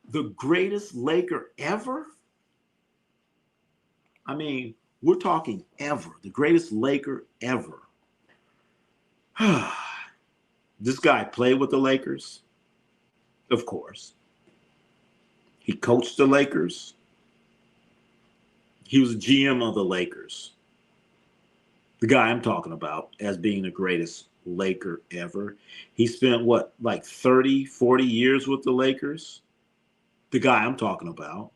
The greatest Laker ever? I mean, we're talking ever. The greatest Laker ever. This guy played with the Lakers, of course. He coached the Lakers. He was a GM of the Lakers. The guy I'm talking about as being the greatest Laker ever. He spent, 30, 40 years with the Lakers? The guy I'm talking about.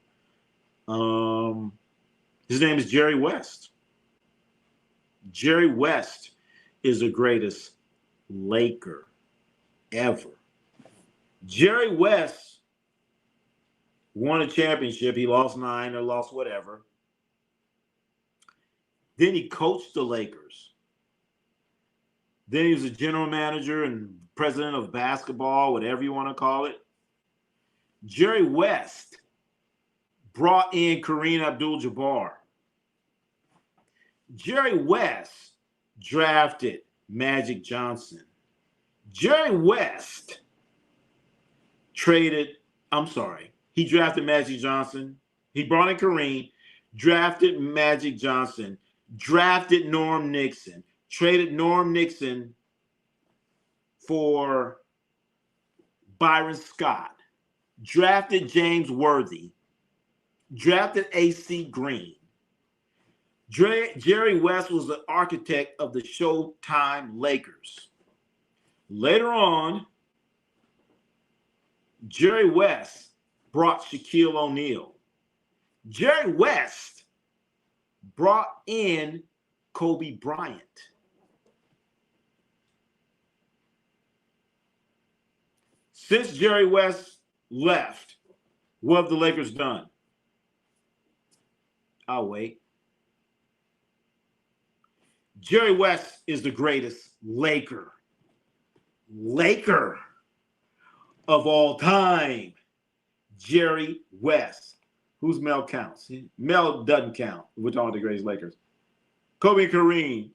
His name is Jerry West. Jerry West is the greatest Laker ever. Jerry West won a championship. He lost 9 or lost whatever. Then he coached the Lakers. Then he was a general manager and president of basketball, whatever you want to call it. Jerry West brought in Kareem Abdul-Jabbar. Jerry West drafted Magic Johnson. Jerry West he drafted Magic Johnson. He brought in Kareem, drafted Magic Johnson, drafted Norm Nixon, traded Norm Nixon for Byron Scott, drafted James Worthy, drafted A.C. Green. Jerry West was the architect of the Showtime Lakers. Later on, Jerry West brought Shaquille O'Neal. Jerry West brought in Kobe Bryant. Since Jerry West left, what have the Lakers done? I'll wait. Jerry West is the greatest Laker of all time. Jerry West. Who's Mel counts? Mel doesn't count. We're talking about the greatest Lakers. Kobe and Kareem,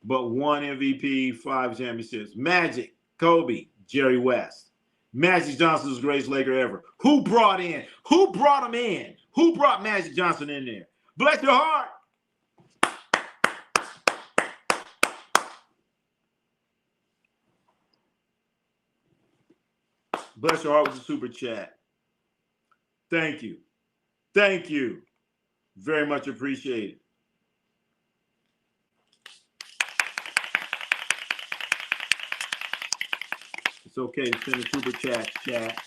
but 1 MVP, 5 championships. Magic, Kobe, Jerry West. Magic Johnson is the greatest Laker ever. Who brought him in? Who brought Magic Johnson in there? Bless your heart. Bless your heart with the super chat. Thank you. Thank you. Very much appreciated. It's okay to send a super chat, chat.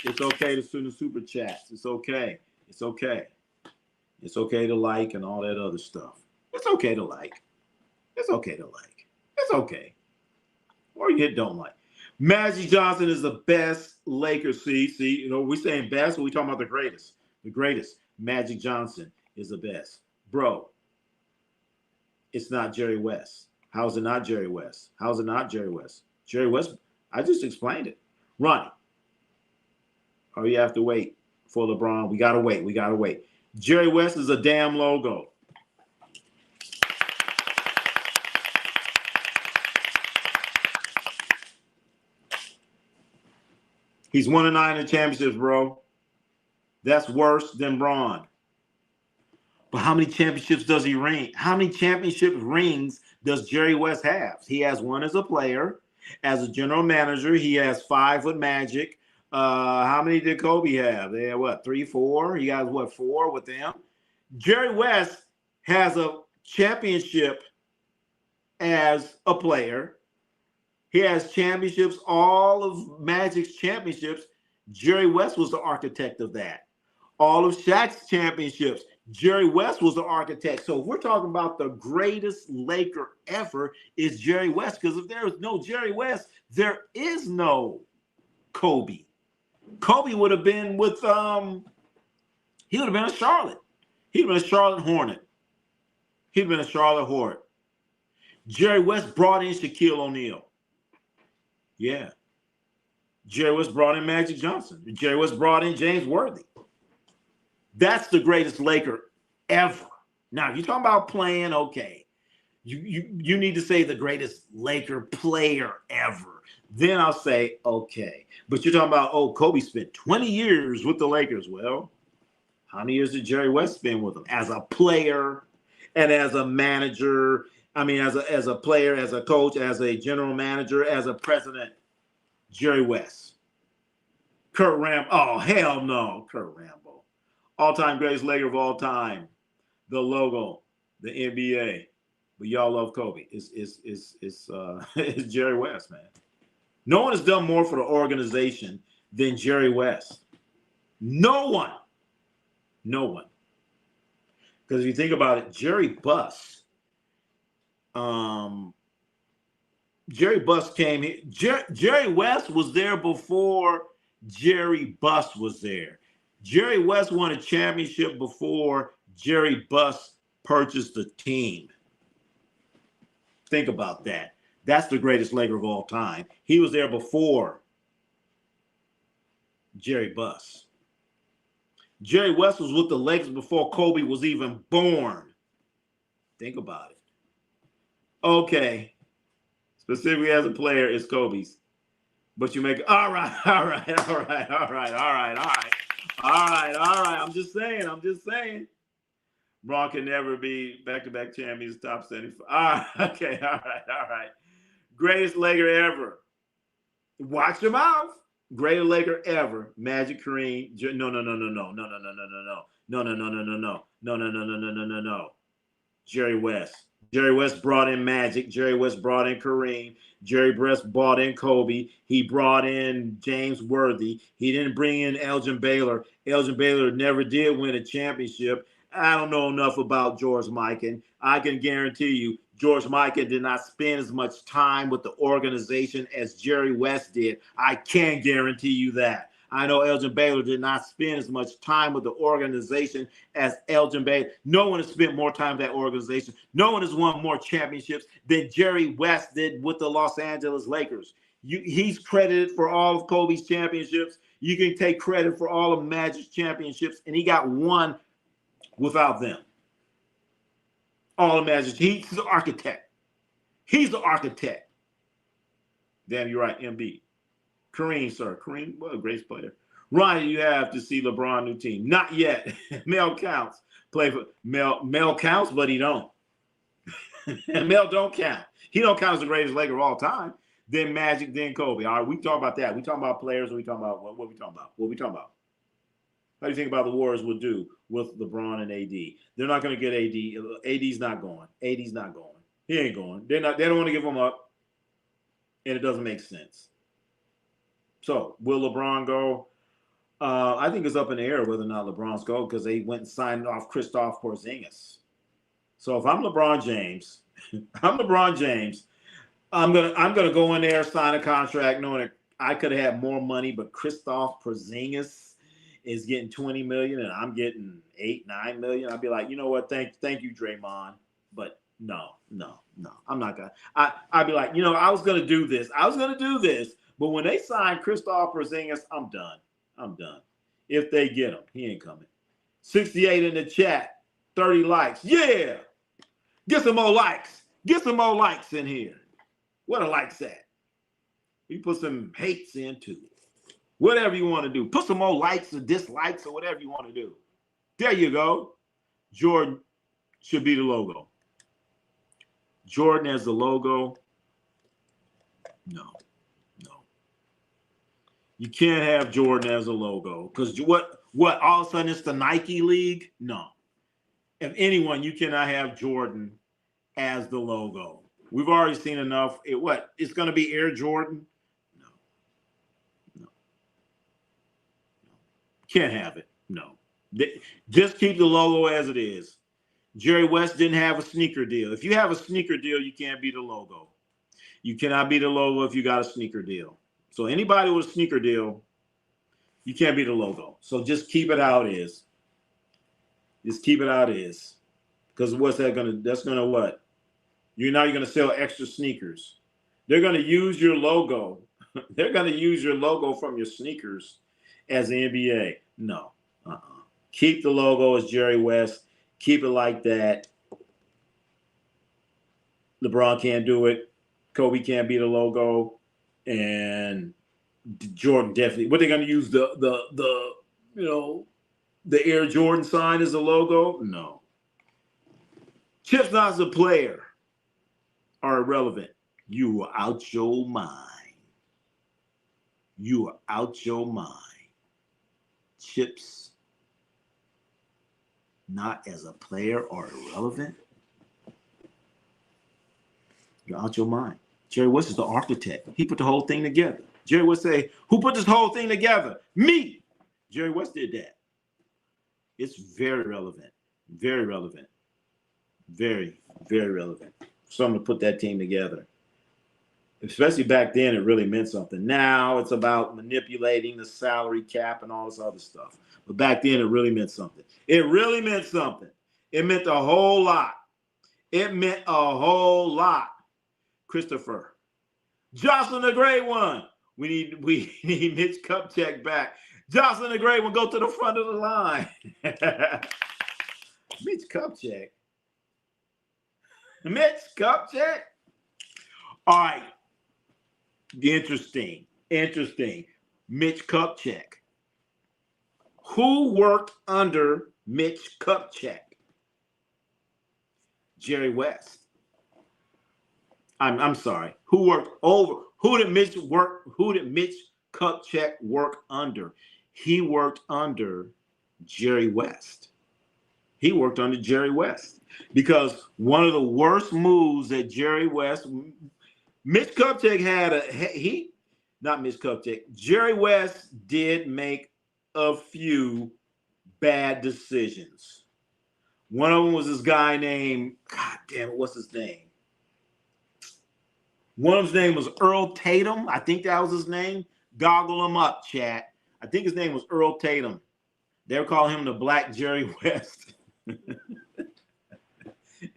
It's okay to send a super chats. It's okay. It's okay. It's okay to like and all that other stuff. It's okay to like. It's okay to like. It's okay. Or you don't like. Magic Johnson is the best Lakers. See, we're saying best, but we're talking about the greatest. The greatest. Magic Johnson is the best. Bro, it's not Jerry West. How is it not Jerry West? How is it not Jerry West? Jerry West, I just explained it. Ronnie, oh, you have to wait for LeBron. We got to wait. Jerry West is a damn logo. He's 1-9 in championships, bro. That's worse than Bron. But how many championships does he ring? How many championship rings does Jerry West have? He has 1 as a player. As a general manager, he has 5 with Magic. How many did Kobe have? They had 3, 4? He has 4 with them? Jerry West has a championship as a player. He has championships, all of Magic's championships. Jerry West was the architect of that. All of Shaq's championships, Jerry West was the architect. So if we're talking about the greatest Laker ever, is Jerry West. Because if there is no Jerry West, there is no Kobe. Kobe would have been with he would have been a Charlotte. He'd have been a Charlotte Hornet. He'd have been a Charlotte Hornet. Jerry West brought in Shaquille O'Neal. Yeah. Jerry West brought in Magic Johnson. Jerry West brought in James Worthy. That's the greatest Laker ever. Now, if you're talking about playing, okay. You need to say the greatest Laker player ever. Then I'll say, okay. But you're talking about, Kobe spent 20 years with the Lakers. Well, how many years did Jerry West spend with them? As a player and as a manager, as a player, as a coach, as a general manager, as a president, Jerry West. Kurt Rambo. Oh, hell no. Kurt Rambo. All-time greatest Laker of all time. The logo, the NBA. But y'all love Kobe. It's Jerry West, man. No one has done more for the organization than Jerry West. No one. Because if you think about it, Jerry Buss came here. Jerry West was there before Jerry Buss was there. Jerry West won a championship before Jerry Buss purchased the team. Think about that. That's the greatest Laker of all time. He was there before Jerry Buss. Jerry West was with the Lakers before Kobe was even born. Think about it. Okay. Specifically as a player, it's Kobe's. But you make all right. I'm just saying. Bron can never be back-to-back champions, top 75. All right. Greatest Laker ever. Watch your mouth. Greatest Laker ever. Magic, Kareem. No. Jerry West. Jerry West brought in Magic. Jerry West brought in Kareem. Jerry West brought in Kobe. He brought in James Worthy. He didn't bring in Elgin Baylor. Elgin Baylor never did win a championship. I don't know enough about George Mikan. I can guarantee you George Mikan did not spend as much time with the organization as Jerry West did. I can guarantee you that. I know Elgin Baylor did not spend as much time with the organization as Elgin Baylor. No one has spent more time with that organization. No one has won more championships than Jerry West did with the Los Angeles Lakers. He's credited for all of Kobe's championships. You can take credit for all of Magic's championships, and he got one without them. All of Magic. He's the architect. He's the architect. Damn, you're right, MB. Kareem, sir. Kareem, what a great player. Ronnie, you have to see LeBron new team. Not yet. Mel counts. Play for Mel counts, but he don't. Mel don't count. He don't count as the greatest Laker of all time. Then Magic, then Kobe. All right, we talk about that. We talking about players. We talking about what we talking about? What we talking about? How do you think about the Warriors will do with LeBron and AD? They're not going to get AD. AD's not going. AD's not going. He ain't going. They don't want to give him up, and it doesn't make sense. So will LeBron go? I think it's up in the air whether or not LeBron's go because they went and signed off Kristaps Porzingis. So if I'm LeBron James, I'm gonna go in there, sign a contract, knowing that I could have had more money, but Kristaps Porzingis is getting $20 million and I'm getting $8-9 million. I'd be like, you know what? Thank you, Draymond. But no, I'm not gonna. I'd be like, I was gonna do this. But when they sign Kristaps Porzingis, I'm done. If they get him, he ain't coming. 68 in the chat, 30 likes. Yeah, get some more likes. Get some more likes in here. What a likes at? You put some hates into it. Whatever you want to do. Put some more likes or dislikes or whatever you want to do. There you go. Jordan should be the logo. Jordan as the logo. No. You can't have Jordan as a logo. Because what all of a sudden it's the Nike League? No. If anyone, you cannot have Jordan as the logo. We've already seen enough. It's going to be Air Jordan? No. Can't have it. No. Just keep the logo as it is. Jerry West didn't have a sneaker deal. If you have a sneaker deal, you can't be the logo. You cannot be the logo if you got a sneaker deal. So anybody with a sneaker deal, you can't be the logo. So just keep it how it is. Just keep it how it is. Because that's gonna what? You're not going to sell extra sneakers. They're going to use your logo. They're going to use your logo from your sneakers as the NBA. No. Keep the logo as Jerry West. Keep it like that. LeBron can't do it. Kobe can't be the logo. And Jordan definitely. What, they're going to use the Air Jordan sign as a logo? No. Chip's not a player. Are irrelevant. You are out your mind. You are out your mind. Chips, not as a player, are irrelevant. You're out your mind. Jerry West is the architect. He put the whole thing together. Jerry West say, who put this whole thing together? Me. Jerry West did that. It's very relevant. Very relevant. Very, very relevant. Someone to put that team together. Especially back then, it really meant something. Now it's about manipulating the salary cap and all this other stuff. But back then, it really meant something. It really meant something. It meant a whole lot. It meant a whole lot. Christopher. Jocelyn the Great One. We need Mitch Kupchak back. Jocelyn the Great One, go to the front of the line. Mitch Kupchak. Mitch Kupchak. All right. Interesting. Mitch Kupchak. Who worked under Mitch Kupchak? Jerry West. I'm sorry. Who did Mitch Kupchak work under? He worked under Jerry West. Because one of the worst moves that Jerry West, Mitch Kupchak Jerry West did make a few bad decisions. One of them was this guy named, God damn it, what's his name? One of his name was Earl Tatum. I think that was his name. Goggle him up, chat. I think his name was Earl Tatum. They were calling him the Black Jerry West. And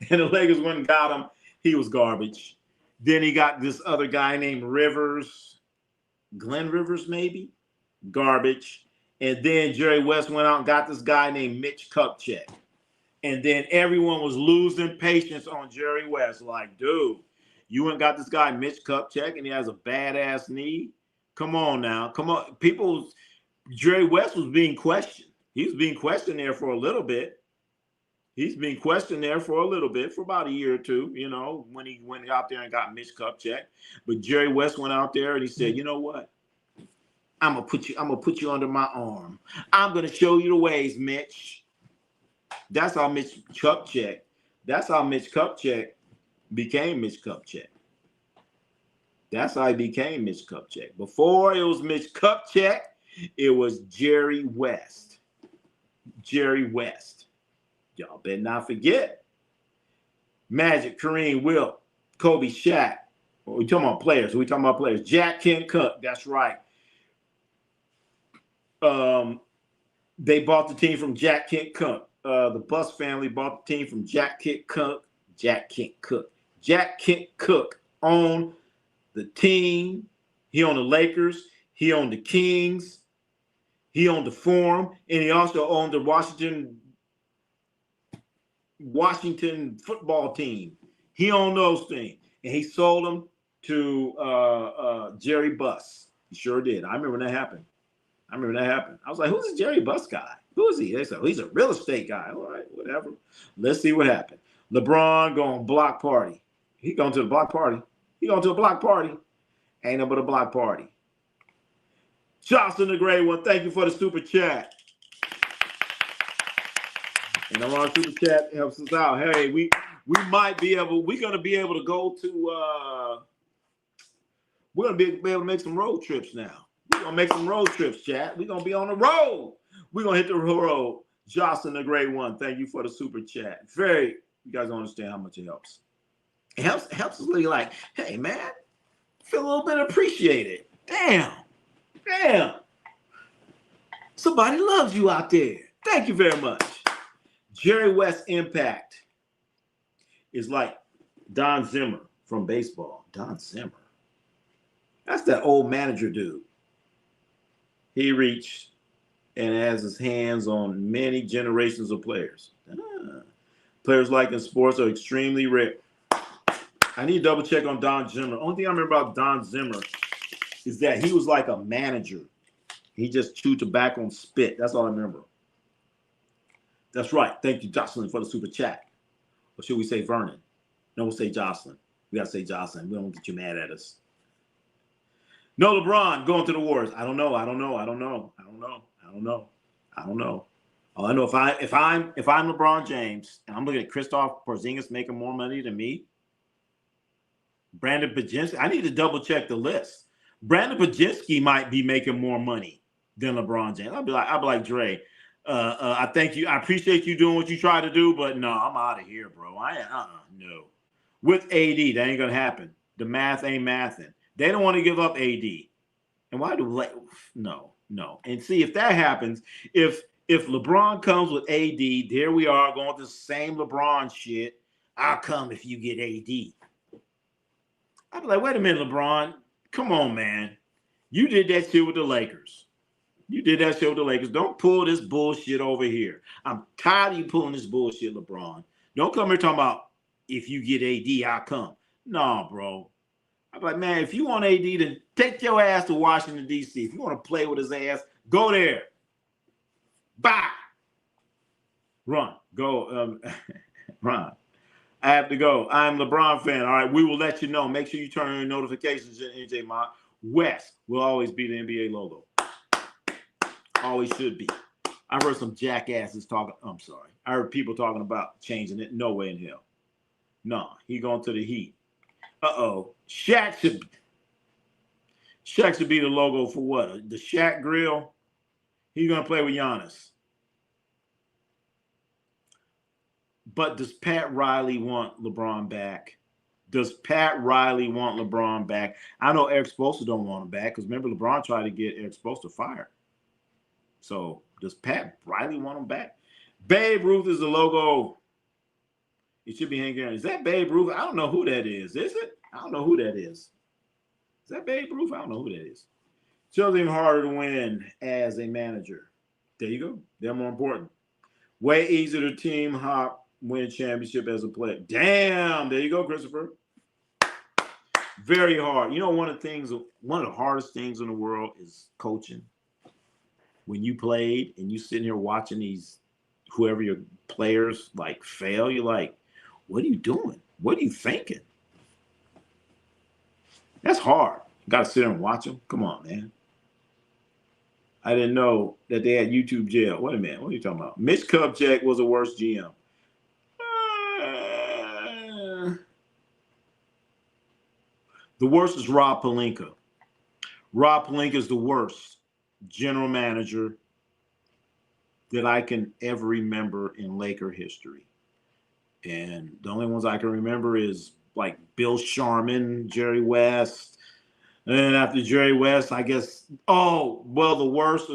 the Lakers went and got him. He was garbage. Then he got this other guy named Rivers, Glenn Rivers maybe, garbage. And then Jerry West went out and got this guy named Mitch Kupchak. And then everyone was losing patience on Jerry West. Like, dude, you went and got this guy Mitch Kupchak and he has a badass knee. Come on now. Come on. Jerry West was being questioned. He was being questioned there for a little bit. He's been questioned there for a little bit, for about a year or two, you know, when he went out there and got Mitch Kupchak. But Jerry West went out there and he said, you know what? I'm gonna put you under my arm. I'm gonna show you the ways, Mitch. That's how Mitch Kupchak became Mitch Kupchak. That's how he became Mitch Kupchak. Before it was Mitch Kupchak, it was Jerry West. Jerry West. Y'all better not forget. Magic, Kareem, Wilt, Kobe, Shaq. We talking about players. We talking about players. Jack Kent Cook. That's right. They bought the team from Jack Kent Cook. The Bus family bought the team from Jack Kent Cook. Jack Kent Cook. Jack Kent Cook owned the team. He owned the Lakers. He owned the Kings. He owned the Forum, and he also owned the Washington football team. He owned those things, and he sold them to Jerry Buss. He sure did. I remember when that happened. I was like, who's this Jerry Buss guy? Who is he? They said, he's a real estate guy. All right, whatever. Let's see what happened. LeBron going block party. He going to the block party. Ain't no but a block party. Johnson the Great One, thank you for the super chat. And our super chat helps us out. Hey, we're gonna be able to go to we're gonna be able to make some road trips now. We're gonna make some road trips, chat. We're gonna be on the road. We're gonna hit the road. Jocelyn the Great One, thank you for the super chat. You guys don't understand how much it helps. It helps us really like, hey man, feel a little bit appreciated. Damn. Somebody loves you out there. Thank you very much. Jerry West's impact is like Don Zimmer from baseball. Don Zimmer. That's that old manager dude. He reached and has his hands on many generations of players. Players like in sports are extremely rare. I need to double check on Don Zimmer. Only thing I remember about Don Zimmer is that he was like a manager. He just chewed tobacco and spit. That's all I remember. That's right. Thank you, Jocelyn, for the super chat. Or should we say Vernon? No, we'll say Jocelyn. We got to say Jocelyn. We don't get you mad at us. No, LeBron going to the Warriors. I don't know. All I know, if I'm LeBron James and I'm looking at Kristaps Porzingis making more money than me, Brandon Pajinski, I need to double check the list. Brandon Pajinski might be making more money than LeBron James. I'll be like Dre. I thank you. I appreciate you doing what you try to do, but no, I'm out of here, bro. No. With AD, that ain't gonna happen. The math ain't mathing. They don't want to give up AD. And why do no. And see if that happens, if LeBron comes with AD, there we are going to the same LeBron shit. I'll come if you get AD. I'd be like, wait a minute, LeBron. Come on, man. You did that shit with the Lakers. Don't pull this bullshit over here. I'm tired of you pulling this bullshit, LeBron. Don't come here talking about if you get AD, I'll come. No, bro. I'm like, man, if you want AD, then take your ass to Washington, D.C. If you want to play with his ass, go there. Bye. Run. Go. Run. I have to go. I'm a LeBron fan. All right, we will let you know. Make sure you turn on your notifications in NJ Mott. West will always be the NBA logo. Always should be. I've heard some jackasses talking. I'm sorry. I heard people talking about changing it. No way in hell. No, he going to the Heat. Uh-oh. Shaq should be the logo for what? The Shaq grill? He's going to play with Giannis. But does Pat Riley want LeBron back? I know Eric Spoelstra don't want him back because remember LeBron tried to get Eric Spoelstra fired. So does Pat Riley want him back? Babe Ruth is the logo. It should be hanging there. Is that Babe Ruth? I don't know who that is. Is it? I don't know who that is. Is that Babe Ruth? I don't know who that is. Shows even harder to win as a manager. There you go. They're more important. Way easier to team hop, win a championship as a player. Damn. There you go, Christopher. Very hard. You know, one of the hardest things in the world is coaching. When you played and you sitting here watching these, whoever your players like fail, you're like, what are you doing? What are you thinking? That's hard. You got to sit there and watch them. Come on, man. I didn't know that they had YouTube jail. Wait a minute. What are you talking about? Mitch Kupchak was the worst GM. The worst is Rob Pelinka. Rob Pelinka is the worst general manager that I can ever remember in Laker history. And the only ones I can remember is like Bill Sharman, Jerry West. And then after Jerry West, I guess, the worst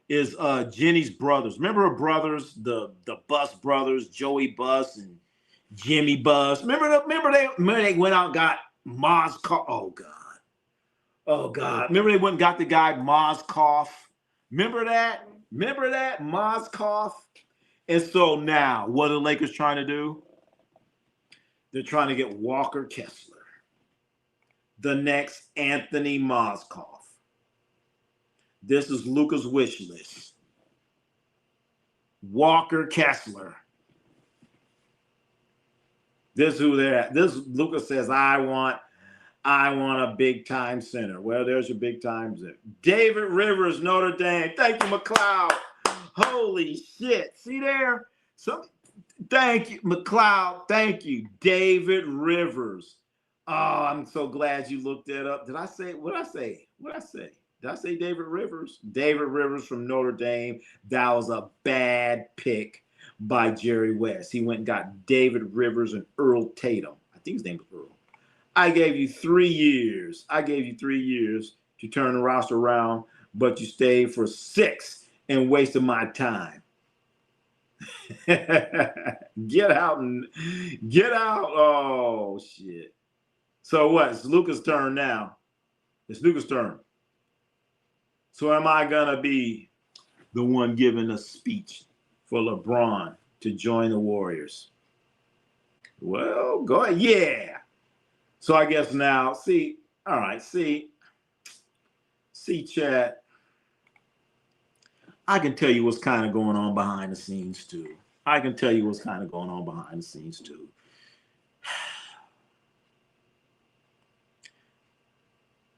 is Jenny's brothers. Remember her brothers, the Buss brothers, Joey Buss and Jimmy Buss. Remember they went out and got Mozkov. Oh God. Remember they went and got the guy Mozkov. Remember that? Mozkov? And so now, what are the Lakers trying to do? They're trying to get Walker Kessler, the next Anthony Mozkov. This is Luka's wish list. Walker Kessler. This is who they're at. This Luka says, I want a big time center. Well, there's your big time center. David Rivers, Notre Dame. Thank you, McLeod. Holy shit. See there? Thank you, McLeod. Thank you, David Rivers. Oh, I'm so glad you looked that up. Did I say? What did I say? Did I say David Rivers? David Rivers from Notre Dame. That was a bad pick by Jerry West. He went and got David Rivers and Earl Tatum. I think his name was Earl. I gave you 3 years. To turn the roster around, but you stayed for 6 and wasted my time. Get out. Oh, shit. So what? It's Luka's turn now. It's Luka's turn. So am I going to be the one giving a speech for LeBron to join the Warriors? Well, go ahead. Yeah. So I guess now, see, chat. I can tell you what's kind of going on behind the scenes, too.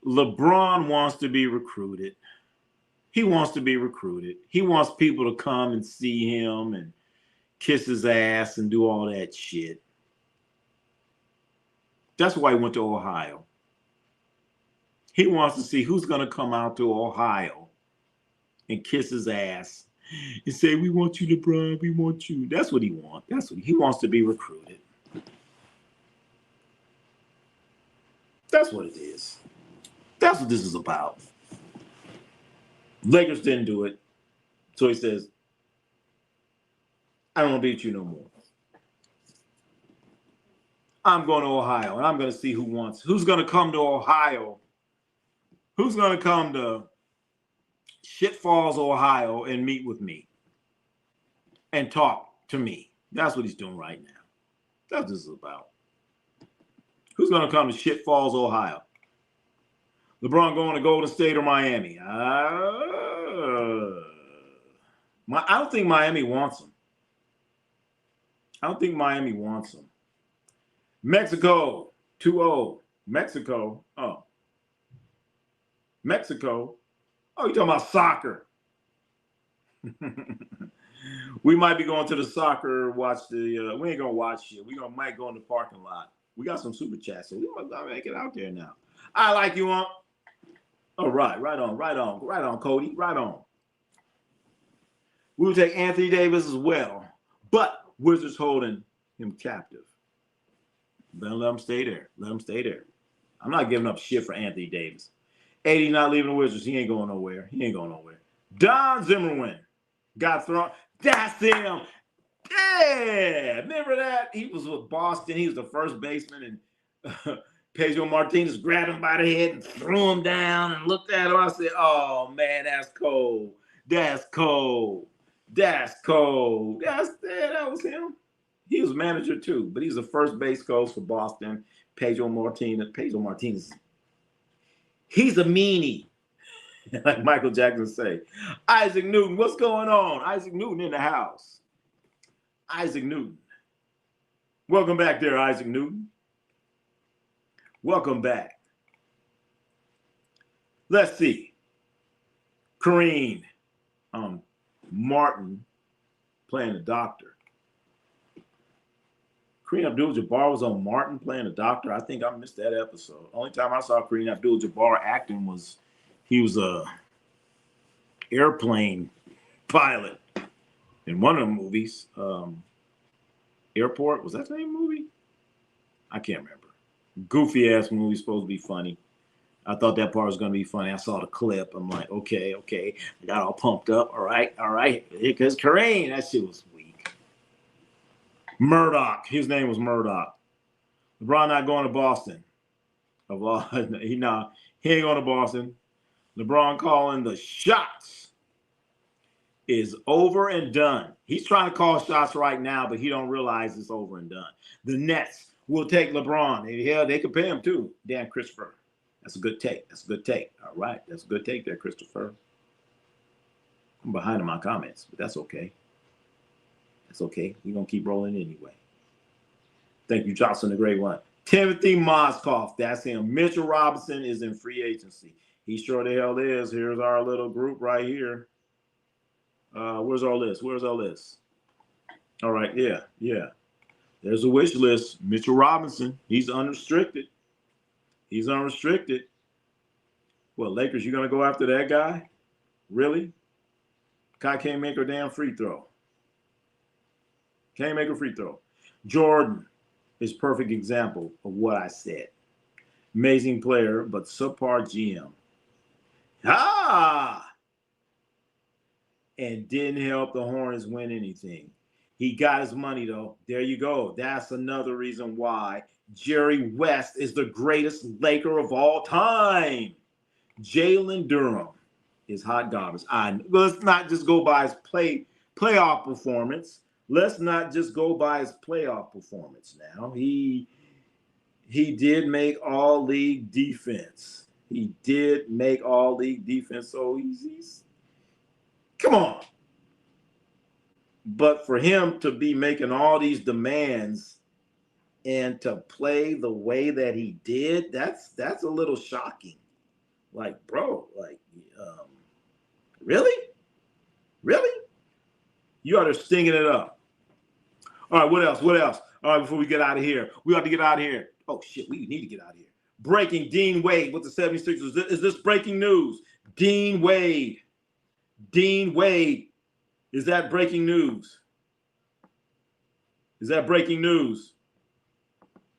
LeBron wants to be recruited. He wants people to come and see him and kiss his ass and do all that shit. That's why he went to Ohio. He wants to see who's going to come out to Ohio and kiss his ass and say, we want you, LeBron, we want you. That's what he wants. He wants to be recruited. That's what it is. That's what this is about. Lakers didn't do it. So he says, I don't want to be with you no more. I'm going to Ohio, and I'm going to see who's going to come to Ohio. Who's going to come to Shit Falls, Ohio, and meet with me and talk to me. That's what he's doing right now. That's what this is about. Who's going to come to Shit Falls, Ohio? LeBron going to Golden State or Miami? I don't think Miami wants him. Mexico, 2-0. Mexico. Oh, you talking about soccer. We might be going to the soccer, watch the, we ain't going to watch it. Might go in the parking lot. We got some super chats, so we might make it out there now. I like you, Unc. All right, right on, Cody, right on. We'll take Anthony Davis as well, but Wizards holding him captive. Better let him stay there. I'm not giving up shit for Anthony Davis. AD not leaving the Wizards. He ain't going nowhere. Don Zimmerman got thrown. That's him. Yeah, remember that? He was with Boston. He was the first baseman, and Pedro Martinez grabbed him by the head and threw him down and looked at him. I said, oh, man, that's cold. That's cold. That's cold. That was him. He was manager, too, but he was the first base coach for Boston. Pedro Martinez, he's a meanie, like Michael Jackson say. Isaac Newton, what's going on? Isaac Newton in the house. Isaac Newton. Welcome back there, Isaac Newton. Welcome back. Let's see. Kareem Martin playing the doctor. Kareem Abdul-Jabbar was on Martin playing the doctor. I think I missed that episode. Only time I saw Kareem Abdul-Jabbar acting was he was a airplane pilot in one of the movies. Airport, was that the name of the movie? I can't remember. Goofy ass movie, supposed to be funny. I thought that part was going to be funny. I saw the clip. I'm like, okay. I got all pumped up. All right. Because Kareem, that shit was weak. Murdoch. His name was Murdoch. LeBron not going to Boston. He ain't going to Boston. LeBron calling the shots is over and done. He's trying to call shots right now, but he don't realize it's over and done. The Nets will take LeBron. Hell, they could pay him too. Dan Christopher. That's a good take. All right. That's a good take there, Christopher. I'm behind in my comments, but that's okay. That's okay. We're going to keep rolling anyway. Thank you, Johnson, the great one. Timothy Mozgov. That's him. Mitchell Robinson is in free agency. He sure the hell is. Here's our little group right here. Where's our list? All right. Yeah. There's a wish list. Mitchell Robinson. He's unrestricted. Well, Lakers, you going to go after that guy? Really? Guy can't make a damn free throw. Can't make a free throw. Jordan is perfect example of what I said. Amazing player, but subpar GM. And didn't help the Hornets win anything. He got his money, though. There you go. That's another reason why Jerry West is the greatest Laker of all time. Jalen Durham is hot garbage. Let's not just go by his playoff performance. Now. He did make all-league defense. So he's come on. But for him to be making all these demands and to play the way that he did, that's a little shocking. Like, bro, really? You ought to stinging it up. All right, what else? All right, before we get out of here, we ought to get out of here. Oh, shit, we need to get out of here. Breaking Dean Wade with the 76ers. Is this breaking news? Dean Wade. Is that breaking news?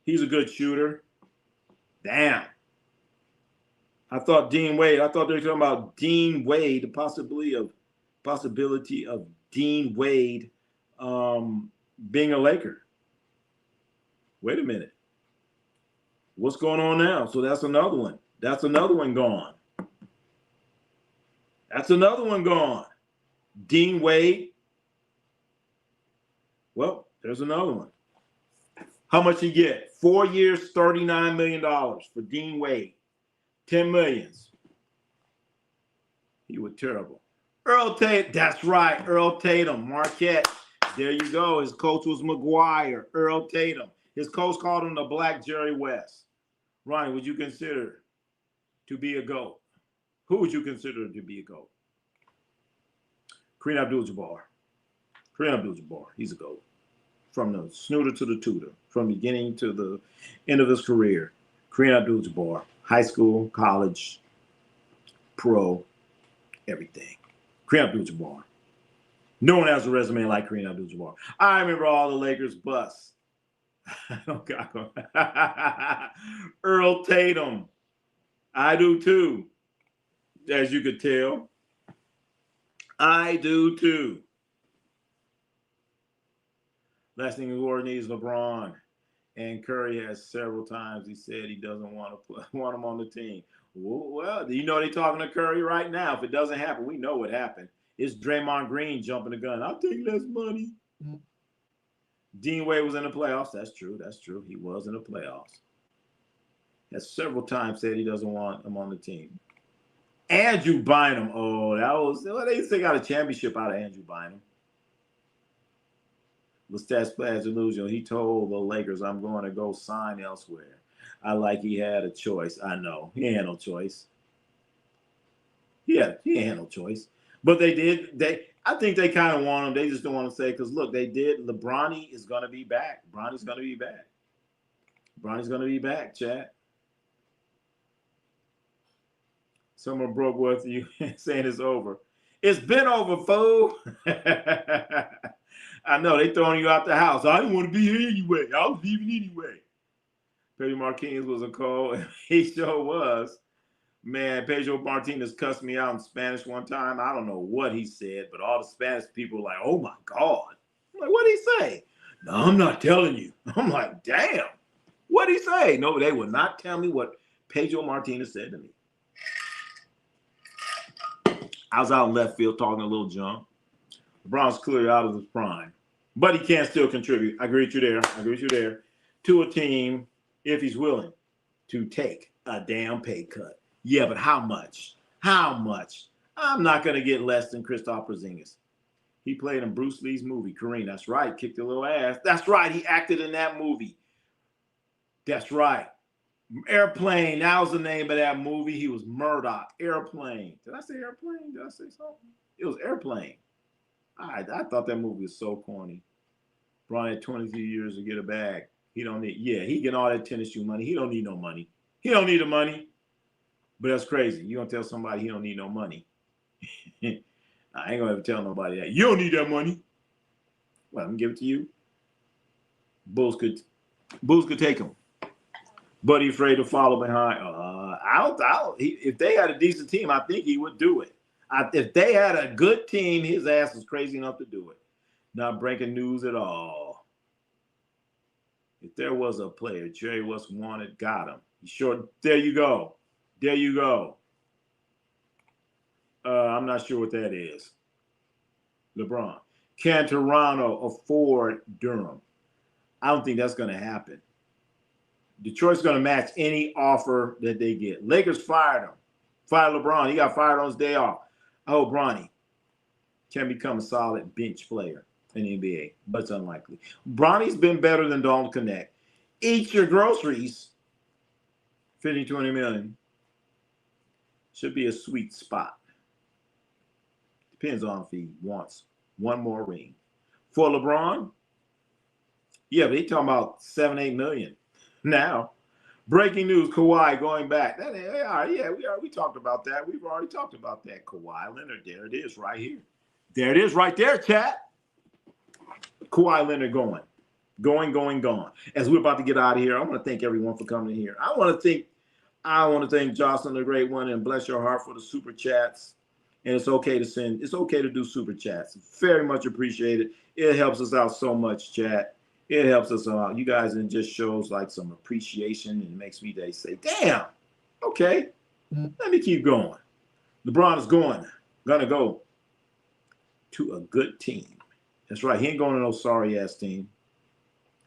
He's a good shooter. Damn. I thought they were talking about Dean Wade, the possibility of Dean Wade being a Laker. Wait a minute. What's going on now? So that's another one. Gone. Dean Wade. Well, there's another one. How much he get? 4 years, $39 million for Dean Wade. 10 millions. He was terrible. Earl Tatum. That's right. Earl Tatum. Marquette. There you go. His coach was McGuire. Earl Tatum. His coach called him the Black Jerry West. Ronnie, would you consider to be a GOAT? Who would you consider to be a GOAT? Kareem Abdul-Jabbar. He's a GOAT. From the snooter to the tutor. From beginning to the end of his career. Kareem Abdul-Jabbar. High school, college, pro, everything. Kareem Abdul-Jabbar. No one has a resume like Kareem Abdul-Jabbar. I remember all the Lakers busts. Earl Tatum. I do too, as you could tell. I do too. Last thing the Warriors needs LeBron. And Curry has several times he said he doesn't want him on the team. Well, you know they're talking to Curry right now. If it doesn't happen, we know what happened. It's Draymond Green jumping the gun. I'll take less money. Dean Wade was in the playoffs. That's true. That's true. He was in the playoffs. Has several times said he doesn't want him on the team. Andrew Bynum. Oh, that was. Well, they still got a championship out of Andrew Bynum. The stats players illusion. He told the Lakers, "I'm going to go sign elsewhere." I like he had a choice. I know he had no choice. Yeah, he had no choice. But they did. I think they kind of want him. They just don't want to say because look, they did. LeBron is going to be back. Bronny's going to be back. Bronny's going to be back, Chad. Someone broke with you saying it's over. It's been over, fool. I know they throwing you out the house. I didn't want to be here anyway. I was leaving anyway. Pedro Martinez was a call. He sure was. Man, Pedro Martinez cussed me out in Spanish one time. I don't know what he said, but all the Spanish people were like, "Oh my God." I'm like, what'd he say? No, I'm not telling you. I'm like, damn. What'd he say? No, they would not tell me what Pedro Martinez said to me. I was out in left field talking a little junk. LeBron's clearly out of his prime, but he can still contribute. I agree with you there. I agree with you there. To a team if he's willing to take a damn pay cut. Yeah, but how much? How much? I'm not going to get less than Kristaps Porzingis. He played in Bruce Lee's movie, Kareem. That's right. Kicked a little ass. That's right. He acted in that movie. That's right. Airplane. That was the name of that movie. He was Murdoch. Airplane. Did I say Airplane? Did I say something? It was Airplane. I thought that movie was so corny. Bron had 23 years to get a bag. He don't need, he get all that tennis shoe money. He don't need no money. He don't need the money. But that's crazy. You gonna tell somebody he don't need no money. I ain't gonna ever tell nobody that. You don't need that money. Well, I'm gonna give it to you. Bulls could take him. But he's afraid to follow behind. If they had a decent team, I think he would do it. If they had a good team, his ass was crazy enough to do it. Not breaking news at all. If there was a player, Jerry West wanted, got him. Sure, there you go. There you go. I'm not sure what that is. LeBron. Can Toronto afford Durham? I don't think that's going to happen. Detroit's going to match any offer that they get. Lakers fired him. Fired LeBron. He got fired on his day off. I hope Bronny can become a solid bench player in the NBA, but it's unlikely. Bronny's been better than Dalton Connect. Eat your groceries. 50, 20 million. Should be a sweet spot. Depends on if he wants one more ring. For LeBron, yeah, but he's talking about 7, 8 million. Now, breaking news, Kawhi going back. We talked about that. We've already talked about that. Kawhi Leonard, there it is right here. There it is right there, chat. Kawhi Leonard going. As we're about to get out of here, I want to thank everyone for coming in here. I want to thank Jocelyn, the great one, and bless your heart for the super chats. And it's okay to do super chats. Very much appreciated. It helps us out so much, chat. It helps us out. You guys, it just shows like some appreciation and it makes me say, damn, okay, let me keep going. LeBron is gonna go to a good team. That's right. He ain't going to no sorry ass team.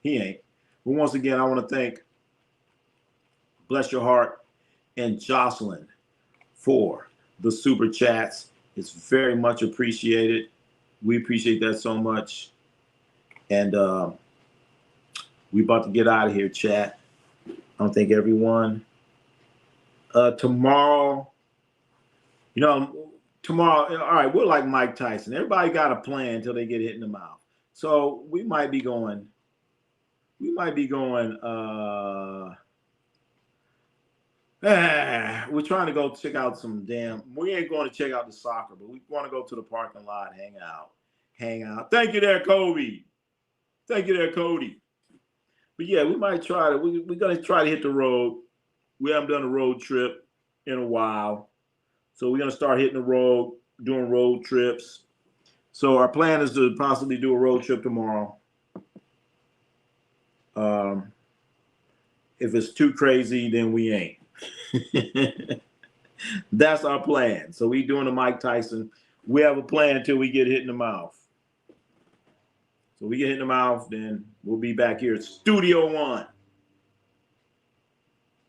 He ain't. But once again, I want to thank Bless Your Heart and Jocelyn for the super chats. It's very much appreciated. We appreciate that so much. And we about to get out of here, chat. I want to thank everyone. Tomorrow, all right, we're like Mike Tyson. Everybody got a plan until they get hit in the mouth. So we might be going, we're trying to go check out we ain't going to check out the soccer, but we want to go to the parking lot, hang out. Thank you there, Kobe. But yeah, we might try to, we're going to try to hit the road. We haven't done a road trip in a while. So we're going to start hitting the road. doing road trips. So our plan is to possibly do a road trip tomorrow. If it's too crazy, then we ain't. That's our plan. So we doing a Mike Tyson. We have a plan until we get hit in the mouth. So we get hit in the mouth, then we'll be back here at Studio One.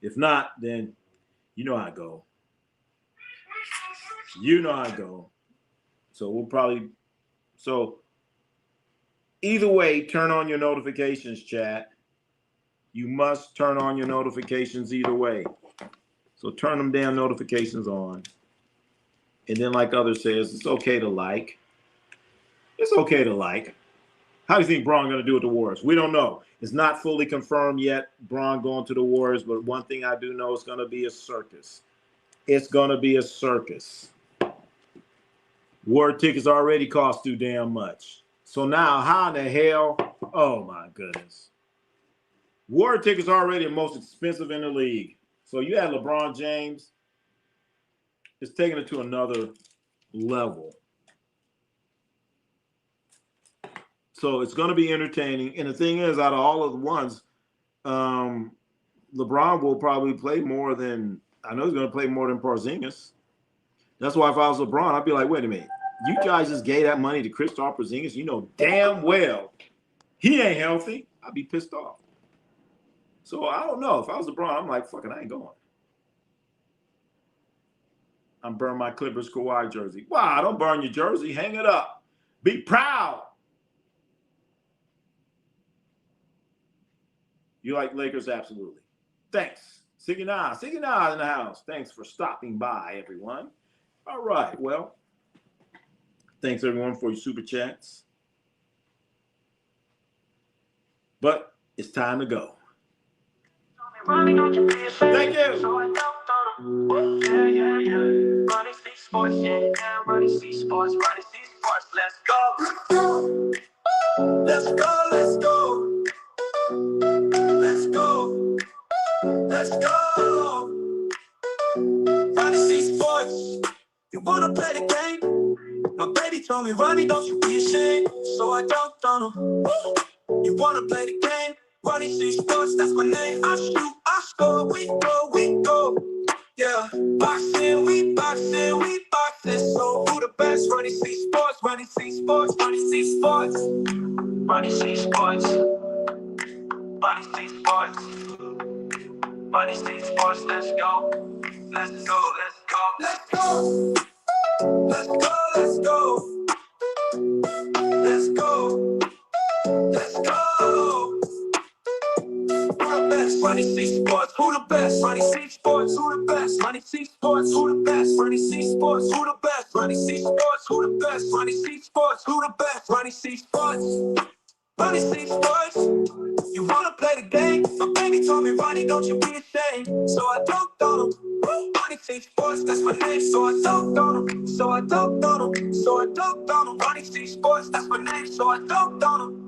If not, then you know how it go. You know how it go. So we'll probably, so either way, turn on your notifications, chat. You must turn on your notifications either way. So turn them damn notifications on. And then like others says, it's okay to like. It's okay to like. How do you think Bron going to do with the Warriors? We don't know. It's not fully confirmed yet, Bron going to the Warriors, but one thing I do know, it's going to be a circus. It's going to be a circus. War tickets already cost too damn much. So now, how in the hell? Oh, my goodness. War tickets are already the most expensive in the league. So you had LeBron James. It's taking it to another level. So it's going to be entertaining. And the thing is, out of all of the ones, LeBron will probably play more than, I know he's going to play more than Porzingis. That's why if I was LeBron, I'd be like, wait a minute. You guys just gave that money to Kristaps Porzingis. You know damn well he ain't healthy. I'd be pissed off. So I don't know. If I was LeBron, I'm like, fuck it, I ain't going. I'm burning my Clippers Kawhi jersey. Wow, don't burn your jersey. Hang it up. Be proud. You like Lakers? Absolutely. Thanks. Sigina in the house. Thanks for stopping by, everyone. All right. Well, thanks, everyone, for your super chats. But it's time to go. Thank you. Ronnie C Sports, yeah, Ronnie C Sports, Ronnie C Sports. Let's go. Let's go, let's go. Let's go. Let's go. Ronnie C Sports. You wanna play the game? My baby told me, Ronnie, don't you be ashamed. So I dunked on him. You wanna play the game? Ronnie C Sports, that's my name. I shoot, I score, we go, we go. Yeah, boxing, we boxing, we boxing. So who the best? Ronnie C Sports, Ronnie C Sports, Ronnie C Sports. Ronnie C Sports. Ronnie C Sports. Ronnie C Sports, let's go. Let's go, let's go. Let's go. Let's go, let's go. Let's go. Let's go. Who the best? Ronnie C Sports. Who the best? Ronnie C Sports. Who the best? Ronnie C Sports. Who the best? Ronnie C Sports. Who the best? Ronnie C Sports. Who the best? Ronnie C Sports. Who the best? Ronnie C Sports. Ronnie C Sports. You wanna play the game? My baby told me, Ronnie, don't you be ashamed. So I dunked on him. Ronnie C Sports, that's my name. So I dunked on him. So I dunked on him. So I dunked on him. Ronnie C Sports, that's my name. So I dunked on him.